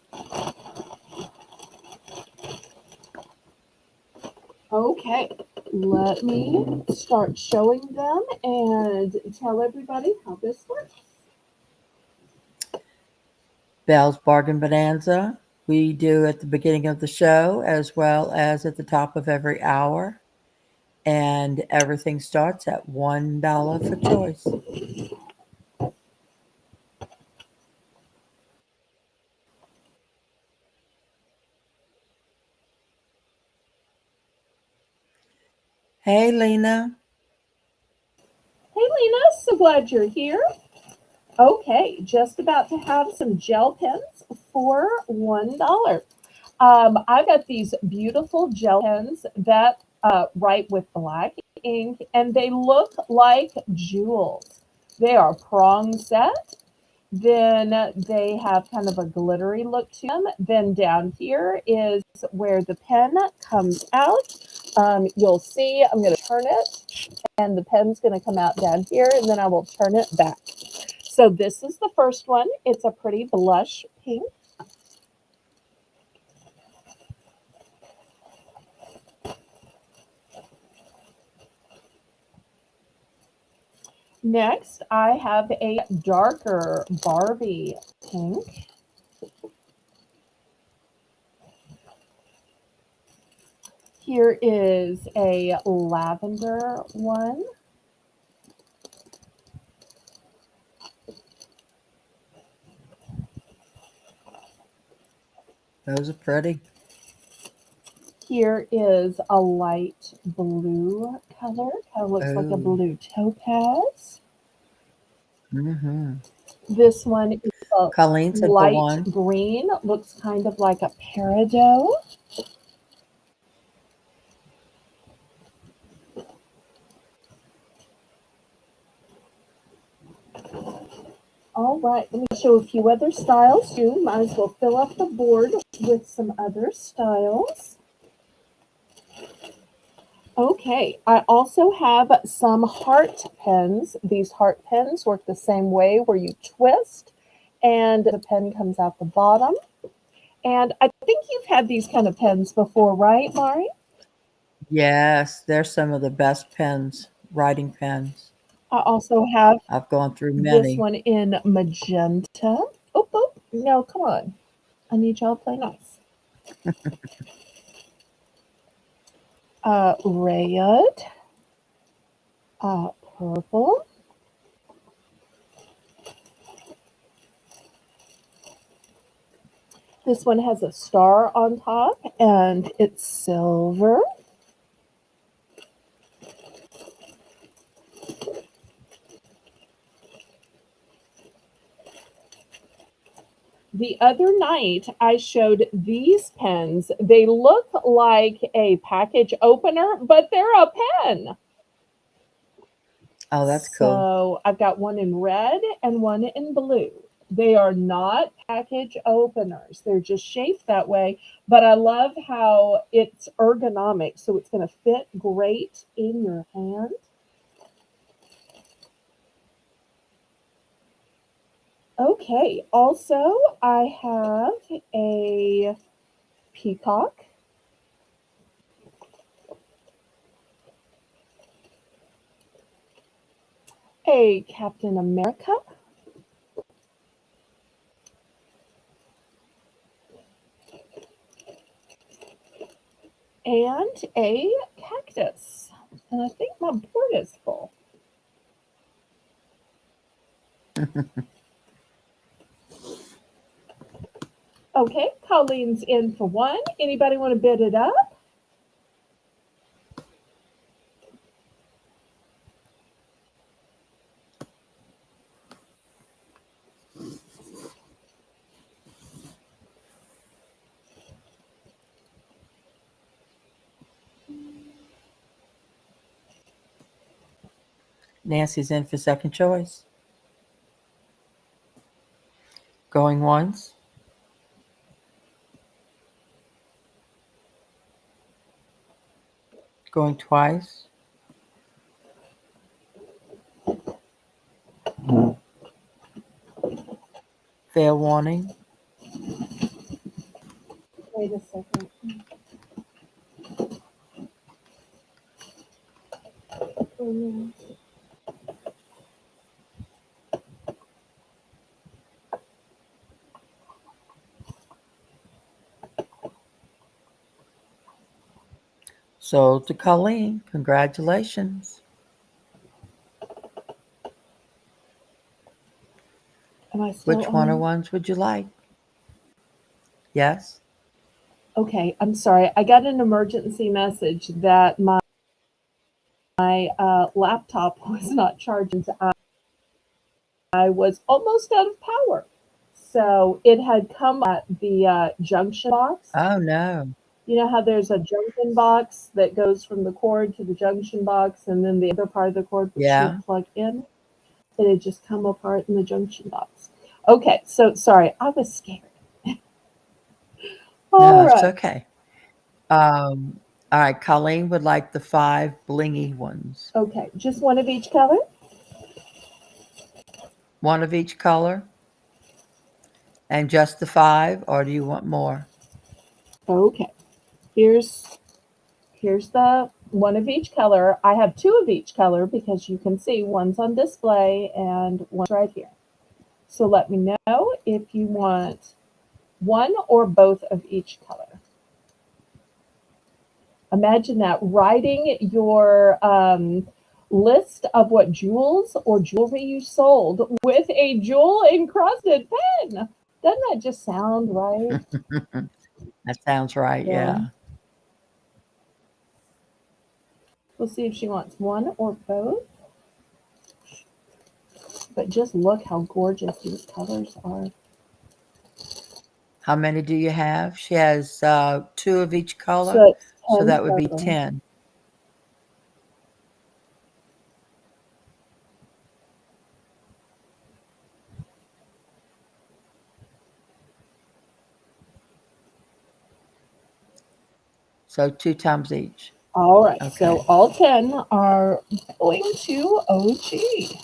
[SPEAKER 1] Okay, let me start showing them and tell everybody how this works.
[SPEAKER 2] Belle's Bargain Bonanza. We do at the beginning of the show as well as at the top of every hour. And everything starts at $1 for choice. Hey, Lena.
[SPEAKER 1] Hey Lena, so glad you're here. Okay, just about to have some gel pens for $1. I've got these beautiful gel pens that write with black ink, and they look like jewels. They are prong set. Then they have kind of a glittery look to them. Then down here is where the pen comes out. You'll see I'm going to turn it, and the pen's going to come out down here, and then I will turn it back. So this is the first one. It's a pretty blush pink. Next, I have a darker Barbie pink. Here is a lavender one.
[SPEAKER 2] Those are pretty.
[SPEAKER 1] Here is a light blue color. Kind of looks like a
[SPEAKER 2] Oh.
[SPEAKER 1] blue topaz.
[SPEAKER 2] Mm-hmm.
[SPEAKER 1] This one is a
[SPEAKER 2] Colleen said for
[SPEAKER 1] light
[SPEAKER 2] one.
[SPEAKER 1] green. Looks kind of like a peridot. All right, let me show a few other styles too. Might as well fill up the board with some other styles. Okay, I also have some heart pens. These heart pens work the same way where you twist and the pen comes out the bottom. And I think you've had these kind of pens before, right, Mari?
[SPEAKER 2] Yes, they're some of the best pens, writing pens.
[SPEAKER 1] I also have
[SPEAKER 2] I've gone through
[SPEAKER 1] this
[SPEAKER 2] many.
[SPEAKER 1] one in magenta. Oh, no, come on. I need y'all to play nice. Red, purple, this one has a star on top and it's silver. The other night I showed these pens. They look like a package opener, but they're a pen.
[SPEAKER 2] Oh, that's cool.
[SPEAKER 1] So I've got one in red and one in blue. They are not package openers. They're just shaped that way. But I love how it's ergonomic. So it's going to fit great in your hand. Okay. Also, I have a peacock. A Captain America. And a cactus. And I think my board is full. Okay, Colleen's in for one. Anybody want to bid it up?
[SPEAKER 2] Nancy's in for second choice. Going once. Going twice. Fair warning.
[SPEAKER 1] Wait a second.
[SPEAKER 2] Sold to Colleen. Congratulations.
[SPEAKER 1] Am I still
[SPEAKER 2] Which one
[SPEAKER 1] on?
[SPEAKER 2] of ones would you like? Yes?
[SPEAKER 1] Okay, I'm sorry. I got an emergency message that my laptop was not charging. I was almost out of power. So it had come at the junction box.
[SPEAKER 2] Oh, no.
[SPEAKER 1] You know how there's a junction box that goes from the cord to the junction box, and then the other part of the cord which
[SPEAKER 2] Yeah.
[SPEAKER 1] you plug in? It had just come apart in the junction box. Okay, so sorry, I was scared. All
[SPEAKER 2] No, it's
[SPEAKER 1] right.
[SPEAKER 2] okay. All right, Colleen would like the 5 blingy ones.
[SPEAKER 1] Okay, just one of each color?
[SPEAKER 2] One of each color? And just the 5, or do you want more?
[SPEAKER 1] Okay. Here's the one of each color. I have 2 of each color because you can see one's on display and one's right here. So let me know if you want one or both of each color. Imagine that, writing your list of what jewels or jewelry you sold with a jewel encrusted pen. Doesn't that just sound right?
[SPEAKER 2] That sounds right, yeah.
[SPEAKER 1] We'll see if she wants one or both. But just look how gorgeous these colors are.
[SPEAKER 2] How many do you have? She has 2 of each color,
[SPEAKER 1] So it's
[SPEAKER 2] so
[SPEAKER 1] 10
[SPEAKER 2] that would be
[SPEAKER 1] total.
[SPEAKER 2] 10. So 2 times each.
[SPEAKER 1] All right,
[SPEAKER 2] Okay.
[SPEAKER 1] so all 10 are going to OG.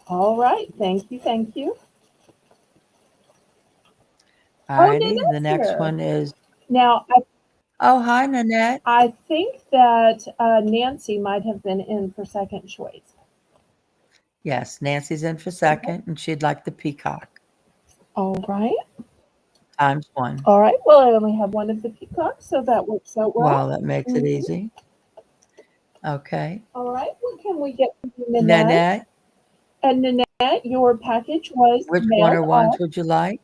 [SPEAKER 1] All right, thank you, thank you.
[SPEAKER 2] All righty, the
[SPEAKER 1] Nanette's
[SPEAKER 2] next
[SPEAKER 1] here.
[SPEAKER 2] one is,
[SPEAKER 1] Now,
[SPEAKER 2] oh, hi, Nanette.
[SPEAKER 1] I think that Nancy might have been in for second choice.
[SPEAKER 2] Yes, Nancy's in for second, and she'd like the peacock.
[SPEAKER 1] All right.
[SPEAKER 2] Times 1.
[SPEAKER 1] All right. Well, I only have one of the peacocks, so that works out well.
[SPEAKER 2] Well, that makes it easy. Okay.
[SPEAKER 1] All right. What can we get from you, Nanette?
[SPEAKER 2] Nanette,
[SPEAKER 1] And Nanette, your package was
[SPEAKER 2] which one or
[SPEAKER 1] mailed
[SPEAKER 2] ones
[SPEAKER 1] off.
[SPEAKER 2] would you like?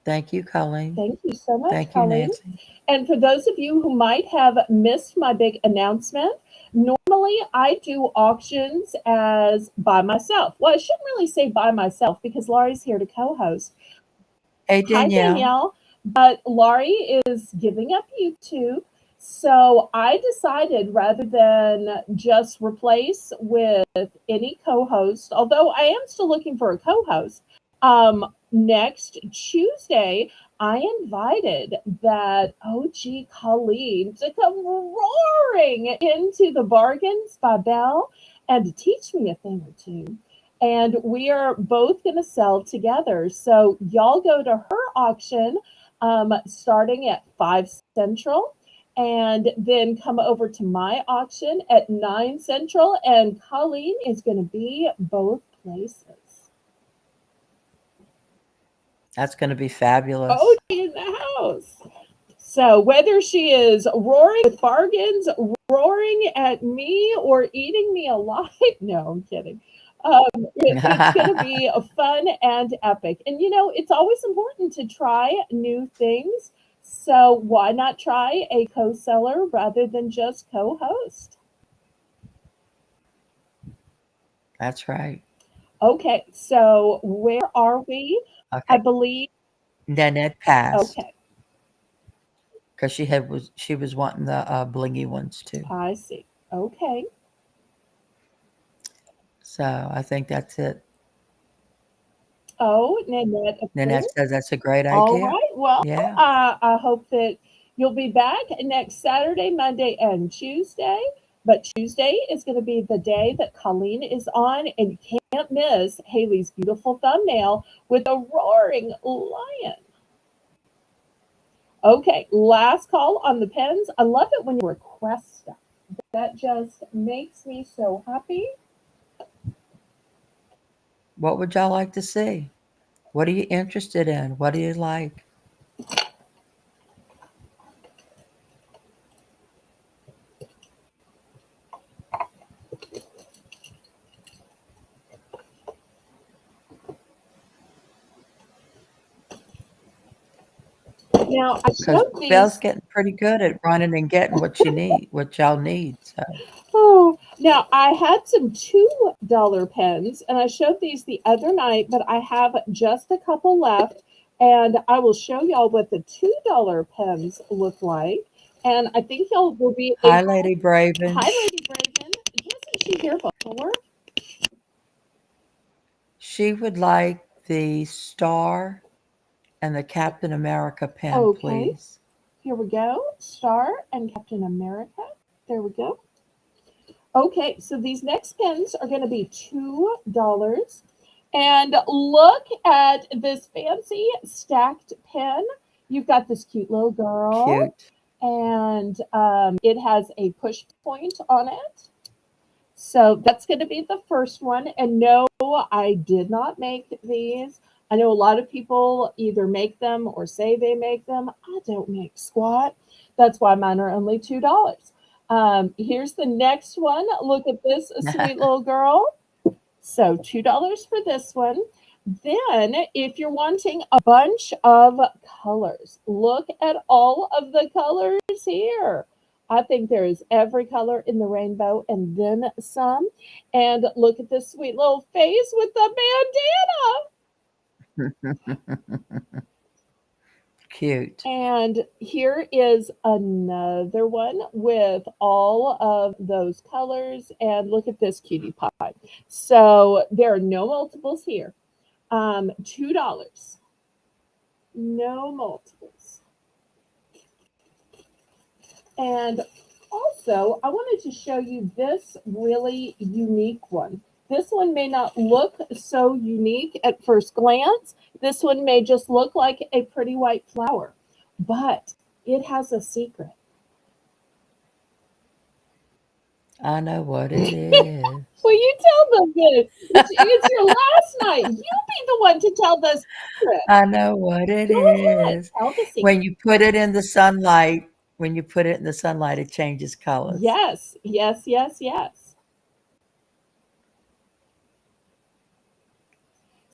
[SPEAKER 2] Thank you, Colleen.
[SPEAKER 1] Thank you so much,
[SPEAKER 2] Thank you,
[SPEAKER 1] Colleen.
[SPEAKER 2] Nancy.
[SPEAKER 1] And for those of you who might have missed my big announcement, normally I do auctions as by myself. Well, I shouldn't really say by myself because Laurie's here to co-host.
[SPEAKER 2] Hey,
[SPEAKER 1] Hi,
[SPEAKER 2] Danielle.
[SPEAKER 1] Danielle. But Laurie is giving up YouTube. So I decided rather than just replace with any co-host, although I am still looking for a co-host, next Tuesday, I invited that OG Colleen to come roaring into the Bargains by Belle and to teach me a thing or two. And we are both going to sell together. So y'all go to her auction starting at 5 Central, and then come over to my auction at 9 Central. And Colleen is going to be both places.
[SPEAKER 2] That's going to be fabulous.
[SPEAKER 1] OG in the house. So whether she is roaring with bargains, roaring at me or eating me alive. No, I'm kidding. It's going to be a fun and epic. And it's always important to try new things. So why not try a co-seller rather than just co-host?
[SPEAKER 2] That's right.
[SPEAKER 1] Okay, so where are we? I
[SPEAKER 2] Okay.
[SPEAKER 1] believe.
[SPEAKER 2] Nanette passed
[SPEAKER 1] Okay,
[SPEAKER 2] because she was wanting the blingy ones too.
[SPEAKER 1] I see. Okay.
[SPEAKER 2] So I think that's it.
[SPEAKER 1] Oh, Nanette
[SPEAKER 2] Nanette
[SPEAKER 1] approved.
[SPEAKER 2] says that's a great
[SPEAKER 1] All
[SPEAKER 2] idea.
[SPEAKER 1] right. Well,
[SPEAKER 2] Yeah.
[SPEAKER 1] I hope that you'll be back next Saturday, Monday, and Tuesday. But Tuesday is going to be the day that Colleen is on, and you can't miss Haley's beautiful thumbnail with a roaring lion. Okay, last call on the pens. I love it when you request stuff. That just makes me so happy.
[SPEAKER 2] What would y'all like to see? What are you interested in? What do you like?
[SPEAKER 1] Now, I
[SPEAKER 2] Because
[SPEAKER 1] showed
[SPEAKER 2] Belle's
[SPEAKER 1] these.
[SPEAKER 2] getting pretty good at running and getting what y'all need. So
[SPEAKER 1] Oh, now I had some $2 pens and I showed these the other night, but I have just a couple left and I will show y'all what the $2 pens look like. And I think y'all will be
[SPEAKER 2] hi,
[SPEAKER 1] able.
[SPEAKER 2] Lady Braven.
[SPEAKER 1] Hi, Lady Braven. Wasn't she here before?
[SPEAKER 2] She would like the star and the Captain America pen,
[SPEAKER 1] Okay,
[SPEAKER 2] please.
[SPEAKER 1] here we go. Star and Captain America. There we go. Okay, so these next pens are going to be $2. And look at this fancy stacked pen. You've got this cute little girl,
[SPEAKER 2] Cute.
[SPEAKER 1] and it has a push point on it. So that's going to be the first one. And no, I did not make these. I know a lot of people either make them or say they make them. I don't make squat. That's why mine are only $2. Here's the next one. Look at this sweet little girl. So $2 for this one. Then, if you're wanting a bunch of colors, look at all of the colors here. I think there is every color in the rainbow and then some. And look at this sweet little face with the
[SPEAKER 2] Cute.
[SPEAKER 1] bandana. And here is another one with all of those colors. And look at this cutie pie. So there are no multiples here. $2. No multiples. And also, I wanted to show you this really unique one. This one may not look so unique at first glance. This one may just look like a pretty white flower, but it has a secret.
[SPEAKER 2] I know what it is.
[SPEAKER 1] Will you tell them this? It's your last night. You be the one to tell the secret.
[SPEAKER 2] I know what it
[SPEAKER 1] Go ahead.
[SPEAKER 2] is.
[SPEAKER 1] Tell the secret.
[SPEAKER 2] When you put it in the sunlight, it changes colors.
[SPEAKER 1] Yes, yes, yes, yes.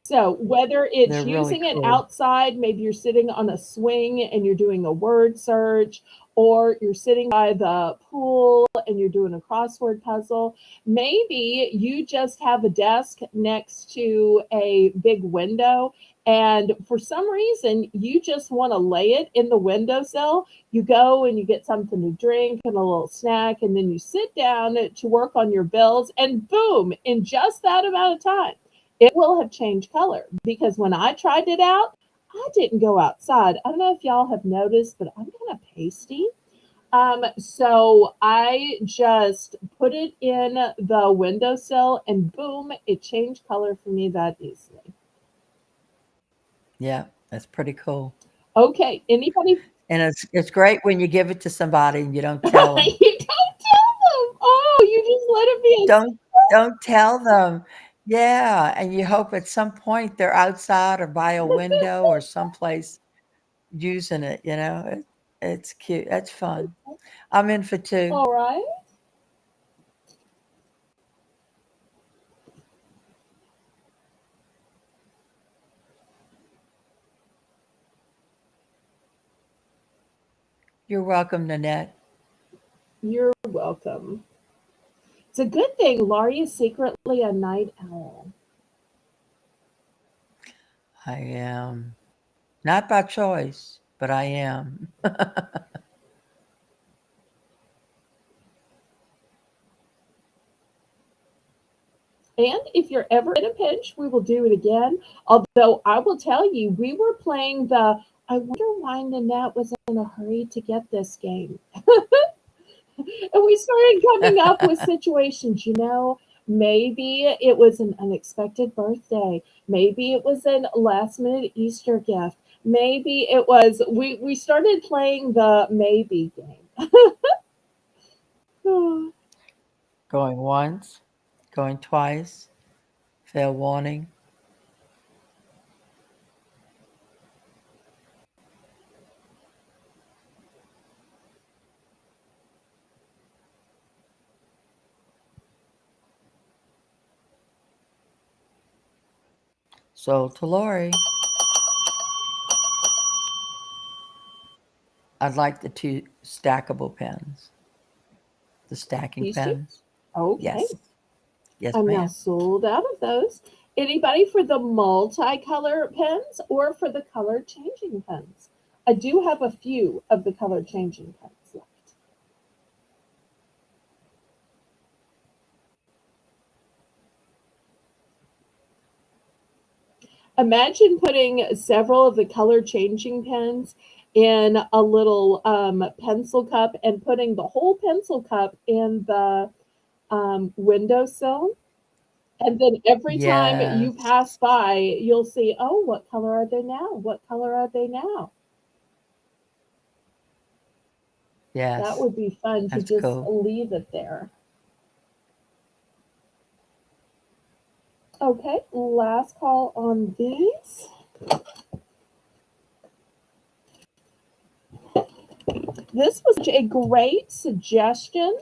[SPEAKER 1] So whether it's
[SPEAKER 2] They're really
[SPEAKER 1] using it
[SPEAKER 2] cool.
[SPEAKER 1] outside, maybe you're sitting on a swing and you're doing a word search, or you're sitting by the pool and you're doing a crossword puzzle. Maybe you just have a desk next to a big window, and for some reason, you just want to lay it in the windowsill. You go and you get something to drink and a little snack, and then you sit down to work on your bills, and boom, in just that amount of time, it will have changed color. Because when I tried it out, I didn't go outside. I don't know if y'all have noticed, but I'm kind of pasty. So I just put it in the windowsill and boom, it changed color for me that easily.
[SPEAKER 2] Yeah, that's pretty cool.
[SPEAKER 1] Okay, anybody?
[SPEAKER 2] And it's great when you give it to somebody and you don't tell them.
[SPEAKER 1] You don't tell them. Oh, you just let it be.
[SPEAKER 2] Don't tell them. Yeah, and you hope at some point they're outside or by a window or someplace using it. It's cute. That's fun. I'm in for 2.
[SPEAKER 1] All right.
[SPEAKER 2] You're welcome, Nanette.
[SPEAKER 1] You're welcome. It's a good thing Laurie is secretly a night owl.
[SPEAKER 2] I am. Not by choice, but I am.
[SPEAKER 1] And if you're ever in a pinch, we will do it again. Although I will tell you, we were playing the I wonder why Nanette was in a hurry to get this game. And we started coming up with situations, maybe it was an unexpected birthday. Maybe it was a last minute Easter gift. Maybe it was, we started playing the maybe game.
[SPEAKER 2] Going once, going twice, fair warning. So to Lori, I'd like the 2 stackable pens. The stacking
[SPEAKER 1] These two?
[SPEAKER 2] pens.
[SPEAKER 1] Okay.
[SPEAKER 2] Yes. Yes,
[SPEAKER 1] I'm now
[SPEAKER 2] ma'am.
[SPEAKER 1] sold out of those. Anybody for the multicolor pens or for the color changing pens? I do have a few of the color changing pens left. Imagine putting several of the color changing pens in a little pencil cup and putting the whole pencil cup in the windowsill. And then every time you
[SPEAKER 2] Yes.
[SPEAKER 1] pass by, you'll see, oh, what color are they now? What color are they now? That
[SPEAKER 2] Yes.
[SPEAKER 1] would be fun to
[SPEAKER 2] That's
[SPEAKER 1] just
[SPEAKER 2] cool.
[SPEAKER 1] leave it there. Okay, last call on these. This was a great suggestion.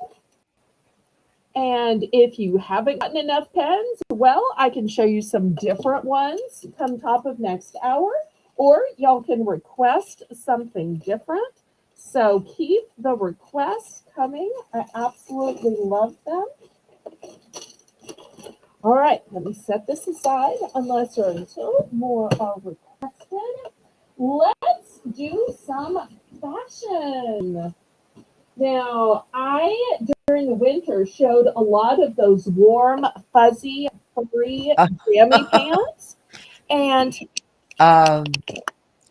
[SPEAKER 1] And if you haven't gotten enough pens, well, I can show you some different ones come top of next hour, or y'all can request something different. So keep the requests coming. I absolutely love them. All right, let me set this aside unless or until more are requested. Let's do some fashion. Now, I, during the winter, showed a lot of those warm, fuzzy, furry, jammy pants. And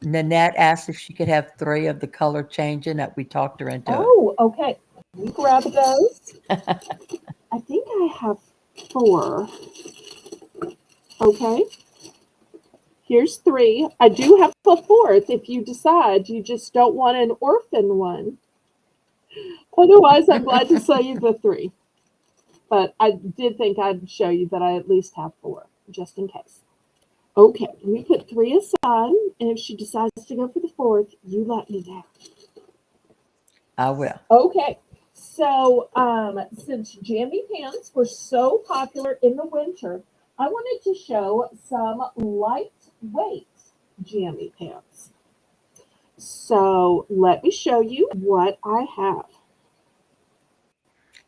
[SPEAKER 2] Nanette asked if she could have 3 of the color changing that we talked her into it.
[SPEAKER 1] oh, okay. Let me grab those. I think I have 4. Okay. Here's 3. I do have a 4th if you decide you just don't want an orphan one. Otherwise, I'm glad to sell you the 3. But I did think I'd show you that I at least have 4, just in case. Okay, let me put 3 aside, and if she decides to go for the 4th, you let me know.
[SPEAKER 2] I will.
[SPEAKER 1] Okay, so since jammy pants were so popular in the winter, I wanted to show some lightweight jammy pants. So let me show you what I have.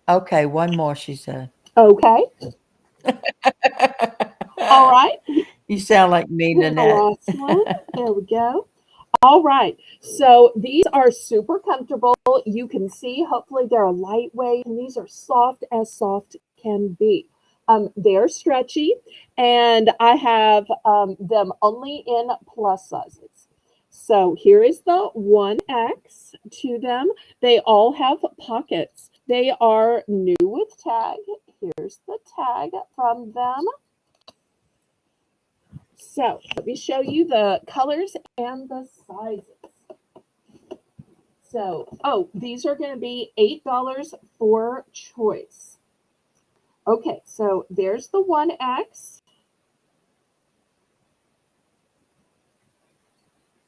[SPEAKER 2] Okay, one more, she said.
[SPEAKER 1] Okay. All right.
[SPEAKER 2] You sound like me,
[SPEAKER 1] Here's the
[SPEAKER 2] Nanette.
[SPEAKER 1] last one. There we go. All right. So these are super comfortable. You can see, hopefully they're lightweight, and these are soft as soft can be. They're stretchy, and I have them only in plus sizes. So here is the 1X to them. They all have pockets. They are new with tag. Here's the tag from them. So let me show you the colors and the sizes. So, oh, these are going to be $8 for choice. Okay, so there's the 1X.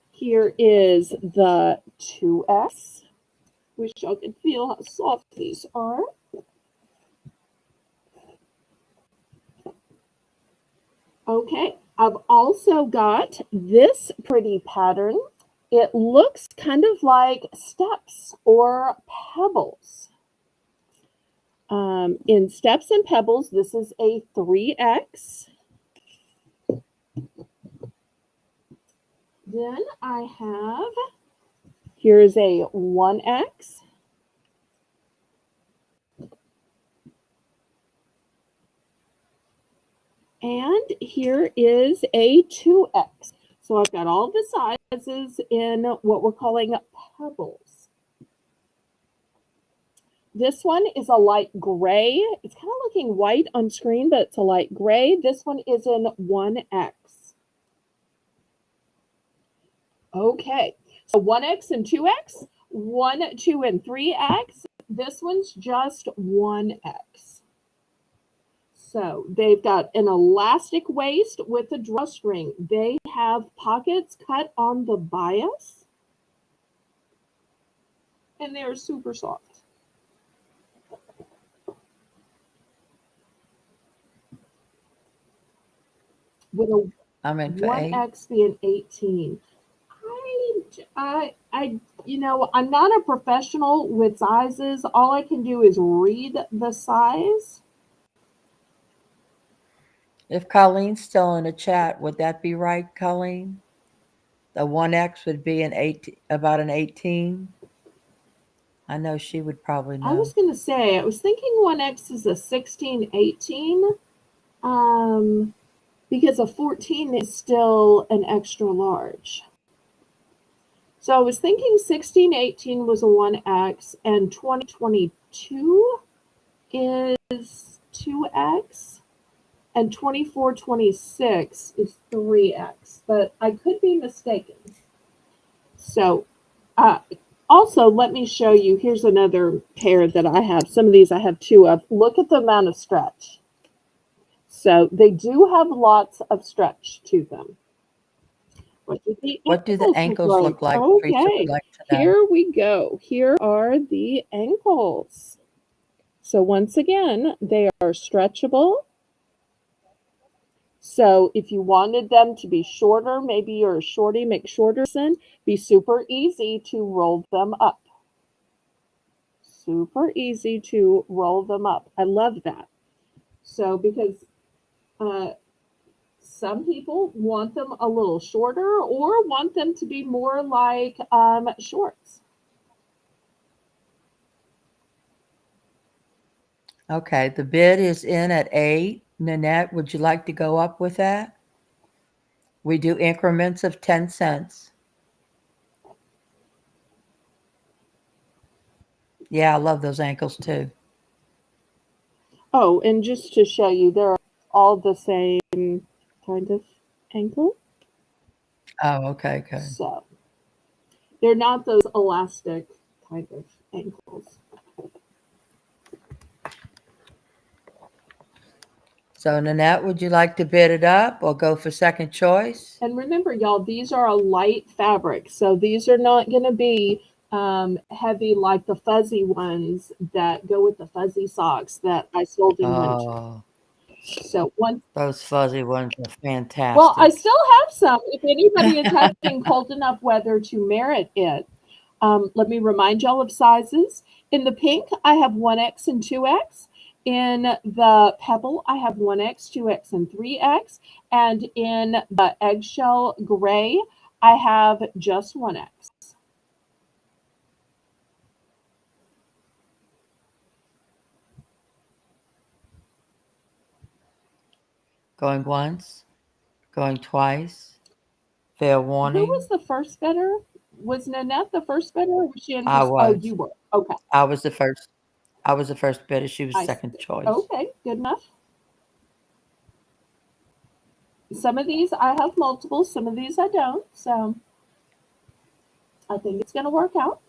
[SPEAKER 1] Here is the 2X. Wish y'all could feel how soft these are. Okay, I've also got this pretty pattern It looks kind of like steps or pebbles. In Steps and Pebbles, this is a 3X. Then I have, here's a 1X. And here is a 2X. So I've got all the sizes in what we're calling pebbles. This one is a light gray. It's kind of looking white on screen, but it's a light gray. This one is in 1X. Okay, so 1X and 2X, 1, 2, and 3X. This one's just 1X. So they've got an elastic waist with a drawstring. They have pockets cut on the bias. And they're super soft. With a
[SPEAKER 2] I'm in for
[SPEAKER 1] 1X being 18. You know, I'm not a professional with sizes. All I can do is read the size.
[SPEAKER 2] If Colleen's still in the chat, would that be right, Colleen? The 1X would be about an 18. I know she would probably know.
[SPEAKER 1] I was going to say, I was thinking 1X is a 16, 18. Because a 14 is still an extra large. So I was thinking 16, 18 was a 1X, and 2022 is 2X, and 24, 26 is 3X, but I could be mistaken. So also, let me show you, here's another pair that I have. Some of these I have two of. Look at the amount of stretch. So they do have lots of stretch to them.
[SPEAKER 2] What do the ankles look like?
[SPEAKER 1] Okay, here we go. Here are the ankles. So once again, they are stretchable. So if you wanted them to be shorter, maybe you're a shorty McShorterson, be super easy to roll them up. Super easy to roll them up. I love that. So because some people want them a little shorter or want them to be more like shorts.
[SPEAKER 2] Okay, the bid is in at 8. Nanette, would you like to go up with that? We do increments of 10 cents. Yeah, I love those ankles too.
[SPEAKER 1] Oh, and just to show you, they're all the same kind of ankle.
[SPEAKER 2] Oh, okay, good.
[SPEAKER 1] So they're not those elastic kind of ankles.
[SPEAKER 2] So Nanette, would you like to bid it up or go for second choice?
[SPEAKER 1] And remember, y'all, these are a light fabric. So these are not going to be heavy like the fuzzy ones that go with the fuzzy socks that I sold in winter. So
[SPEAKER 2] those fuzzy ones are fantastic.
[SPEAKER 1] Well, I still have some. If anybody is having cold enough weather to merit it, let me remind y'all of sizes. In the pink, I have 1X and 2X. In the pebble, I have 1X, 2X, and 3X. And in the eggshell gray, I have just 1X.
[SPEAKER 2] Going once, going twice. Fair warning.
[SPEAKER 1] Who was the first bidder? Was Nanette the first bidder? Or was she in
[SPEAKER 2] I was.
[SPEAKER 1] Oh, you were. Okay.
[SPEAKER 2] I was the first. I was the first bidder. She was second choice.
[SPEAKER 1] Okay, good enough. Some of these I have multiples, some of these I don't. So I think it's going to work out.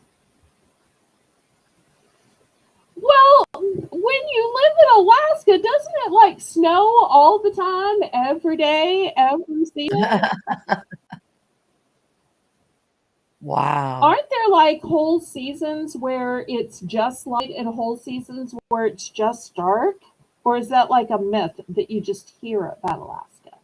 [SPEAKER 1] Well, when you live in Alaska, doesn't it like snow all the time, every day, every season?
[SPEAKER 2] Wow.
[SPEAKER 1] Aren't there like whole seasons where it's just light and whole seasons where it's just dark? Or is that like a myth that you just hear about Alaska?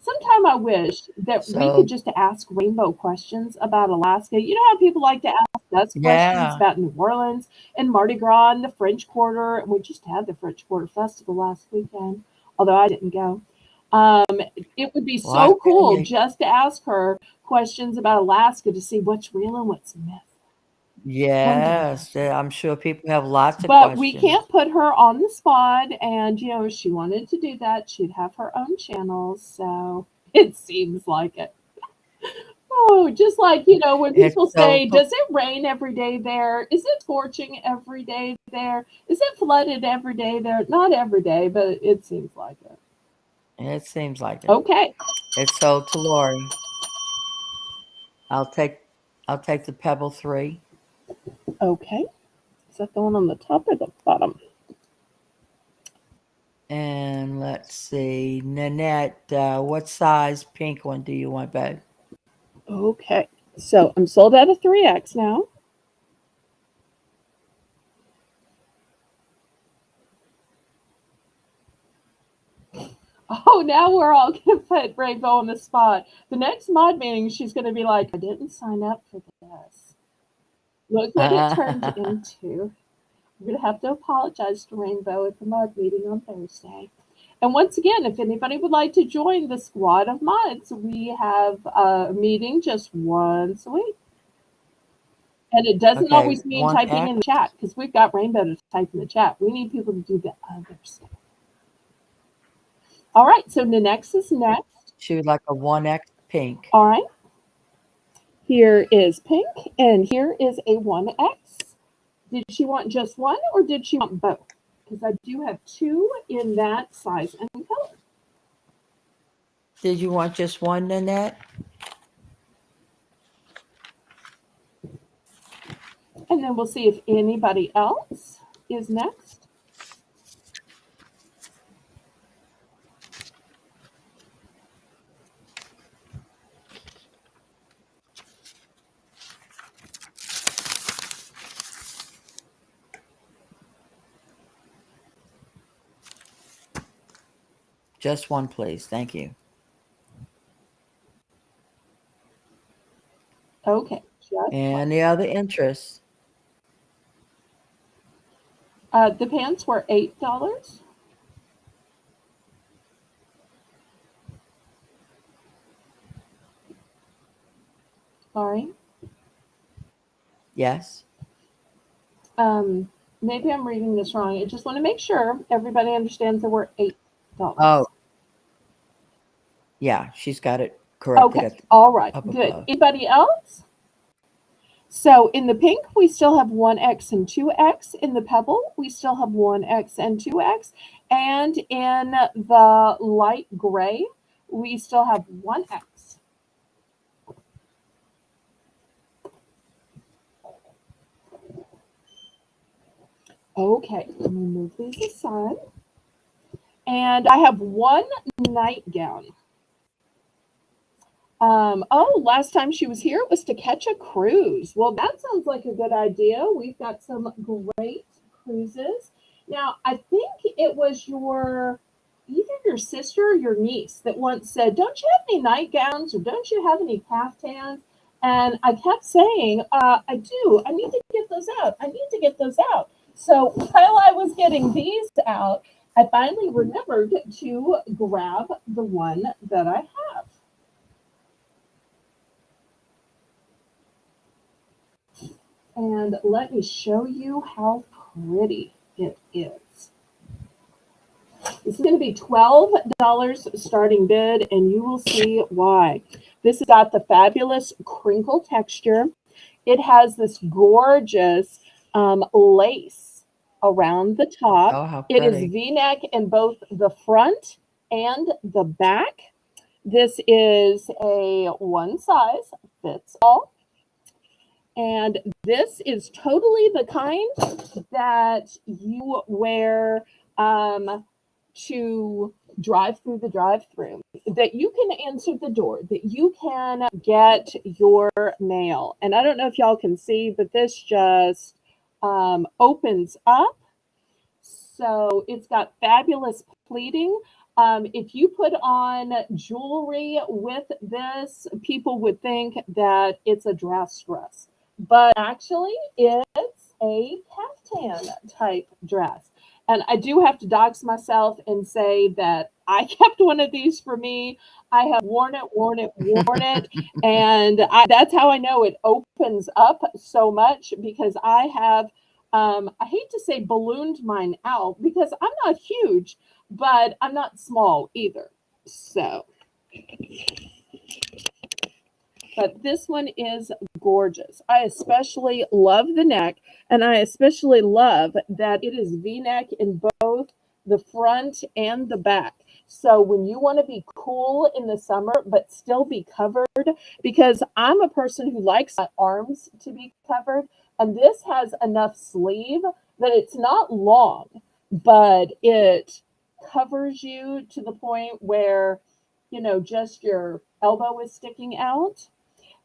[SPEAKER 1] Sometime I wish that we could
[SPEAKER 2] So,
[SPEAKER 1] just ask Rainbow questions about Alaska. You know how people like to ask us questions
[SPEAKER 2] yeah.
[SPEAKER 1] about New Orleans and Mardi Gras and the French Quarter. And we just had the French Quarter Festival last weekend, although I didn't go. Um, it would be
[SPEAKER 2] Well, I
[SPEAKER 1] so
[SPEAKER 2] tell
[SPEAKER 1] cool
[SPEAKER 2] you,
[SPEAKER 1] just to ask her questions about Alaska to see what's real and what's myth. Wonderful.
[SPEAKER 2] yes, I'm sure people have lots of
[SPEAKER 1] But we
[SPEAKER 2] questions.
[SPEAKER 1] can't put her on the spot. And, if she wanted to do that, she'd have her own channels. So it seems like it. Oh, just like, when
[SPEAKER 2] It's
[SPEAKER 1] people
[SPEAKER 2] so,
[SPEAKER 1] say, does it rain every day there? Is it scorching every day there? Is it flooded every day there? Not every day, but it seems like it.
[SPEAKER 2] it seems like it.
[SPEAKER 1] Okay.
[SPEAKER 2] It's sold to Lori. I'll take I'll take the Pebble 3.
[SPEAKER 1] Okay. Is that the one on the top or the bottom?
[SPEAKER 2] And let's see, Nanette, what size pink one do you want, babe?
[SPEAKER 1] Okay. So I'm sold out of 3X now. Oh, now we're all going to put Rainbow on the spot. The next mod meeting, she's going to be like, I didn't sign up for this. Look what it turned into. I'm going to have to apologize to Rainbow at the mod meeting on Thursday. And once again, if anybody would like to join the squad of mods, we have a meeting just once a week. And it doesn't
[SPEAKER 2] Okay,
[SPEAKER 1] always mean typing
[SPEAKER 2] 1X.
[SPEAKER 1] in the chat because we've got Rainbow to type in the chat. We need people to do the other stuff. All right, so the next is next.
[SPEAKER 2] She would like a 1X pink.
[SPEAKER 1] All right, here is pink, and here is a 1X. Did she want just one, or did she want both? Because I do have two in that size and color.
[SPEAKER 2] Did you want just one, Nanette?
[SPEAKER 1] And then we'll see if anybody else is next.
[SPEAKER 2] Just one, please. Thank you.
[SPEAKER 1] Okay, just
[SPEAKER 2] Any other interests?
[SPEAKER 1] the pants were $8. Sorry.
[SPEAKER 2] Yes.
[SPEAKER 1] Maybe I'm reading this wrong. I just want to make sure everybody understands that we're $8.
[SPEAKER 2] Oh, yeah, she's got it corrected
[SPEAKER 1] Okay. All right.
[SPEAKER 2] up
[SPEAKER 1] Good.
[SPEAKER 2] above.
[SPEAKER 1] Anybody else? So in the pink, we still have 1X and 2X. In the pebble, we still have 1X and 2X. And in the light gray, we still have 1X. Okay, let me move these aside. And I have one nightgown. Last time she was here, it was to catch a cruise. Well, that sounds like a good idea. We've got some great cruises. Now, I think it was either your sister or your niece that once said, don't you have any nightgowns or don't you have any caftans? And I kept saying, I do. I need to get those out. I need to get those out. So while I was getting these out, I finally remembered to grab the one that I have. And let me show you how pretty it is. This is going to be $12 starting bid, and you will see why. This has got the fabulous crinkle texture. It has this gorgeous lace around the top.
[SPEAKER 2] Oh, how
[SPEAKER 1] It is
[SPEAKER 2] pretty.
[SPEAKER 1] V-neck in both the front and the back. This is a one size fits all. And this is totally the kind that you wear to drive through the drive-through, that you can answer the door, that you can get your mail. And I don't know if y'all can see, but this just opens up. So it's got fabulous pleating. If you put on jewelry with this, people would think that it's a dress, but actually it's a caftan type dress. And I do have to dox myself and say that I kept one of these for me. I have worn it, and that's how I know it opens up so much because I have. I hate to say ballooned mine out because I'm not huge, but I'm not small either. So, but this one is gorgeous. I especially love the neck, and I especially love that it is V-neck in both the front and the back. So when you want to be cool in the summer but still be covered, because I'm a person who likes my arms to be covered, and this has enough sleeve that it's not long, but it covers you to the point where, just your elbow is sticking out.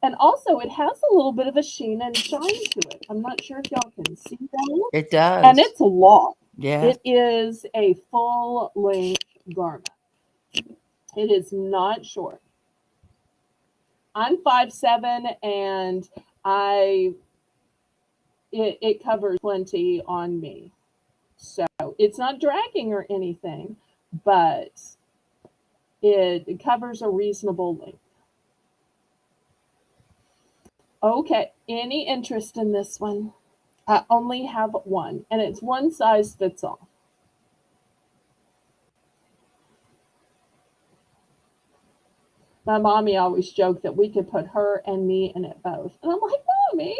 [SPEAKER 1] And also, it has a little bit of a sheen and shine to it. I'm not sure if y'all can see that.
[SPEAKER 2] It does.
[SPEAKER 1] And it's long.
[SPEAKER 2] Yeah.
[SPEAKER 1] It is a full length garment. It is not short. I'm 5'7", and it covers plenty on me. So it's not dragging or anything, but it covers a reasonable length. Okay, any interest in this one? I only have one, and it's one size fits all. My mommy always joked that we could put her and me in it both. And I'm like, Mommy.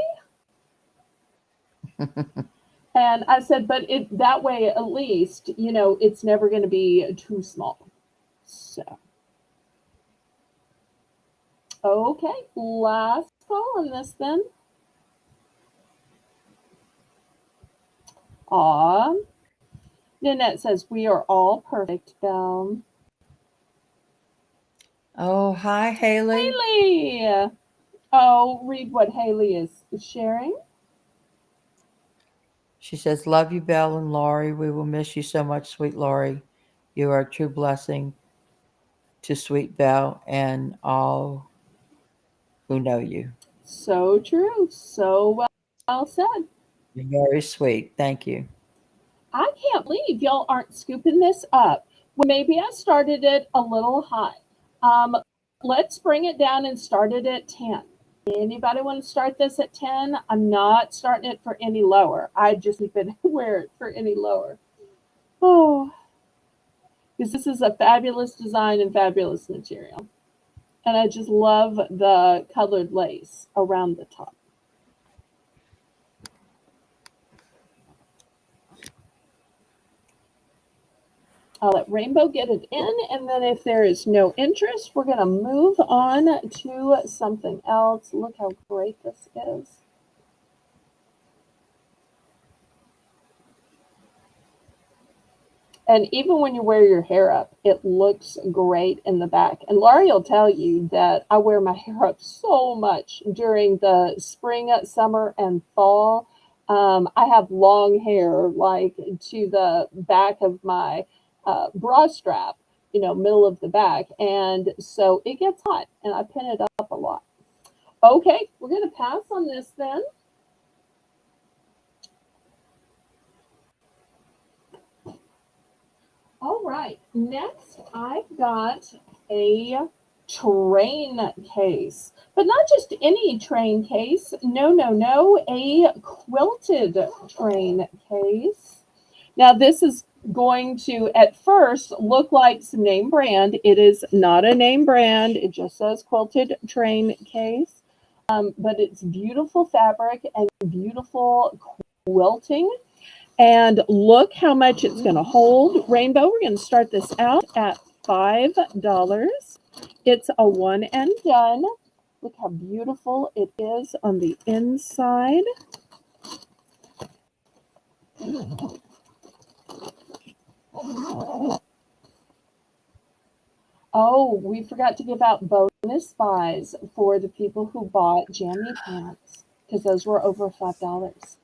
[SPEAKER 1] And I said, but that way, at least, it's never going to be too small. So, okay, last call on this then. Aw. Nanette says, we are all perfect, Belle.
[SPEAKER 2] Oh, hi, Haley.
[SPEAKER 1] Haley. Oh, read what Haley is sharing.
[SPEAKER 2] She says, love you, Belle and Laurie. We will miss you so much, sweet Laurie. You are a true blessing to sweet Belle and all who know you.
[SPEAKER 1] So true. So well said.
[SPEAKER 2] You're very sweet. Thank you.
[SPEAKER 1] I can't believe y'all aren't scooping this up. Well, maybe I started it a little high. Let's bring it down and start it at 10. Anybody want to start this at 10? I'm not starting it for any lower. I just couldn't wear it for any lower. Oh, because this is a fabulous design and fabulous material. And I just love the colored lace around the top. I'll let Rainbow get it in, and then if there is no interest, we're going to move on to something else. Look how great this is. And even when you wear your hair up, it looks great in the back. And Laurie will tell you that I wear my hair up so much during the spring, summer, and fall. I have long hair, like to the back of my bra strap, middle of the back. And so it gets hot, and I pin it up a lot. Okay, we're going to pass on this then. All right, next I've got a train case, but not just any train case. No, a quilted train case. Now this is going to at first look like some name brand. It is not a name brand. It just says quilted train case, but it's beautiful fabric and beautiful quilting. And look how much it's going to hold. Rainbow, we're going to start this out at $5. It's a one and done. Look how beautiful it is on the inside. Oh, we forgot to give out bonus buys for the people who bought jammy pants because those were over $5.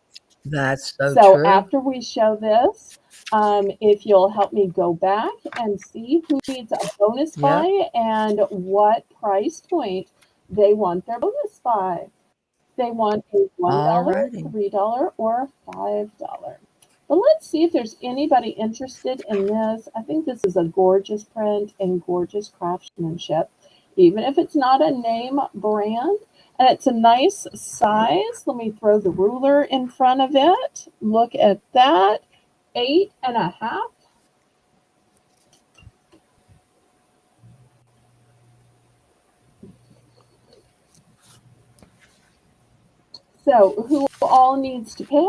[SPEAKER 2] That's so
[SPEAKER 1] So
[SPEAKER 2] true.
[SPEAKER 1] after we show this, if you'll help me go back and see who needs a bonus
[SPEAKER 2] Yep.
[SPEAKER 1] buy and what price point they want their bonus buy. They want a
[SPEAKER 2] All
[SPEAKER 1] $1,
[SPEAKER 2] righty.
[SPEAKER 1] $3, or $5. But let's see if there's anybody interested in this. I think this is a gorgeous print and gorgeous craftsmanship, even if it's not a name brand. And it's a nice size. Let me throw the ruler in front of it. Look at that. 8.5. So who all needs to pick?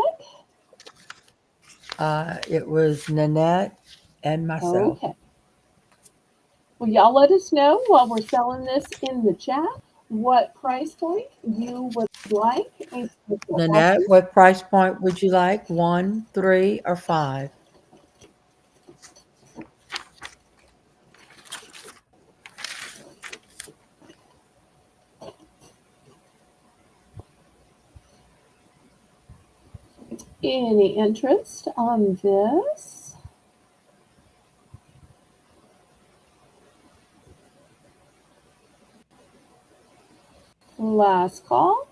[SPEAKER 2] It was Nanette and myself.
[SPEAKER 1] Okay. Well, y'all let us know while we're selling this in the chat what price point you would like a special
[SPEAKER 2] Nanette,
[SPEAKER 1] offer.
[SPEAKER 2] what price point would you like? 1, 3, or 5?
[SPEAKER 1] Any interest on this? Last call.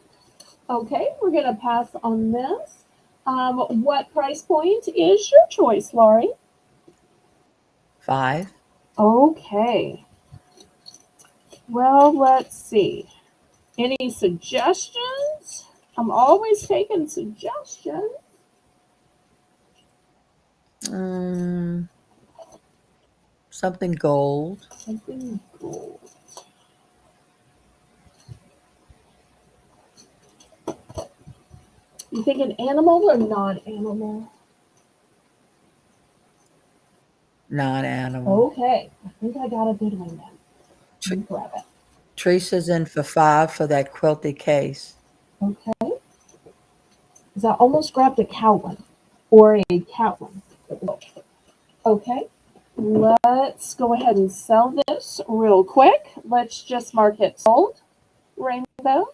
[SPEAKER 1] Okay, we're going to pass on this. What price point is your choice, Laurie?
[SPEAKER 2] 5.
[SPEAKER 1] Okay. Well, let's see. Any suggestions? I'm always taking suggestions.
[SPEAKER 2] Something gold.
[SPEAKER 1] Something gold. You think an animal or non-animal?
[SPEAKER 2] Non-animal.
[SPEAKER 1] Okay, I think I got a good one then. Let me grab it.
[SPEAKER 2] Teresa's in for 5 for that quilted case.
[SPEAKER 1] Okay. Because I almost grabbed a cow one or a cat one. Okay. Let's go ahead and sell this real quick. Let's just mark it sold, Rainbow.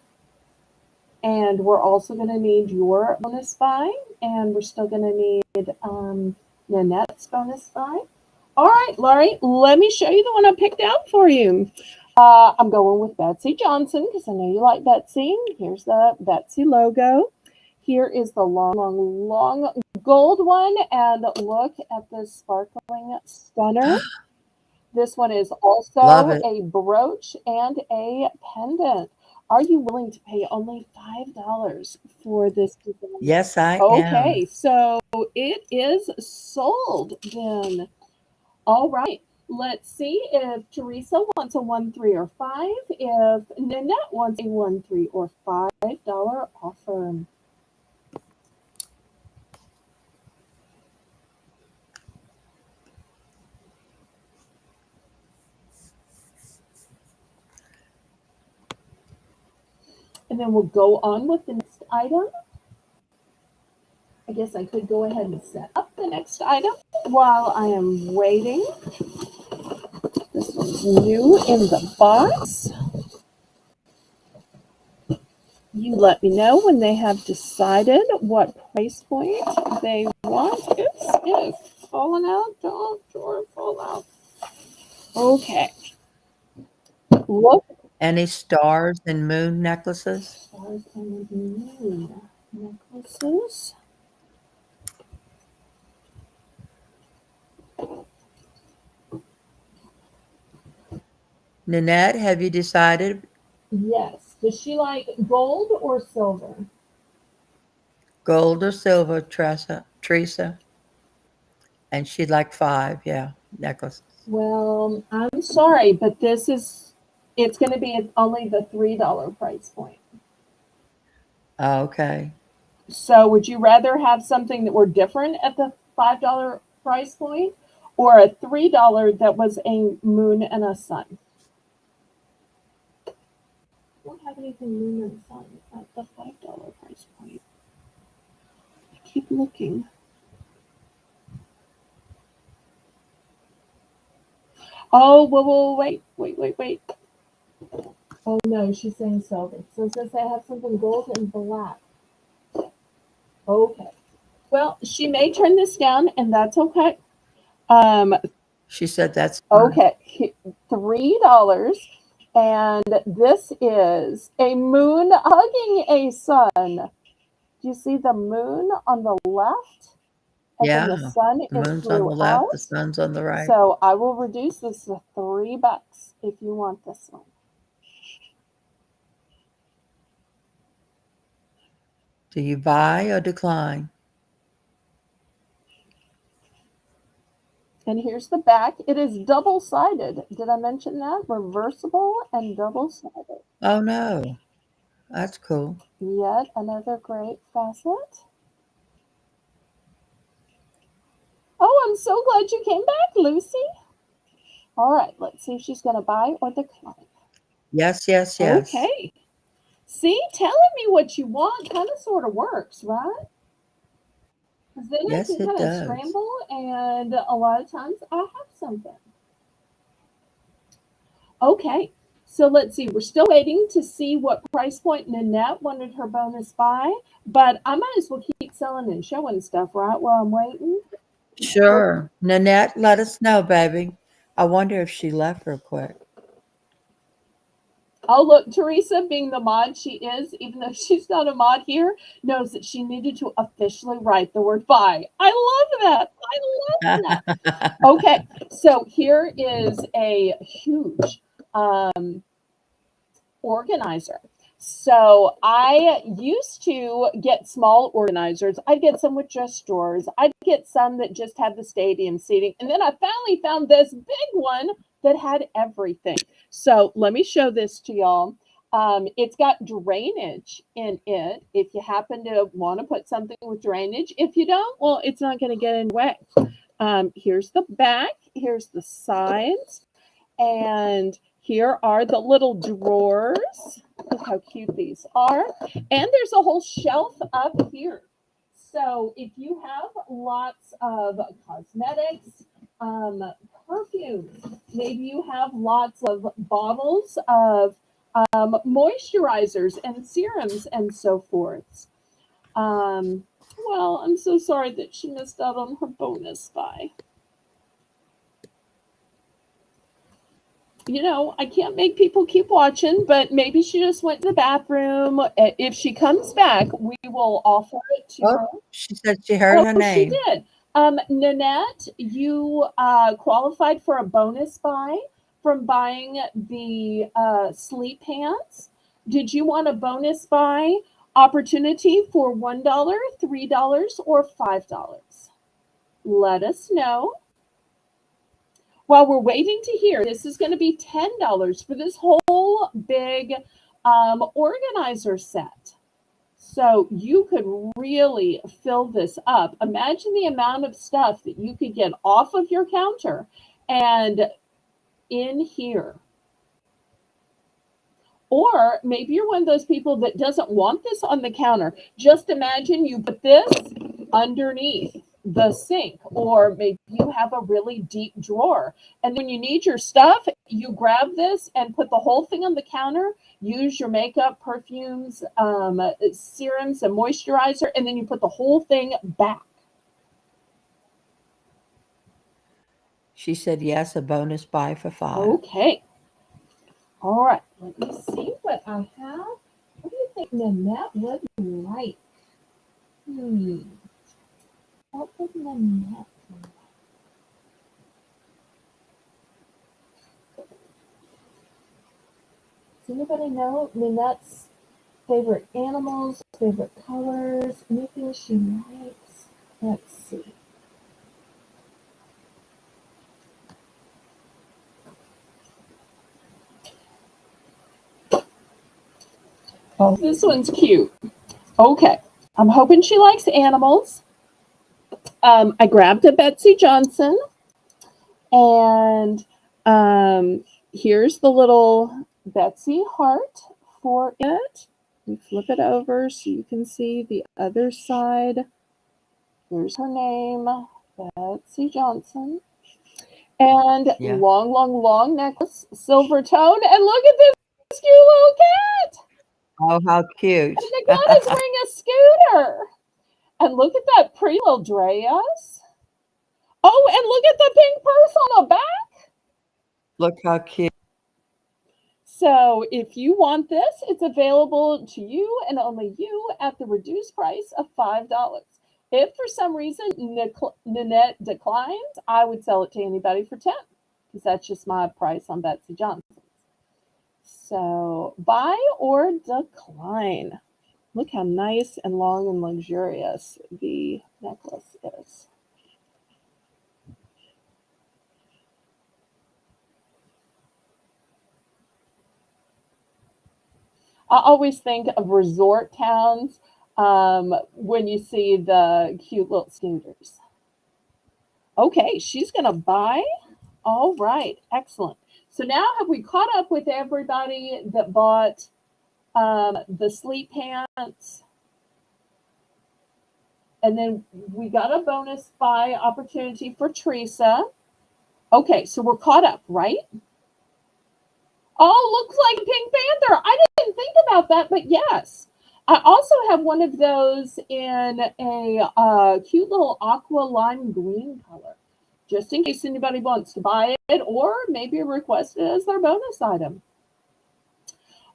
[SPEAKER 1] And we're also going to need your bonus buy. And we're still going to need Nanette's bonus buy. All right, Laurie, let me show you the one I picked out for you. I'm going with Betsy Johnson because I know you like Betsy. Here's the Betsy logo. Here is the long gold one. And look at this sparkling stunner. This one is
[SPEAKER 2] Love
[SPEAKER 1] also
[SPEAKER 2] it.
[SPEAKER 1] a brooch and a pendant. Are you willing to pay only $5 for this design?
[SPEAKER 2] Yes, I am.
[SPEAKER 1] Okay, so it is sold then. All right. Let's see if Teresa wants a 1, 3, or 5. If Nanette wants a 1, 3, or $5 offer. And then we'll go on with the next item. I guess I could go ahead and set up the next item while I am waiting. This one's new in the box. You let me know when they have decided what price point they want. Oops, it's falling out. Don't fall out. Okay. Look.
[SPEAKER 2] Any stars and moon necklaces?
[SPEAKER 1] Stars and moon necklaces.
[SPEAKER 2] Nanette, have you decided?
[SPEAKER 1] Yes. Does she like gold or silver?
[SPEAKER 2] Gold or silver, Teresa? And she'd like 5, necklaces.
[SPEAKER 1] Well, I'm sorry, but it's going to be only the $3 price point.
[SPEAKER 2] Okay.
[SPEAKER 1] So would you rather have something that were different at the $5 price point or a $3 that was a moon and a sun? I don't have anything moon and sun at the $5 price point. I keep looking. Oh, whoa, wait. Oh no, she's saying silver. So since I have something gold and black. Okay. Well, she may turn this down, and that's okay. Um,
[SPEAKER 2] She said that's fine.
[SPEAKER 1] okay, $3. And this is a moon hugging a sun. Do you see the moon on the left? And then the
[SPEAKER 2] Yeah.
[SPEAKER 1] sun
[SPEAKER 2] The
[SPEAKER 1] is
[SPEAKER 2] moon's on the
[SPEAKER 1] throughout.
[SPEAKER 2] left, the sun's on the right.
[SPEAKER 1] So I will reduce this to $3 if you want this one.
[SPEAKER 2] Do you buy or decline?
[SPEAKER 1] And here's the back. It is double-sided. Did I mention that? Reversible and double-sided.
[SPEAKER 2] Oh no. That's cool.
[SPEAKER 1] Yet another great facet. Oh, I'm so glad you came back, Lucy. All right, let's see if she's going to buy or decline.
[SPEAKER 2] Yes, yes, yes.
[SPEAKER 1] Okay. See, telling me what you want kind of sort of works, right? Because then
[SPEAKER 2] Yes,
[SPEAKER 1] I can
[SPEAKER 2] it
[SPEAKER 1] kind of
[SPEAKER 2] does.
[SPEAKER 1] scramble, and a lot of times I have something. Okay, so let's see. We're still waiting to see what price point Nanette wanted her bonus buy, but I might as well keep selling and showing stuff, right, while I'm waiting.
[SPEAKER 2] Sure. Nanette, let us know, baby. I wonder if she left real quick.
[SPEAKER 1] Oh, look, Teresa, being the mod she is, even though she's not a mod here, knows that she needed to officially write the word buy. I love that. I love that. Okay, so here is a huge organizer. So I used to get small organizers. I'd get some with just drawers. I'd get some that just had the stadium seating. And then I finally found this big one that had everything. So let me show this to y'all. It's got drainage in it if you happen to want to put something with drainage. If you don't, well, it's not going to get in the way. Here's the back. Here's the sides. And here are the little drawers. Look how cute these are. And there's a whole shelf up here. So if you have lots of cosmetics, perfumes, maybe you have lots of bottles of moisturizers and serums and so forth. Well, I'm so sorry that she missed out on her bonus buy. You know, I can't make people keep watching, but maybe she just went to the bathroom. If she comes back, we will offer it to her.
[SPEAKER 2] She said she heard her name.
[SPEAKER 1] She did. Nanette, you qualified for a bonus buy from buying the sleep pants. Did you want a bonus buy opportunity for $1, $3, or $5? Let us know. While we're waiting to hear, this is going to be $10 for this whole big organizer set. So you could really fill this up. Imagine the amount of stuff that you could get off of your counter and in here. Or maybe you're one of those people that doesn't want this on the counter. Just imagine you put this underneath the sink, or maybe you have a really deep drawer, and when you need your stuff, you grab this and put the whole thing on the counter, use your makeup, perfumes, serums, and moisturizer, and then you put the whole thing back.
[SPEAKER 2] She said yes, a bonus buy for $5.
[SPEAKER 1] Okay. All right, let me see what I have. What do you think Nanette would like? What would Nanette like? Does anybody know Nanette's favorite animals, favorite colors, anything she likes? Let's see. Oh, this one's cute. Okay, I'm hoping she likes animals. I grabbed a Betsy Johnson, and here's the little Betsy heart for it. You flip it over so you can see the other side. Here's her name, Betsy Johnson. And long necklace, silver tone. And look at this cute little cat.
[SPEAKER 2] Oh, how cute.
[SPEAKER 1] And the cat is wearing a scooter. And and look at that pretty little dress. Oh, and look at the pink purse on the back.
[SPEAKER 2] Look how cute.
[SPEAKER 1] So if you want this, it's available to you and only you at the reduced price of $5. If for some reason Nanette declines, I would sell it to anybody for 10, because that's just my price on Betsy Johnson's. So buy or decline. Look how nice and long and luxurious the necklace is. I always think of resort towns when you see the cute little scooters. Okay, she's going to buy. All right, excellent. So now have we caught up with everybody that bought the sleep pants? And then we got a bonus buy opportunity for Teresa. Okay, so we're caught up, right? Oh, looks like Pink Panther. I didn't think about that, but yes. I also have one of those in a cute little aqua lime green color, just in case anybody wants to buy it or maybe request it as their bonus item.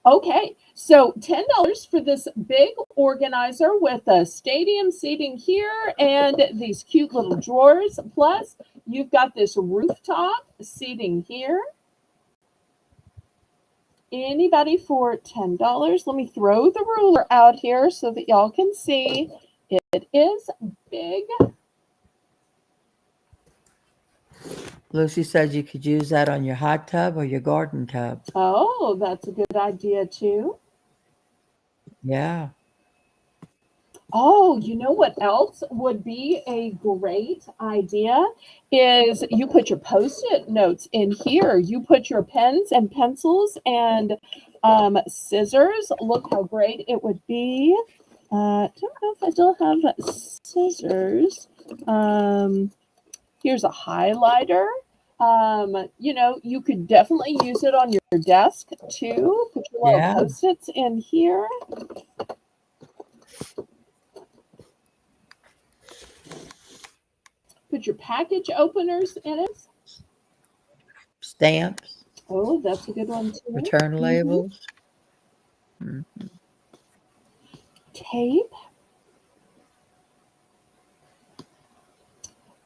[SPEAKER 1] Okay, so $10 for this big organizer with a stadium seating here and these cute little drawers. Plus, you've got this rooftop seating here. Anybody for $10? Let me throw the ruler out here so that y'all can see. It is big.
[SPEAKER 2] Lucy said you could use that on your hot tub or your garden tub.
[SPEAKER 1] Oh, that's a good idea too.
[SPEAKER 2] Yeah.
[SPEAKER 1] Oh, you know what else would be a great idea is you put your Post-it notes in here. You put your pens and pencils and scissors. Look how great it would be. I don't know if I still have scissors. Here's a highlighter. You know, you could definitely use it on your desk too. Put your little Post-its in here. Put your package openers in it.
[SPEAKER 2] Stamps.
[SPEAKER 1] Oh, that's a good one too.
[SPEAKER 2] Return labels.
[SPEAKER 1] Mm-hmm. Tape.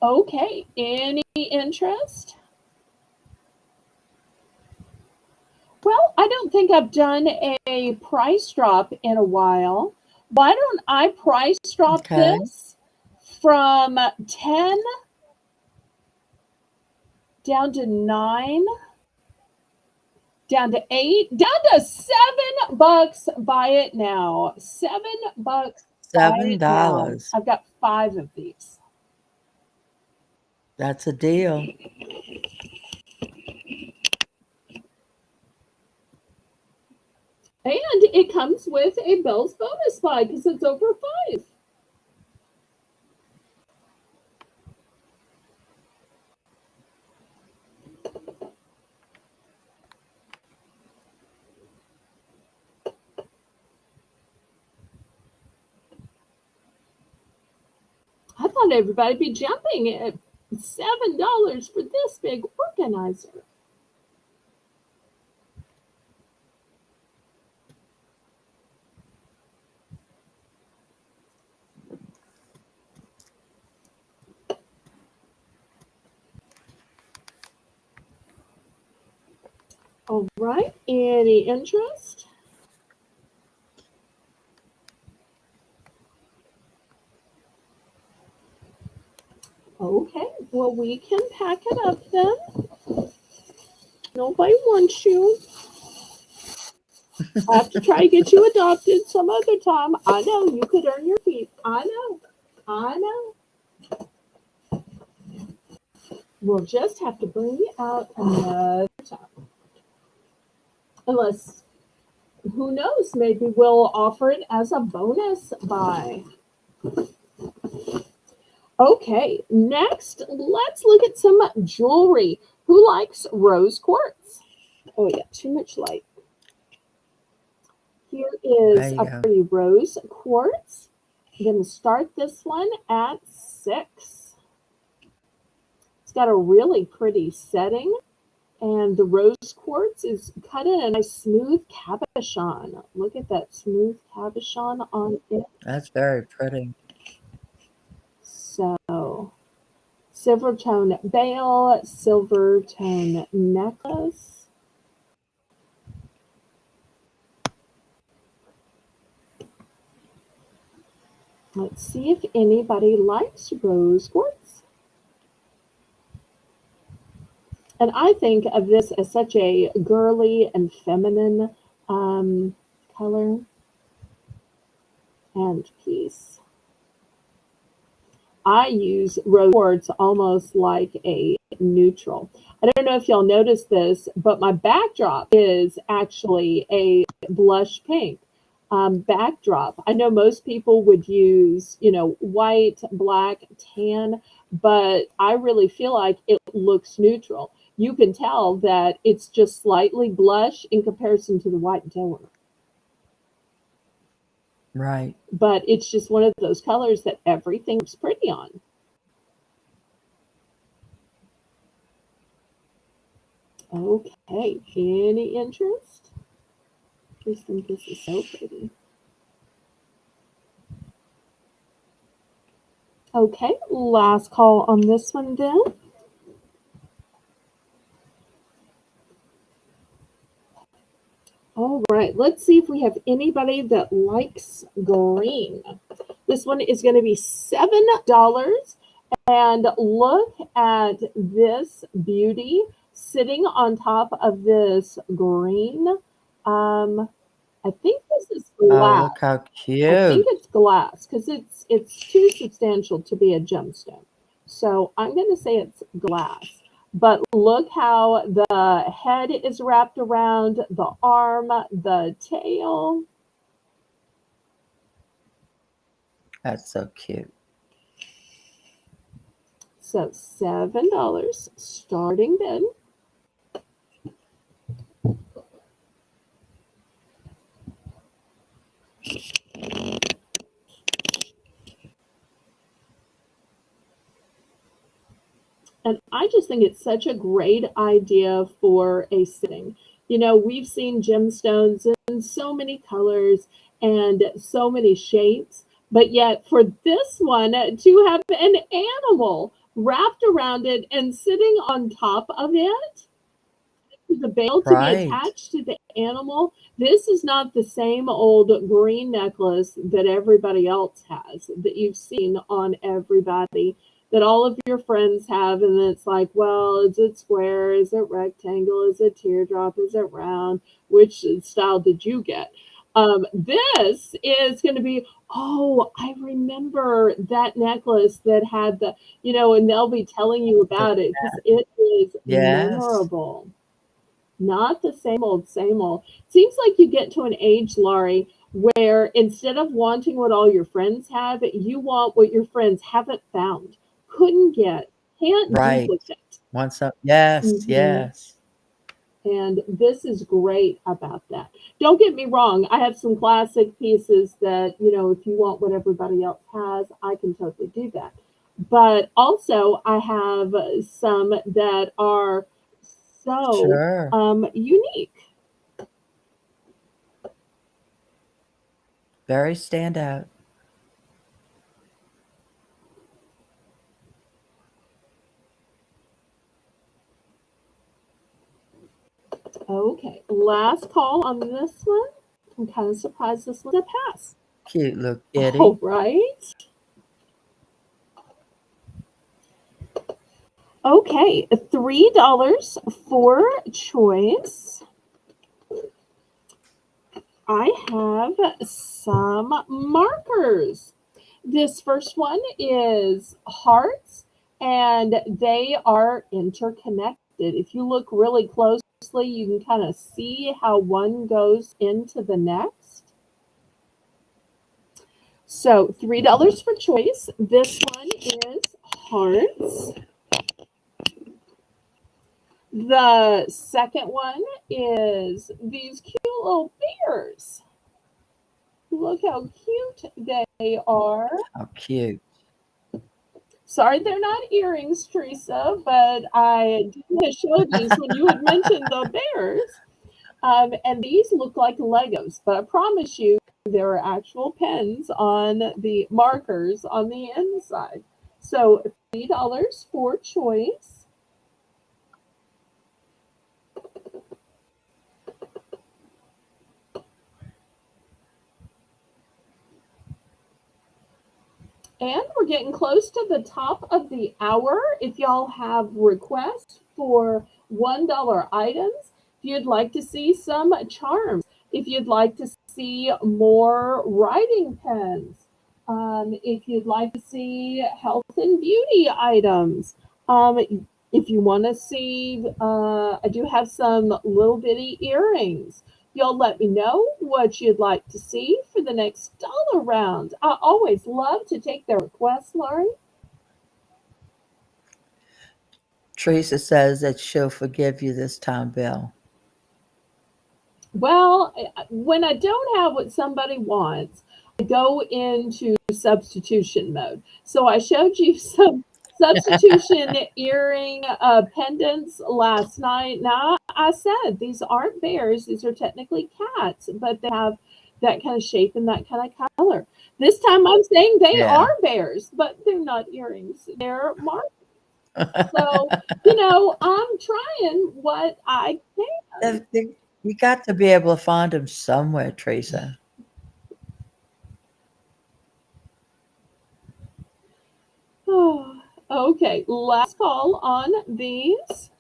[SPEAKER 1] Okay, any interest? Well, I don't think I've done a price drop in a while. Why don't I price drop this from 10 down to 9, down to 8, down to $7. Buy it now. $7.
[SPEAKER 2] $7.
[SPEAKER 1] I've got 5 of these.
[SPEAKER 2] That's a deal.
[SPEAKER 1] And it comes with a Belle's bonus buy because it's over 5. I thought everybody'd be jumping at $7 for this big organizer. All right, any interest? Okay, well, we can pack it up then. Nobody wants you. I have to try to get you adopted some other time. I know, you could earn your keep. I know. We'll just have to bring you out another time. Unless, who knows, maybe we'll offer it as a bonus buy. Okay, next, let's look at some jewelry. Who likes rose quartz? Oh, yeah, too much light. Here is a pretty rose quartz. I'm going to start this one at 6. It's got a really pretty setting, and the rose quartz is cut in a nice smooth cabochon. Look at that smooth cabochon on it.
[SPEAKER 2] That's very pretty.
[SPEAKER 1] So, silver tone bale, silver tone necklace. Let's see if anybody likes rose quartz. And I think of this as such a girly and feminine color and piece. I use rose quartz almost like a neutral. I don't know if y'all noticed this, but my backdrop is actually a blush pink backdrop. I know most people would use, white, black, tan, but I really feel like it looks neutral. You can tell that it's just slightly blush in comparison to the white and tan.
[SPEAKER 2] Right.
[SPEAKER 1] But it's just one of those colors that everything looks pretty on. Okay, any interest? I just think this is so pretty. Okay, last call on this one then. All right, let's see if we have anybody that likes green. This one is going to be $7. And look at this beauty sitting on top of this green. I think this is
[SPEAKER 2] Oh,
[SPEAKER 1] glass.
[SPEAKER 2] look how
[SPEAKER 1] I think
[SPEAKER 2] cute.
[SPEAKER 1] it's glass because it's too substantial to be a gemstone. So I'm going to say it's glass. But look how the head is wrapped around the arm, the tail.
[SPEAKER 2] That's so cute.
[SPEAKER 1] So $7 starting bid. And I just think it's such a great idea for a sitting. We've seen gemstones in so many colors and so many shapes, but yet for this one to have an animal wrapped around it and sitting on top of it, the bale to be
[SPEAKER 2] Right.
[SPEAKER 1] attached to the animal, this is not the same old green necklace that everybody else has, that you've seen on everybody, that all of your friends have, and it's like, well, is it square, is it rectangle, is it teardrop, is it round, which style did you get? This is going to be, oh, I remember that necklace that had the, and they'll be telling you about it because it is
[SPEAKER 2] Yes.
[SPEAKER 1] memorable. Not the same old, same old. Seems like you get to an age, Laurie, where instead of wanting what all your friends have, you want what your friends haven't found, couldn't get, can't
[SPEAKER 2] Right.
[SPEAKER 1] duplicate.
[SPEAKER 2] Want some? Yes,
[SPEAKER 1] Mhm.
[SPEAKER 2] yes.
[SPEAKER 1] And this is great about that. Don't get me wrong, I have some classic pieces that, if you want what everybody else has, I can totally do that. But also, I have some that are so
[SPEAKER 2] Sure.
[SPEAKER 1] unique.
[SPEAKER 2] Very standout.
[SPEAKER 1] Okay, last call on this one. I'm kind of surprised this was a pass.
[SPEAKER 2] Cute little kitty.
[SPEAKER 1] Oh, right? Okay, $3 for choice. I have some markers. This first one is hearts, and they are interconnected. If you look really closely, you can kind of see how one goes into the next. So $3 for choice. This one is hearts. The second one is these cute little bears. Look how cute they are.
[SPEAKER 2] How cute.
[SPEAKER 1] Sorry, they're not earrings, Teresa, but I did want to show these when you had mentioned the bears. And these look like Legos, but I promise you, there are actual pens on the markers on the inside. So $3 for choice. And we're getting close to the top of the hour. If y'all have requests for $1 items, if you'd like to see some charms, if you'd like to see more writing pens, if you'd like to see health and beauty items, if you want to see, I do have some little bitty earrings. Y'all let me know what you'd like to see for the next dollar round. I always love to take their requests, Laurie.
[SPEAKER 2] Teresa says that she'll forgive you this time, Bill.
[SPEAKER 1] Well, when I don't have what somebody wants, I go into substitution mode. So I showed you some substitution earring pendants last night. Now, I said these aren't bears, these are technically cats, but they have that kind of shape and that kind of color. This time I'm saying they
[SPEAKER 2] Yeah.
[SPEAKER 1] are bears, but they're not earrings, they're markers. So, I'm trying what I can.
[SPEAKER 2] You got to be able to find them somewhere, Teresa.
[SPEAKER 1] Okay, last call on these.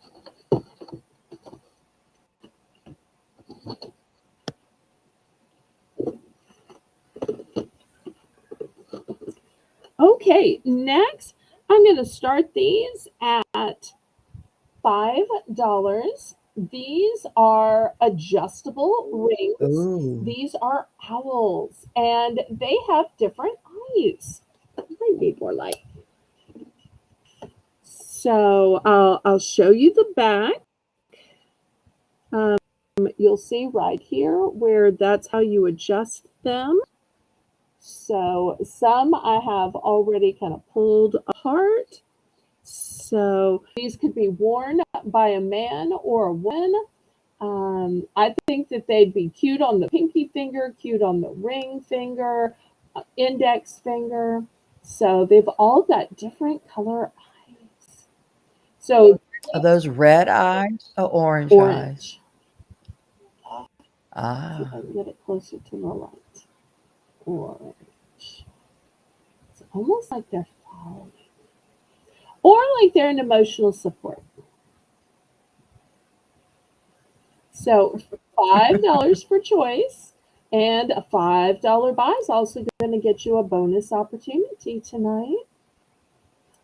[SPEAKER 1] Okay, next I'm going to start these at $5. These are adjustable rings.
[SPEAKER 2] Ooh.
[SPEAKER 1] These are owls, and they have different eyes. Might be more light. So I'll show you the back. You'll see right here where that's how you adjust them. So some I have already kind of pulled apart. So these could be worn by a man or a woman. I think that they'd be cute on the pinky finger, cute on the ring finger, index finger. So they've all got different color eyes. So
[SPEAKER 2] Are those red eyes or orange eyes?
[SPEAKER 1] orange. See if I
[SPEAKER 2] Ah.
[SPEAKER 1] can get it closer to the light. Orange. It's almost like they're following. Or like they're an emotional support. So $5 for choice, and a $5 buy is also going to get you a bonus opportunity tonight.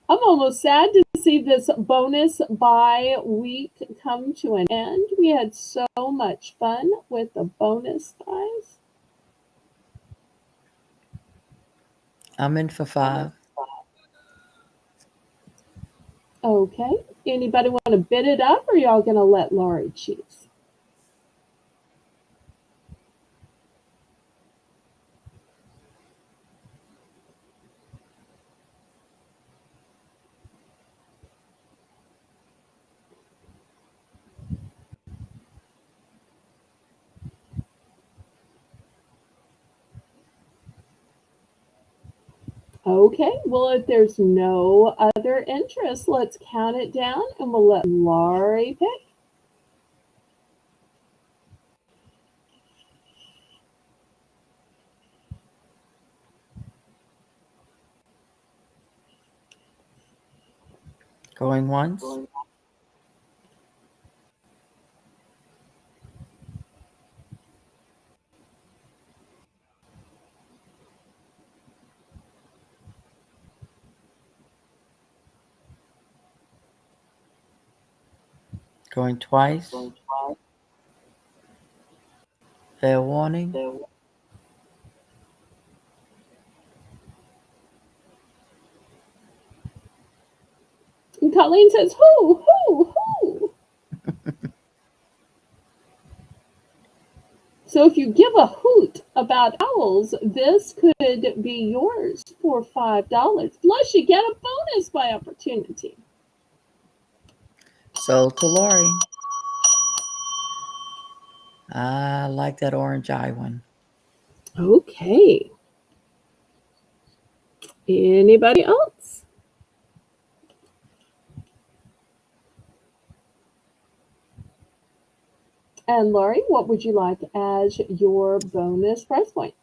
[SPEAKER 1] I'm almost sad to see this bonus buy week come to an end. We had so much fun with the bonus buys.
[SPEAKER 2] I'm in for 5.
[SPEAKER 1] Okay. Anybody want to bid it up, or y'all going to let Laurie choose? Okay, well, if there's no other interest, let's count it down and we'll let Laurie pick.
[SPEAKER 2] Going once. Going twice. Fair warning.
[SPEAKER 1] And Colleen says, who? So if you give a hoot about owls, this could be yours for $5. Plus, you get a bonus by opportunity.
[SPEAKER 2] Sold to Lori. I like that orange eye one.
[SPEAKER 1] Okay. Anybody else? And Lori, what would you like as your bonus price point?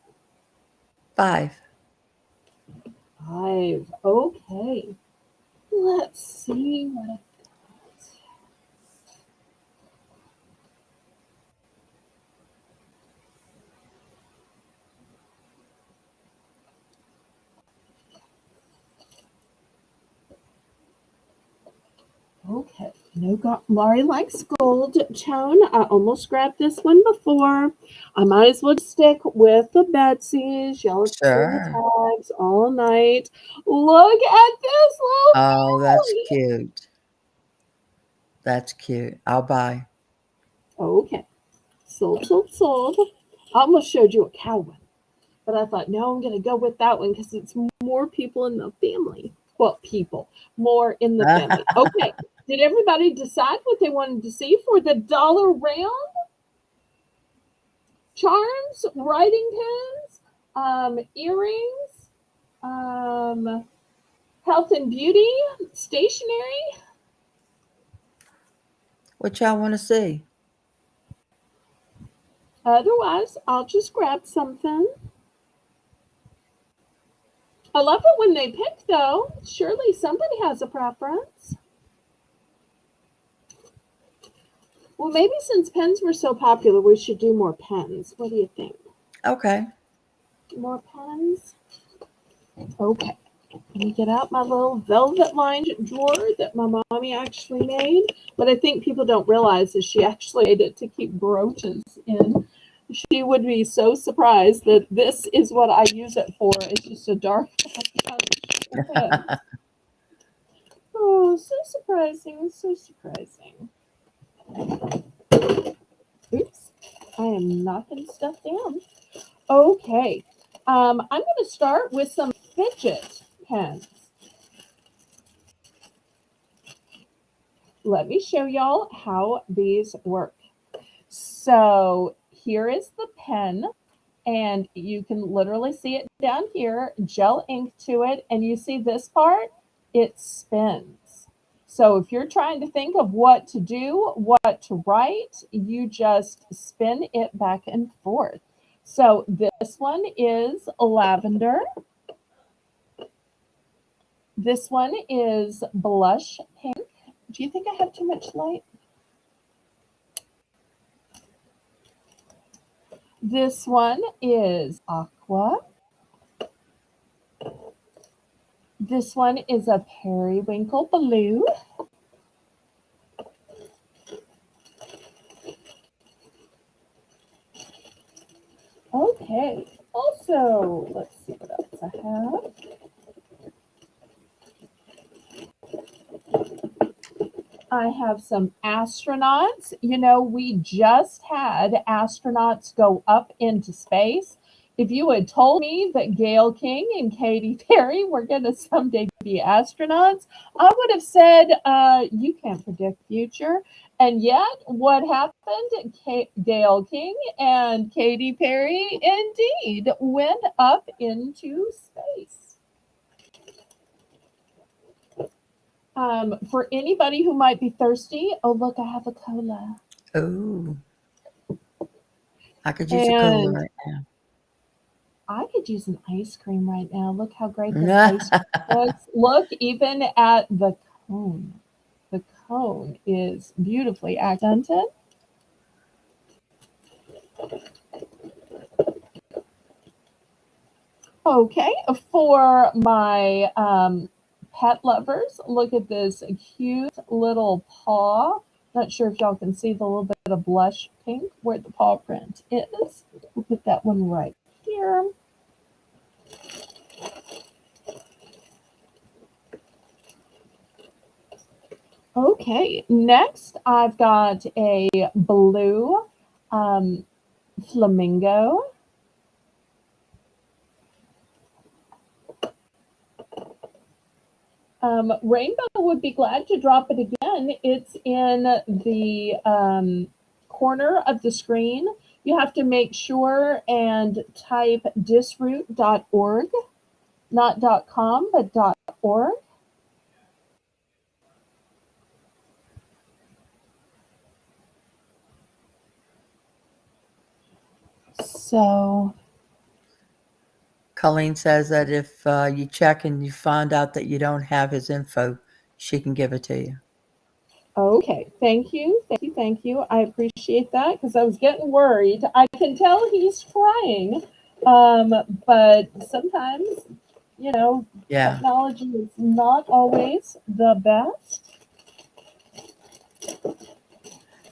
[SPEAKER 2] 5.
[SPEAKER 1] 5. Okay. Let's see what I've got. Okay, Laurie likes gold tone. I almost grabbed this one before. I might as well stick with the Betsy's. Y'all have seen the
[SPEAKER 2] Sure.
[SPEAKER 1] tags all night. Look at this little
[SPEAKER 2] Oh, that's
[SPEAKER 1] family.
[SPEAKER 2] cute. That's cute. I'll buy.
[SPEAKER 1] Okay, sold. I almost showed you a cow one, but I thought, no, I'm going to go with that one because it's more people in the family. Well, more in the family. Okay. Did everybody decide what they wanted to see for the dollar round? Charms, writing pens, earrings, health and beauty, stationery.
[SPEAKER 2] What y'all want to see?
[SPEAKER 1] Otherwise, I'll just grab something. I love it when they pick, though. Surely somebody has a preference. Well, maybe since pens were so popular, we should do more pens. What do you think?
[SPEAKER 2] Okay.
[SPEAKER 1] More pens? Okay. Let me get out my little velvet lined drawer that my mommy actually made. What I think people don't realize is she actually made it to keep brooches in. She would be so surprised that this is what I use it for. It's just a dark pen. Oh, so surprising. So surprising. Oops. I am knocking stuff down. Okay. I'm going to start with some fidget pens. Let me show y'all how these work. So here is the pen, and you can literally see it down here, gel ink to it, and you see this part, it spins. So if you're trying to think of what to do, what to write, you just spin it back and forth. So this one is lavender. This one is blush pink. Do you think I have too much light? This one is aqua. This one is a periwinkle blue. Okay. Also, let's see what else I have. I have some astronauts. You know, we just had astronauts go up into space. If you had told me that Gayle King and Katy Perry were going to someday be astronauts, I would have said, you can't predict future. And yet, what happened? Gayle King and Katy Perry indeed went up into space. For anybody who might be thirsty, oh, look, I have a cola.
[SPEAKER 2] Oh. I could use a cola right now.
[SPEAKER 1] I could use an ice cream right now. Look how great this ice cream looks. Look even at the cone. The cone is beautifully accented. Okay, for my pet lovers, look at this cute little paw. Not sure if y'all can see the little bit of blush pink where the paw print is. We'll put that one right here. Okay, next I've got a blue flamingo, Rainbow would be glad to drop it again. It's in the corner of the screen. You have to make sure and type disroot.org, not .com, but .org. So
[SPEAKER 2] Colleen says that if you check and you find out that you don't have his info, she can give it to you.
[SPEAKER 1] okay, thank you. I appreciate that because I was getting worried. I can tell he's trying, but sometimes,
[SPEAKER 2] Yeah.
[SPEAKER 1] technology is not always the best.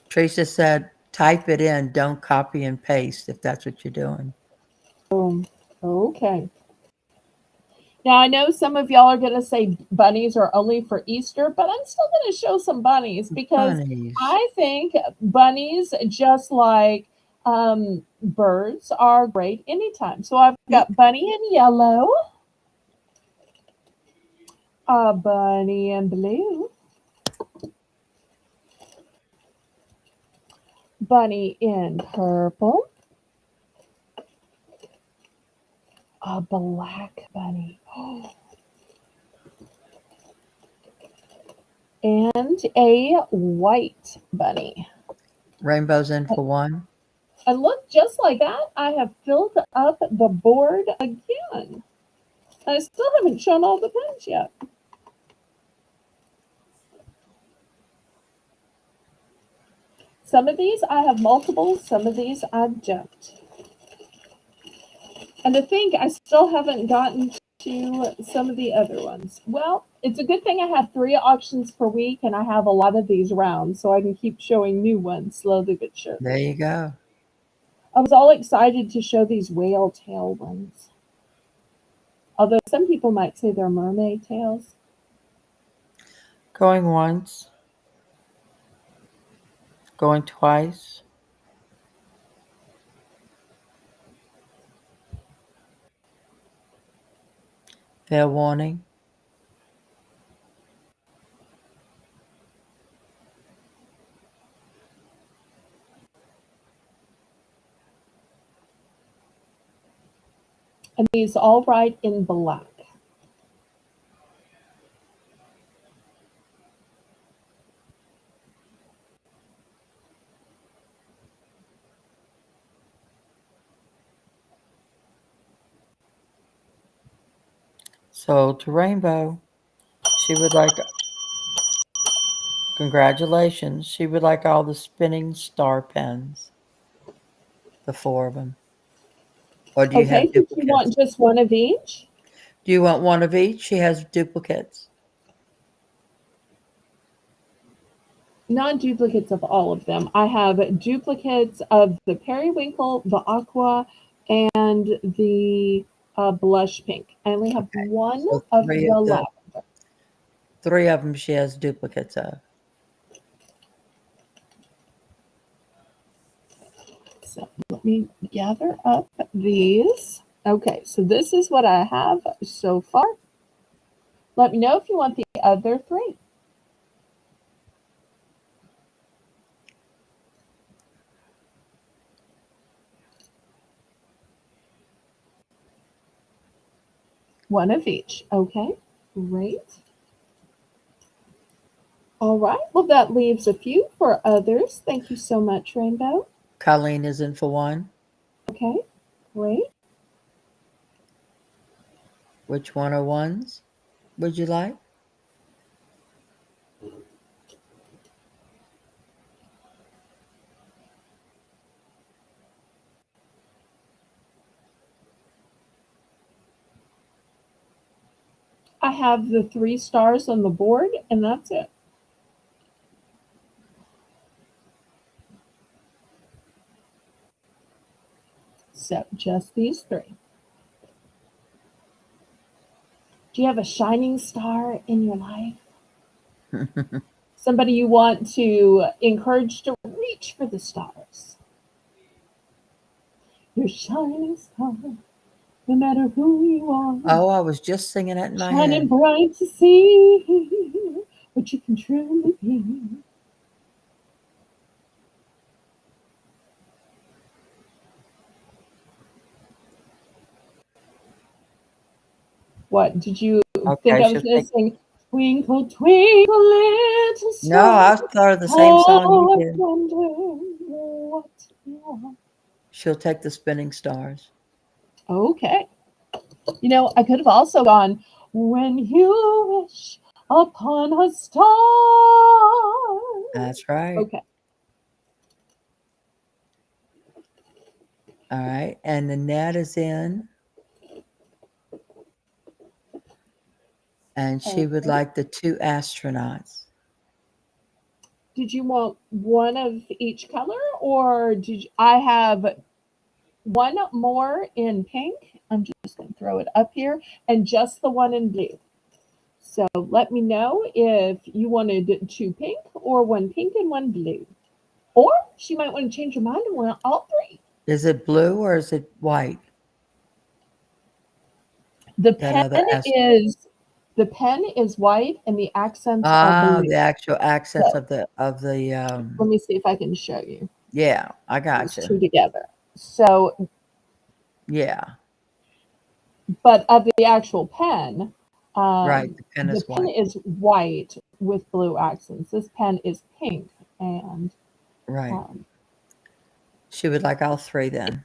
[SPEAKER 2] Teresa said, type it in, don't copy and paste if that's what you're doing.
[SPEAKER 1] Okay. Now, I know some of y'all are going to say bunnies are only for Easter, but I'm still going to show some bunnies because
[SPEAKER 2] Bunnies.
[SPEAKER 1] I think bunnies, just like birds, are great anytime. So I've got bunny in yellow, a bunny in blue, bunny in purple, a black bunny, and a white bunny.
[SPEAKER 2] Rainbow's in for one.
[SPEAKER 1] And look, just like that, I have filled up the board again. I still haven't shown all the pins yet. Some of these I have multiples, some of these I don't. And to think I still haven't gotten to some of the other ones. Well, it's a good thing I have 3 auctions per week and I have a lot of these rounds so I can keep showing new ones slowly but surely.
[SPEAKER 2] There you go.
[SPEAKER 1] I was all excited to show these whale tail ones. Although some people might say they're mermaid tails.
[SPEAKER 2] Going once. Going twice. Fair warning.
[SPEAKER 1] And these all write in black.
[SPEAKER 2] So to Rainbow, she would like, congratulations, she would like all the spinning star pens. The 4 of them. Or do you
[SPEAKER 1] Okay,
[SPEAKER 2] have
[SPEAKER 1] did you want
[SPEAKER 2] duplicates?
[SPEAKER 1] just one of each?
[SPEAKER 2] Do you want one of each? She has duplicates.
[SPEAKER 1] Not duplicates of all of them. I have duplicates of the periwinkle, the aqua, and the blush pink. I only have one
[SPEAKER 2] So
[SPEAKER 1] of the lavender.
[SPEAKER 2] 3 of them she has duplicates of.
[SPEAKER 1] So let me gather up these. Okay, so this is what I have so far. Let me know if you want the other 3. One of each. Okay, great. All right, well, that leaves a few for others. Thank you so much, Rainbow.
[SPEAKER 2] Colleen is in for one.
[SPEAKER 1] Okay, great.
[SPEAKER 2] Which one are ones would you like?
[SPEAKER 1] I have the 3 stars on the board, and that's it. So just these 3. Do you have a shining star in your life? Somebody you want to encourage to reach for the stars? Your shining star, no matter who you are,
[SPEAKER 2] Oh, I was just singing it in my
[SPEAKER 1] shining
[SPEAKER 2] head.
[SPEAKER 1] bright to see what you can truly be. What did you think
[SPEAKER 2] Okay,
[SPEAKER 1] I was
[SPEAKER 2] she'll
[SPEAKER 1] going to
[SPEAKER 2] take.
[SPEAKER 1] sing? Twinkle, twinkle, little
[SPEAKER 2] No,
[SPEAKER 1] star,
[SPEAKER 2] I thought of the same song you
[SPEAKER 1] how I
[SPEAKER 2] did.
[SPEAKER 1] wonder what you are.
[SPEAKER 2] She'll take the spinning stars.
[SPEAKER 1] Okay. You know, I could have also gone, when you wish upon a star.
[SPEAKER 2] That's right.
[SPEAKER 1] Okay.
[SPEAKER 2] All right. And Nanette is in, and she would
[SPEAKER 1] Okay.
[SPEAKER 2] like the 2 astronauts.
[SPEAKER 1] Did you want one of each color, or I have one more in pink? I'm just going to throw it up here, and just the one in blue. So let me know if you wanted 2 pink or 1 pink and 1 blue. Or she might want to change her mind and want all 3.
[SPEAKER 2] Is it blue or is it white?
[SPEAKER 1] The
[SPEAKER 2] That
[SPEAKER 1] pen
[SPEAKER 2] other
[SPEAKER 1] is the pen is white and the accents are
[SPEAKER 2] Ah,
[SPEAKER 1] blue.
[SPEAKER 2] the actual accents
[SPEAKER 1] So
[SPEAKER 2] of the
[SPEAKER 1] let me see if I can show you
[SPEAKER 2] yeah, I
[SPEAKER 1] these
[SPEAKER 2] got you.
[SPEAKER 1] 2 together. So,
[SPEAKER 2] Yeah,
[SPEAKER 1] but of the actual pen,
[SPEAKER 2] right. The pen
[SPEAKER 1] the
[SPEAKER 2] is
[SPEAKER 1] pen
[SPEAKER 2] white.
[SPEAKER 1] is white with blue accents. This pen is pink and
[SPEAKER 2] Right.
[SPEAKER 1] um,
[SPEAKER 2] She would like all 3 then.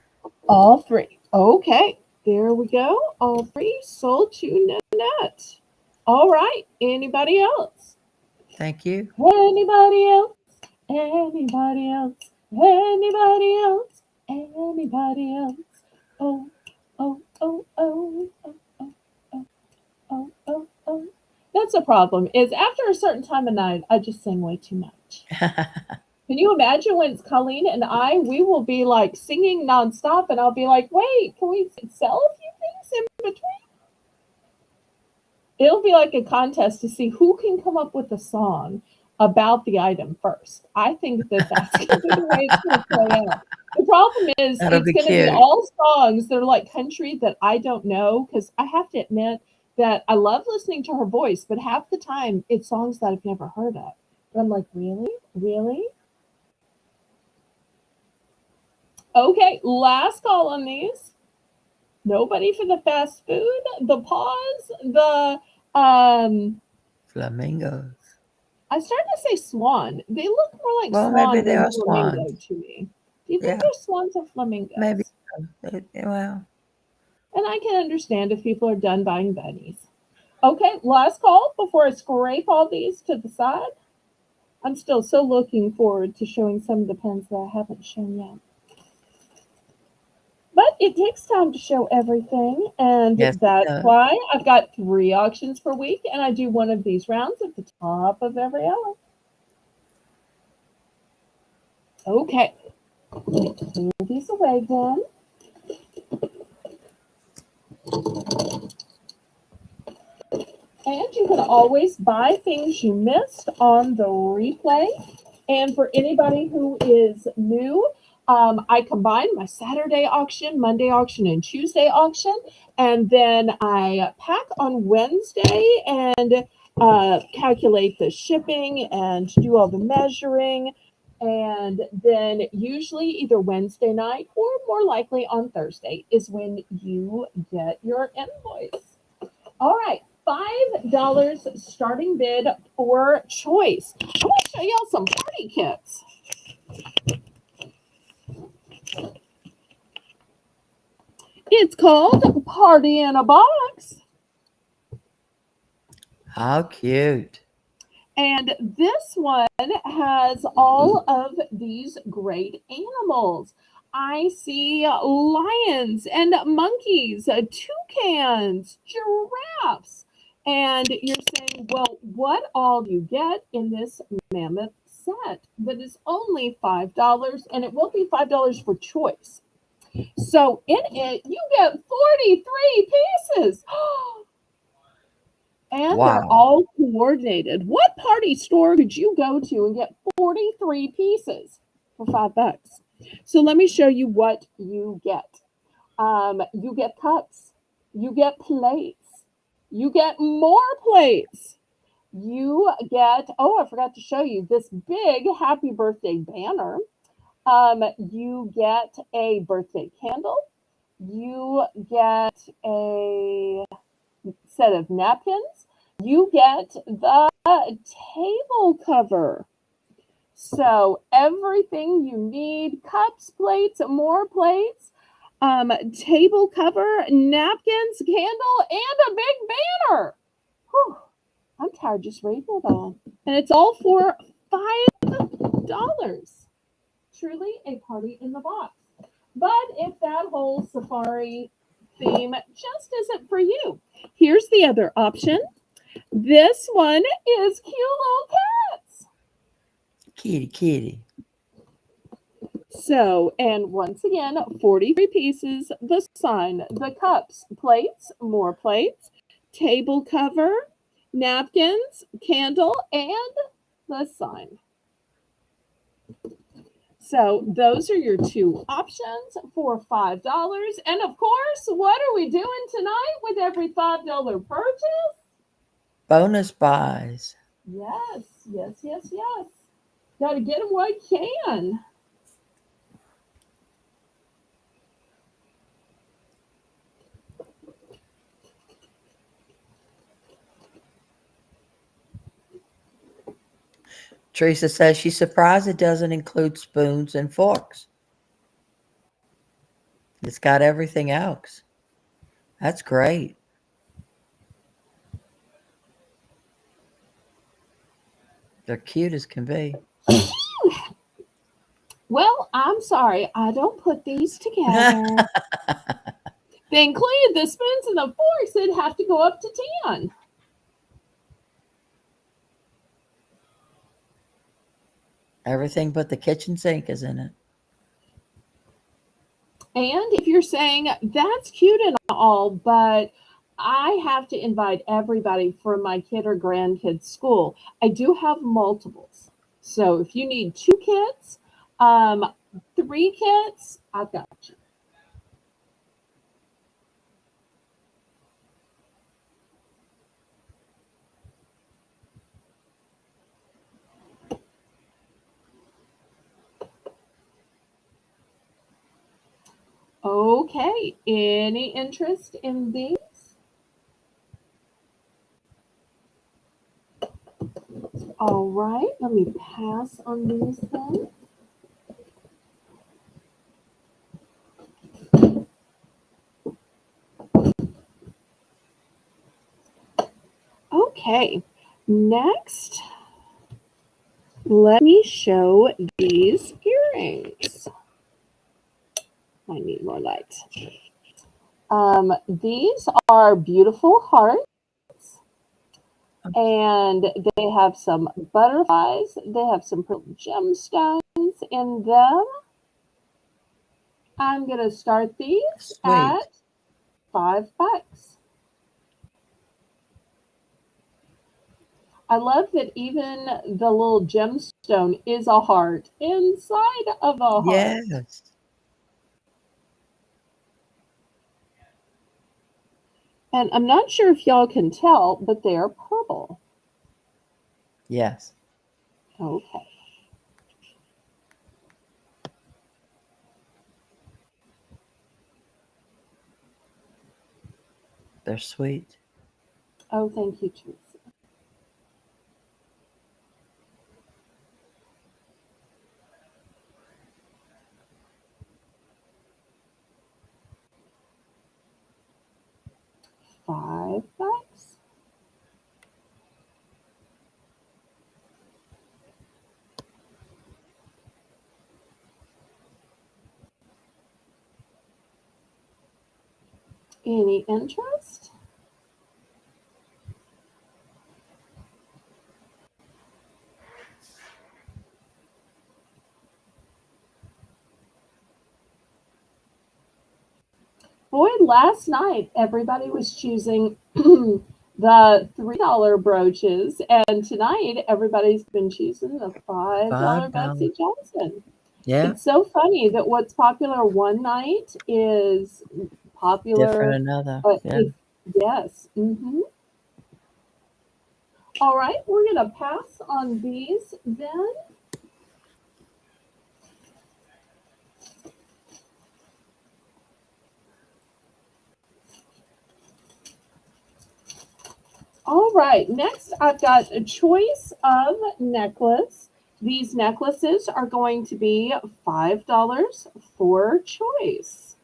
[SPEAKER 1] all 3. Okay, there we go. All 3 sold to Nanette. All right. Anybody else?
[SPEAKER 2] Thank you.
[SPEAKER 1] Anybody else? Anybody else? Anybody else? Anybody else? Oh, oh, oh, oh, oh, oh, oh, oh, oh, oh. That's a problem. Is after a certain time of night, I just sing way too much. Can you imagine when it's Colleen and I? We will be like singing nonstop, and I'll be like, "Wait, can we sell a few things in between?" It'll be like a contest to see who can come up with a song about the item first. I think that that's going to be the way it's going to play out. The problem is,
[SPEAKER 2] That'll
[SPEAKER 1] it's
[SPEAKER 2] be
[SPEAKER 1] going to be
[SPEAKER 2] cute.
[SPEAKER 1] all songs that are like country that I don't know, because I have to admit that I love listening to her voice, but half the time it's songs that I've never heard of. But I'm like, really? Really? Okay, last call on these. Nobody for the fast food, the pause, the
[SPEAKER 2] Flamingos.
[SPEAKER 1] I started to say swan. They look more like
[SPEAKER 2] Well, maybe
[SPEAKER 1] swan
[SPEAKER 2] they
[SPEAKER 1] than
[SPEAKER 2] are
[SPEAKER 1] flamingo
[SPEAKER 2] swans.
[SPEAKER 1] to me. Do you think
[SPEAKER 2] Yeah,
[SPEAKER 1] they're swans or
[SPEAKER 2] maybe
[SPEAKER 1] flamingos?
[SPEAKER 2] so. Well,
[SPEAKER 1] And I can understand if people are done buying bunnies. Okay, last call before I scrape all these to the side. I'm still so looking forward to showing some of the pens that I haven't shown yet. But it takes time to show everything, and
[SPEAKER 2] yes, it
[SPEAKER 1] that's
[SPEAKER 2] does.
[SPEAKER 1] why I've got 3 auctions per week, and I do one of these rounds at the top of every hour. Okay, clear these away then. And you can always buy things you missed on the replay. And for anybody who is new, I combine my Saturday auction, Monday auction, and Tuesday auction. And then I pack on Wednesday and calculate the shipping and do all the measuring. And then usually either Wednesday night or more likely on Thursday is when you get your invoice. All right, $5 starting bid for choice. I want to show y'all some party kits. It's called Party in a Box.
[SPEAKER 2] How cute.
[SPEAKER 1] And this one has all of these great animals. I see lions and monkeys, toucans, giraffes. And you're saying, well, what all do you get in this mammoth set that is only $5? And it will be $5 for choice. So in it, you get 43 pieces. And they're
[SPEAKER 2] Wow.
[SPEAKER 1] all coordinated. What party store could you go to and get 43 pieces for $5? So let me show you what you get. You get cups, you get plates, you get more plates. You get, oh, I forgot to show you this big happy birthday banner. You get a birthday candle. You get a set of napkins. You get the table cover. So everything you need, cups, plates, more plates, table cover, napkins, candle, and a big banner. Whew, I'm tired just reading it all. And it's all for $5. Truly a party in the box. But if that whole safari theme just isn't for you, here's the other option. This one is cute little cats.
[SPEAKER 2] Kitty.
[SPEAKER 1] So, and once again, 43 pieces, the sign, the cups, plates, more plates, table cover, napkins, candle, and the sign. So those are your two options for $5. And of course, what are we doing tonight with every $5 purchase?
[SPEAKER 2] Bonus buys.
[SPEAKER 1] Yes. Got to get them while you can.
[SPEAKER 2] Teresa says she's surprised it doesn't include spoons and forks. It's got everything else. That's great. They're cute as can be.
[SPEAKER 1] Well, I'm sorry, I don't put these together. They included the spoons and the forks that have to go up to 10.
[SPEAKER 2] Everything but the kitchen sink is in it.
[SPEAKER 1] And if you're saying that's cute and all, but I have to invite everybody from my kid or grandkid's school, I do have multiples. So if you need 2 kits, 3 kits, I've got you. Okay, any interest in these? All right, let me pass on these then. Okay, next, let me show these earrings. I need more light. These are beautiful hearts, and they have some butterflies. They have some gemstones in them. I'm going to start these at $5. I love that even the little gemstone is a heart inside of a heart.
[SPEAKER 2] Yes.
[SPEAKER 1] And I'm not sure if y'all can tell, but they are purple.
[SPEAKER 2] Yes.
[SPEAKER 1] Okay.
[SPEAKER 2] They're sweet.
[SPEAKER 1] Oh, thank you, Teresa. $5. Any interest? Boy, last night everybody was choosing the $3 brooches, and tonight everybody's been choosing the $5 Betsy Johnson.
[SPEAKER 2] Yeah,
[SPEAKER 1] It's so funny that what's popular one night is popular.
[SPEAKER 2] different another. Yeah.
[SPEAKER 1] If yes, all right, we're gonna pass on these then. All right, next I've got a choice of necklace. These necklaces are going to be $5 for choice.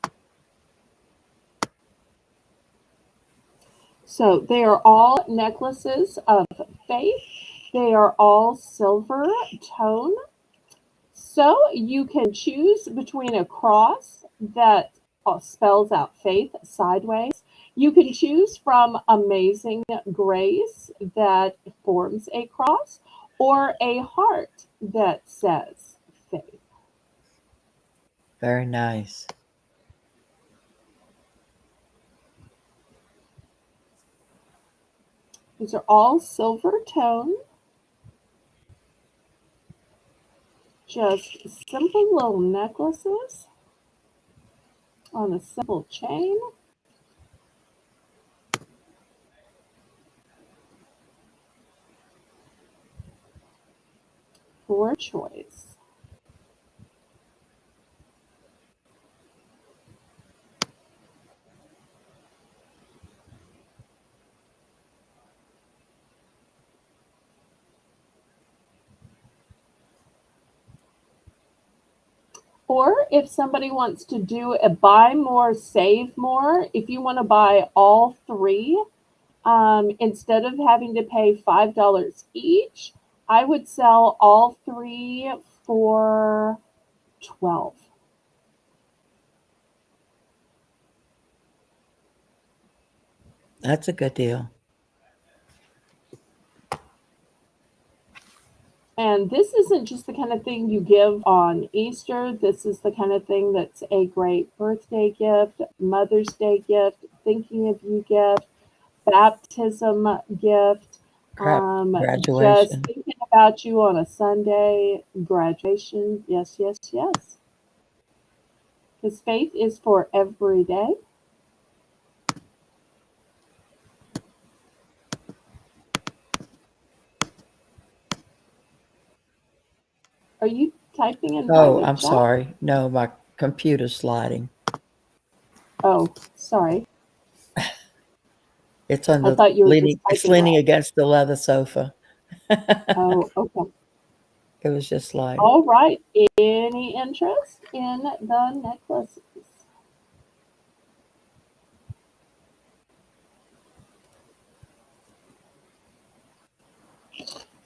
[SPEAKER 1] So they are all necklaces of faith. They are all silver tone. So you can choose between a cross that spells out faith sideways. You can choose from Amazing Grace that forms a cross or a heart that says faith.
[SPEAKER 2] Very nice.
[SPEAKER 1] These are all silver tone, just simple little necklaces on a simple chain. For choice. Or if somebody wants to do a buy more, save more, if you want to buy all three, instead of having to pay $5 each, I would sell all three for 12.
[SPEAKER 2] That's a good deal.
[SPEAKER 1] And this isn't just the kind of thing you give on Easter. This is the kind of thing that's a great birthday gift, Mother's Day gift, thinking of you gift, baptism gift, just
[SPEAKER 2] Graduation.
[SPEAKER 1] thinking about you on a Sunday, graduation. Yes, yes, yes. Because faith is for every day. Are you typing in
[SPEAKER 2] Oh,
[SPEAKER 1] private
[SPEAKER 2] I'm
[SPEAKER 1] chat?
[SPEAKER 2] sorry. No, my computer's sliding.
[SPEAKER 1] Oh, sorry.
[SPEAKER 2] It's on
[SPEAKER 1] I
[SPEAKER 2] the
[SPEAKER 1] thought you were just
[SPEAKER 2] leaning. It's
[SPEAKER 1] typing
[SPEAKER 2] leaning
[SPEAKER 1] loud.
[SPEAKER 2] against the leather sofa.
[SPEAKER 1] Oh, okay.
[SPEAKER 2] It was just sliding.
[SPEAKER 1] All right. Any interest in the necklaces?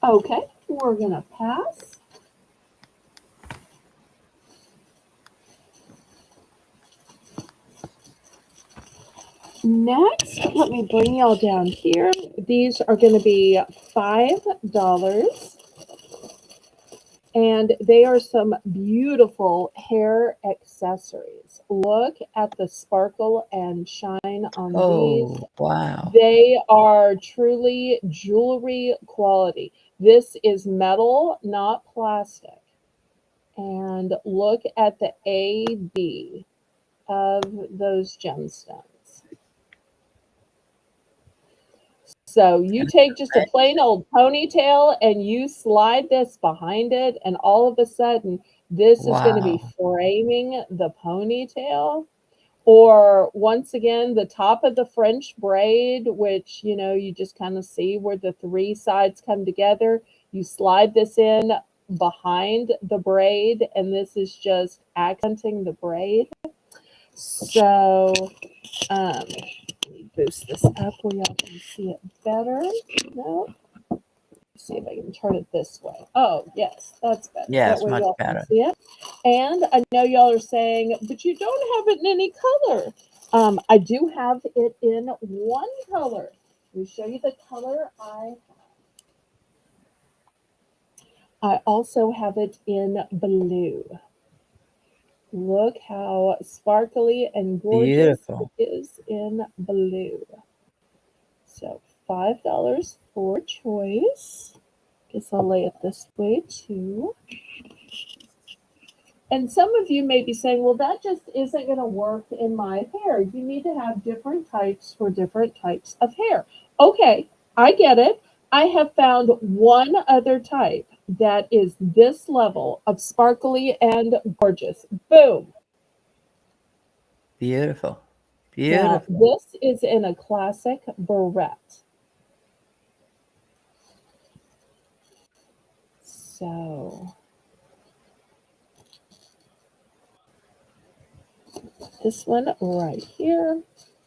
[SPEAKER 1] Okay, we're going to pass. Next, let me bring y'all down here. These are going to be $5. And they are some beautiful hair accessories. Look at the sparkle and shine on these.
[SPEAKER 2] Oh, wow.
[SPEAKER 1] They are truly jewelry quality. This is metal, not plastic. And look at the AB of those gemstones. So you take just a plain old ponytail and you slide this behind it, and all of a sudden, this is going to be
[SPEAKER 2] Wow.
[SPEAKER 1] framing the ponytail. Or once again, the top of the French braid, which, you just kind of see where the three sides come together. You slide this in behind the braid, and this is just accenting the braid. So, let me boost this up where y'all can see it better. No, see if I can turn it this way. Oh, yes, that's better.
[SPEAKER 2] Yeah,
[SPEAKER 1] That
[SPEAKER 2] it's
[SPEAKER 1] way
[SPEAKER 2] much
[SPEAKER 1] y'all can
[SPEAKER 2] better.
[SPEAKER 1] see it. And I know y'all are saying, but you don't have it in any color. I do have it in one color. Let me show you the color I have. I also have it in blue. Look how sparkly and gorgeous
[SPEAKER 2] Beautiful.
[SPEAKER 1] it is in blue. So $5 for choice. Guess I'll lay it this way too. And some of you may be saying, well, that just isn't going to work in my hair. You need to have different types for different types of hair. Okay, I get it. I have found one other type that is this level of sparkly and gorgeous. Boom.
[SPEAKER 2] Beautiful.
[SPEAKER 1] Now,
[SPEAKER 2] Beautiful.
[SPEAKER 1] this is in a classic barrette. So, this one right here.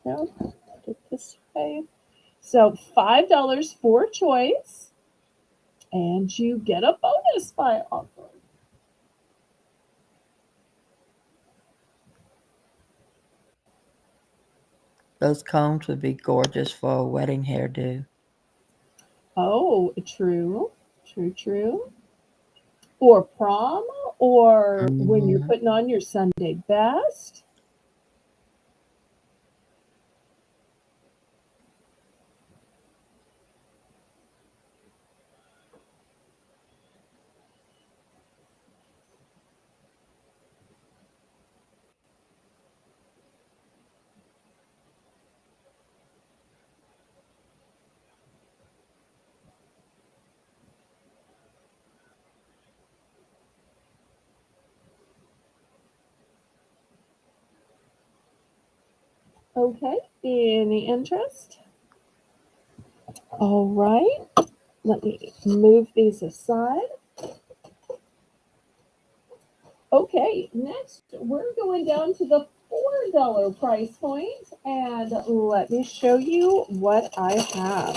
[SPEAKER 1] No, put it this way. So $5 for choice, and you get a bonus by offer.
[SPEAKER 2] Those combs would be gorgeous for a wedding hairdo.
[SPEAKER 1] Oh, true, true, true. Or prom, or when you're
[SPEAKER 2] Hmm.
[SPEAKER 1] putting on your Sunday best. Okay, any interest? All right, let me move these aside. Okay, next we're going down to the $4 price point, and let me show you what I have.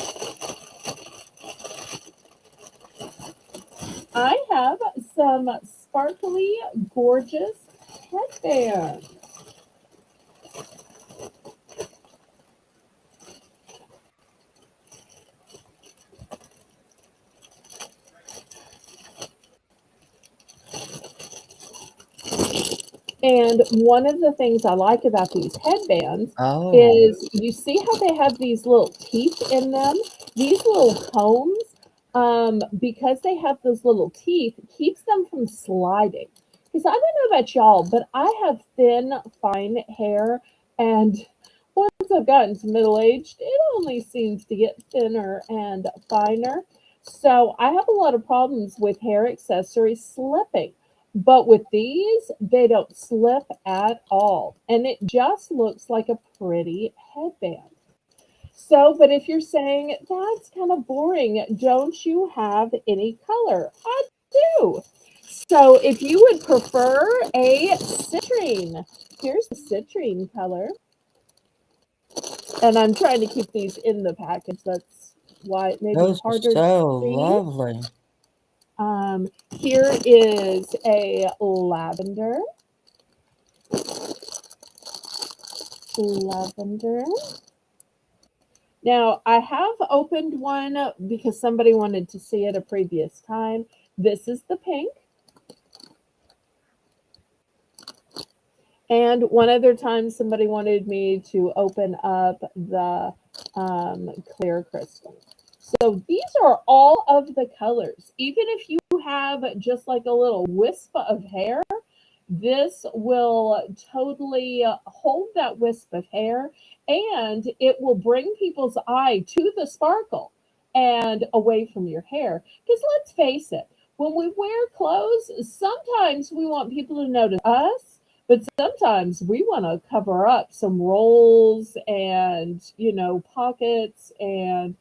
[SPEAKER 1] I have some sparkly, gorgeous headbands. And one of the things I like about these headbands
[SPEAKER 2] Oh,
[SPEAKER 1] is you see how they have these little teeth in them? These little combs, because they have those little teeth, keeps them from sliding. Because I don't know about y'all, but I have thin, fine hair, and once I've gotten to middle aged, it only seems to get thinner and finer. So I have a lot of problems with hair accessories slipping. But with these, they don't slip at all. And it just looks like a pretty headband. So, but if you're saying that's kind of boring, don't you have any color? I do. So, if you would prefer a citrine, here's the citrine color. And I'm trying to keep these in the package. That's why it may be
[SPEAKER 2] those are
[SPEAKER 1] harder to
[SPEAKER 2] so
[SPEAKER 1] see.
[SPEAKER 2] lovely.
[SPEAKER 1] Here is a lavender. Lavender. Now, I have opened one because somebody wanted to see it a previous time. This is the pink. And one other time, somebody wanted me to open up the clear crystal. So these are all of the colors. Even if you have just like a little wisp of hair, this will totally hold that wisp of hair, and it will bring people's eye to the sparkle and away from your hair. Because let's face it, when we wear clothes, sometimes we want people to notice us, but sometimes we want to cover up some rolls and, pockets and,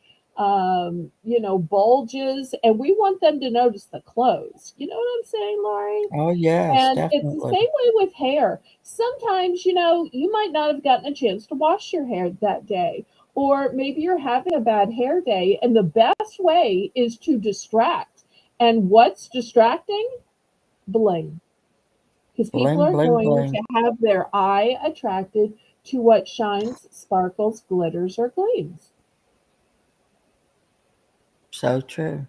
[SPEAKER 1] bulges, and we want them to notice the clothes. You know what I'm saying, Laurie?
[SPEAKER 2] Oh, yes,
[SPEAKER 1] And it's the
[SPEAKER 2] definitely.
[SPEAKER 1] same way with hair. Sometimes, you might not have gotten a chance to wash your hair that day, or maybe you're having a bad hair day, and the best way is to distract. And what's distracting? Bling. Because people
[SPEAKER 2] Bling,
[SPEAKER 1] are
[SPEAKER 2] bling,
[SPEAKER 1] going
[SPEAKER 2] bling.
[SPEAKER 1] to have their eye attracted to what shines, sparkles, glitters, or gleams.
[SPEAKER 2] So true.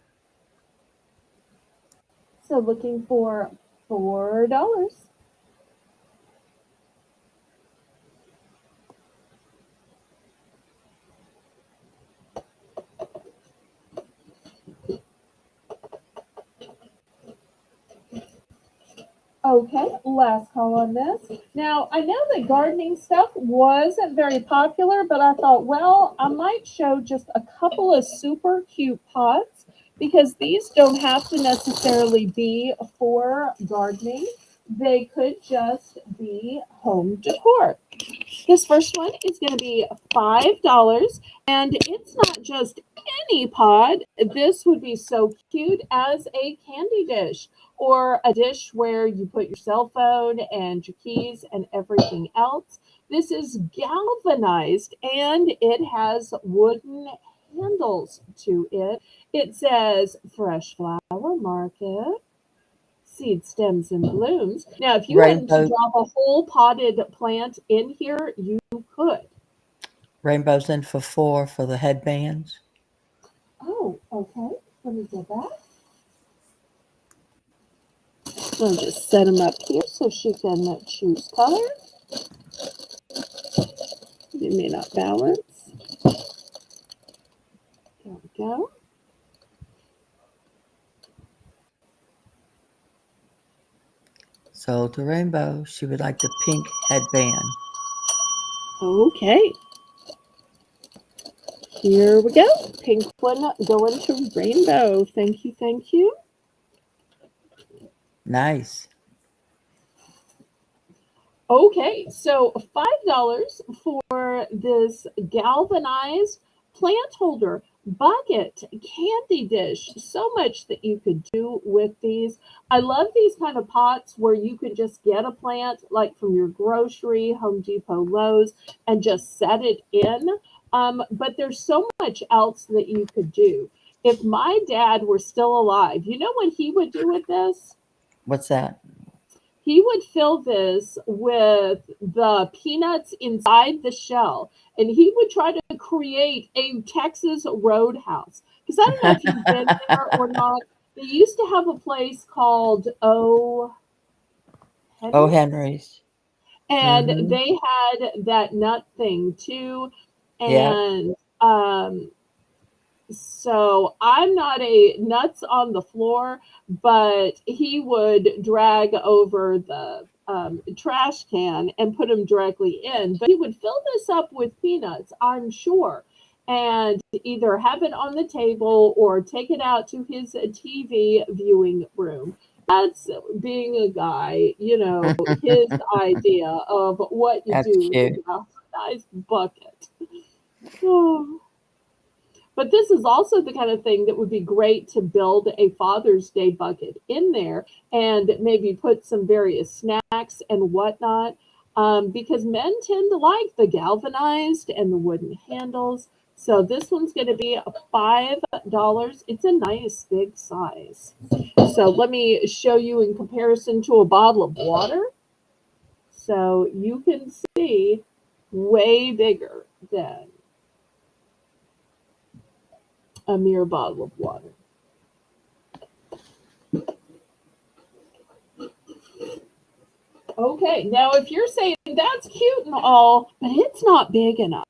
[SPEAKER 1] So looking for $4. Okay, last call on this. Now, I know that gardening stuff wasn't very popular, but I thought, well, I might show just a couple of super cute pots because these don't have to necessarily be for gardening. They could just be home decor. This first one is going to be $5, and it's not just any pot. This would be so cute as a candy dish or a dish where you put your cell phone and your keys and everything else. This is galvanized and it has wooden handles to it. It says Fresh Flower Market, seed stems and blooms. Now, if you wanted to
[SPEAKER 2] Rainbow,
[SPEAKER 1] drop a whole potted plant in here, you could.
[SPEAKER 2] rainbows in for 4 for the headbands.
[SPEAKER 1] Oh, okay. Let me get that. I'll just set them up here so she can choose color. They may not balance. There we go.
[SPEAKER 2] So the rainbow, she would like the pink headband.
[SPEAKER 1] Okay. Here we go. Pink one going to rainbow. Thank you, thank you.
[SPEAKER 2] Nice.
[SPEAKER 1] Okay, so $5 for this galvanized plant holder, bucket, candy dish. So much that you could do with these. I love these kind of pots where you can just get a plant like from your grocery, Home Depot, Lowe's, and just set it in. But there's so much else that you could do. If my dad were still alive, you know what he would do with this?
[SPEAKER 2] What's that?
[SPEAKER 1] He would fill this with the peanuts inside the shell, and he would try to create a Texas roadhouse. Because I don't know if you've been there or not. They used to have a place called
[SPEAKER 2] Oh,
[SPEAKER 1] Henry,
[SPEAKER 2] Henry's.
[SPEAKER 1] and
[SPEAKER 2] Mm-hmm.
[SPEAKER 1] they had that nut thing too.
[SPEAKER 2] Yeah.
[SPEAKER 1] And so I'm not a nuts on the floor, but he would drag over the trash can and put them directly in. But he would fill this up with peanuts, I'm sure, and either have it on the table or take it out to his TV viewing room. That's being a guy, you know, his idea of what you
[SPEAKER 2] That's
[SPEAKER 1] do with
[SPEAKER 2] cute.
[SPEAKER 1] a nice bucket. Oh. But this is also the kind of thing that would be great to build a Father's Day bucket in there and maybe put some various snacks and whatnot, because men tend to like the galvanized and the wooden handles. So this one's going to be $5. It's a nice big size. So let me show you in comparison to a bottle of water. So you can see way bigger than a mere bottle of water. Okay, now if you're saying that's cute and all, but it's not big enough.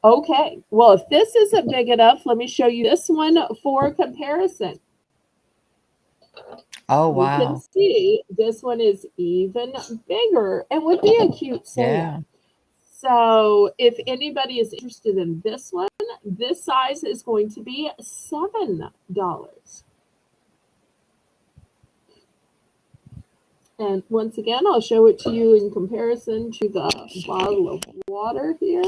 [SPEAKER 1] Okay, well, if this isn't big enough, let me show you this one for comparison.
[SPEAKER 2] Oh,
[SPEAKER 1] You can
[SPEAKER 2] wow.
[SPEAKER 1] see this one is even bigger and would be a cute sale.
[SPEAKER 2] Yeah.
[SPEAKER 1] So if anybody is interested in this one, this size is going to be $7. And once again, I'll show it to you in comparison to the bottle of water here.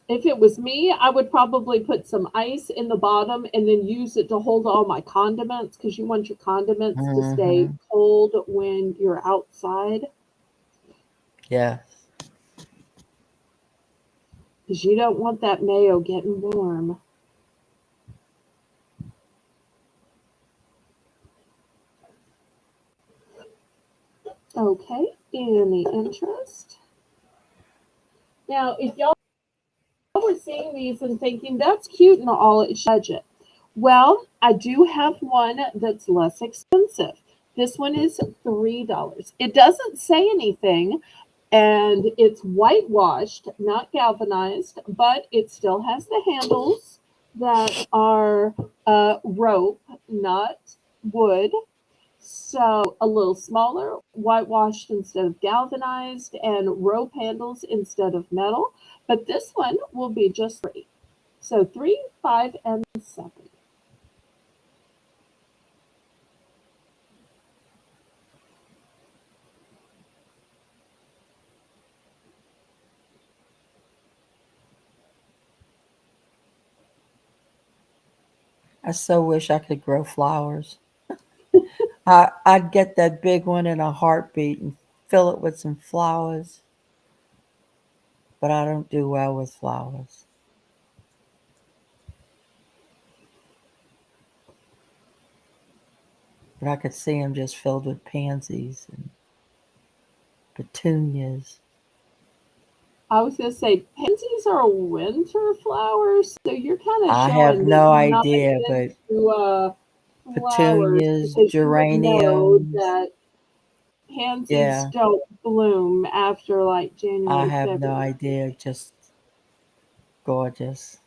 [SPEAKER 1] If it was me, I would probably put some ice in the bottom and then use it to hold all my condiments, because you want your condiments to stay cold when you're outside.
[SPEAKER 2] Yeah.
[SPEAKER 1] Because you don't want that mayo getting warm. Okay, any interest? Now, if y'all were seeing these and thinking, that's cute and all, it's budget. Well, I do have one that's less expensive. This one is $3. It doesn't say anything, And it's whitewashed, not galvanized, but it still has the handles that are rope, not wood. So a little smaller, whitewashed instead of galvanized, and rope handles instead of metal. But this one will be just three. So 3, 5, and 7.
[SPEAKER 2] I so wish I could grow flowers. I'd get that big one in a heartbeat and fill it with some flowers, but I don't do well with flowers. But I could see them just filled with pansies and petunias.
[SPEAKER 1] I was going to say pansies are winter flowers, so you're kind of
[SPEAKER 2] I have
[SPEAKER 1] showing that
[SPEAKER 2] no
[SPEAKER 1] you're not
[SPEAKER 2] idea, but
[SPEAKER 1] into flowers
[SPEAKER 2] petunias,
[SPEAKER 1] because you would know
[SPEAKER 2] geraniums,
[SPEAKER 1] that pansies
[SPEAKER 2] yeah,
[SPEAKER 1] don't bloom after like
[SPEAKER 2] I
[SPEAKER 1] January,
[SPEAKER 2] have no
[SPEAKER 1] February.
[SPEAKER 2] idea. Just gorgeous.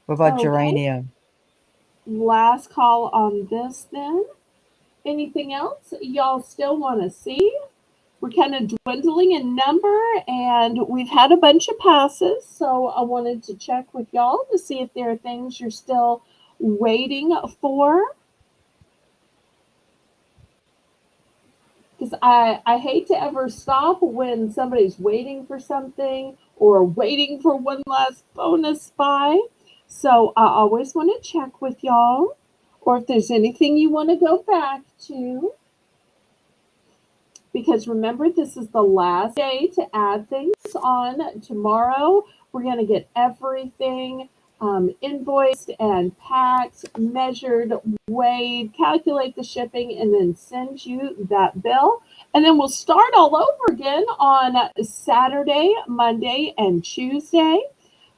[SPEAKER 2] What about
[SPEAKER 1] Okay,
[SPEAKER 2] geranium?
[SPEAKER 1] last call on this then. Anything else y'all still want to see? We're kind of dwindling in number and we've had a bunch of passes. So I wanted to check with y'all to see if there are things you're still waiting for. Because I hate to ever stop when somebody's waiting for something or waiting for one last bonus spy. So I always want to check with y'all or if there's anything you want to go back to. Because remember, this is the last day to add things on. Tomorrow, we're going to get everything invoiced and packed, measured, weighed, calculate the shipping, and then send you that bill. And then we'll start all over again on Saturday, Monday, and Tuesday.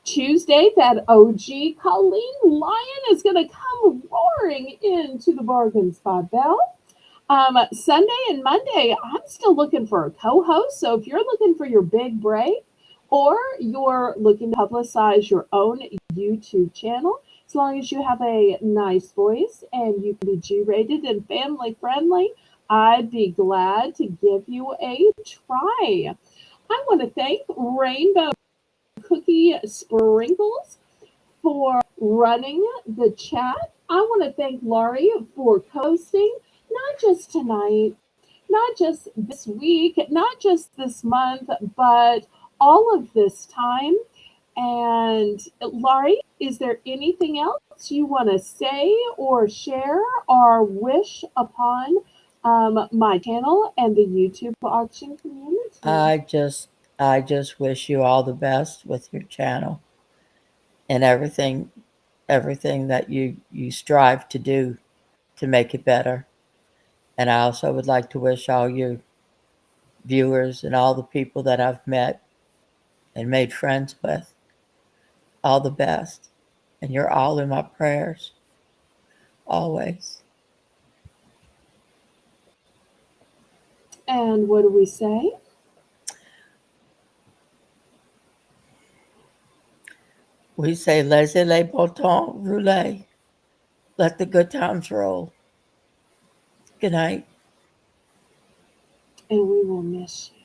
[SPEAKER 1] Tuesday, that OG Colleen Lyon is going to come roaring into the Bargains by Belle. Sunday and Monday, I'm still looking for a co host. So if you're looking for your big break or you're looking to publicize your own YouTube channel, as long as you have a nice voice and you can be G rated and family friendly, I'd be glad to give you a try. I want to thank Rainbow Cookie Sprinkles for running the chat. I want to thank Laurie for hosting, not just tonight, not just this week, not just this month, but all of this time. And Laurie, is there anything else you want to say or share or wish upon my channel and the YouTube auction community?
[SPEAKER 2] I just I just wish you all the best with your channel and everything that you strive to do to make it better. And I also would like to wish all you viewers and all the people that I've met and made friends with all the best. And you're all in my prayers always.
[SPEAKER 1] And what do we say?
[SPEAKER 2] We say laissez les bon temps rouler. Let the good times roll. Good night.
[SPEAKER 1] And we will miss you.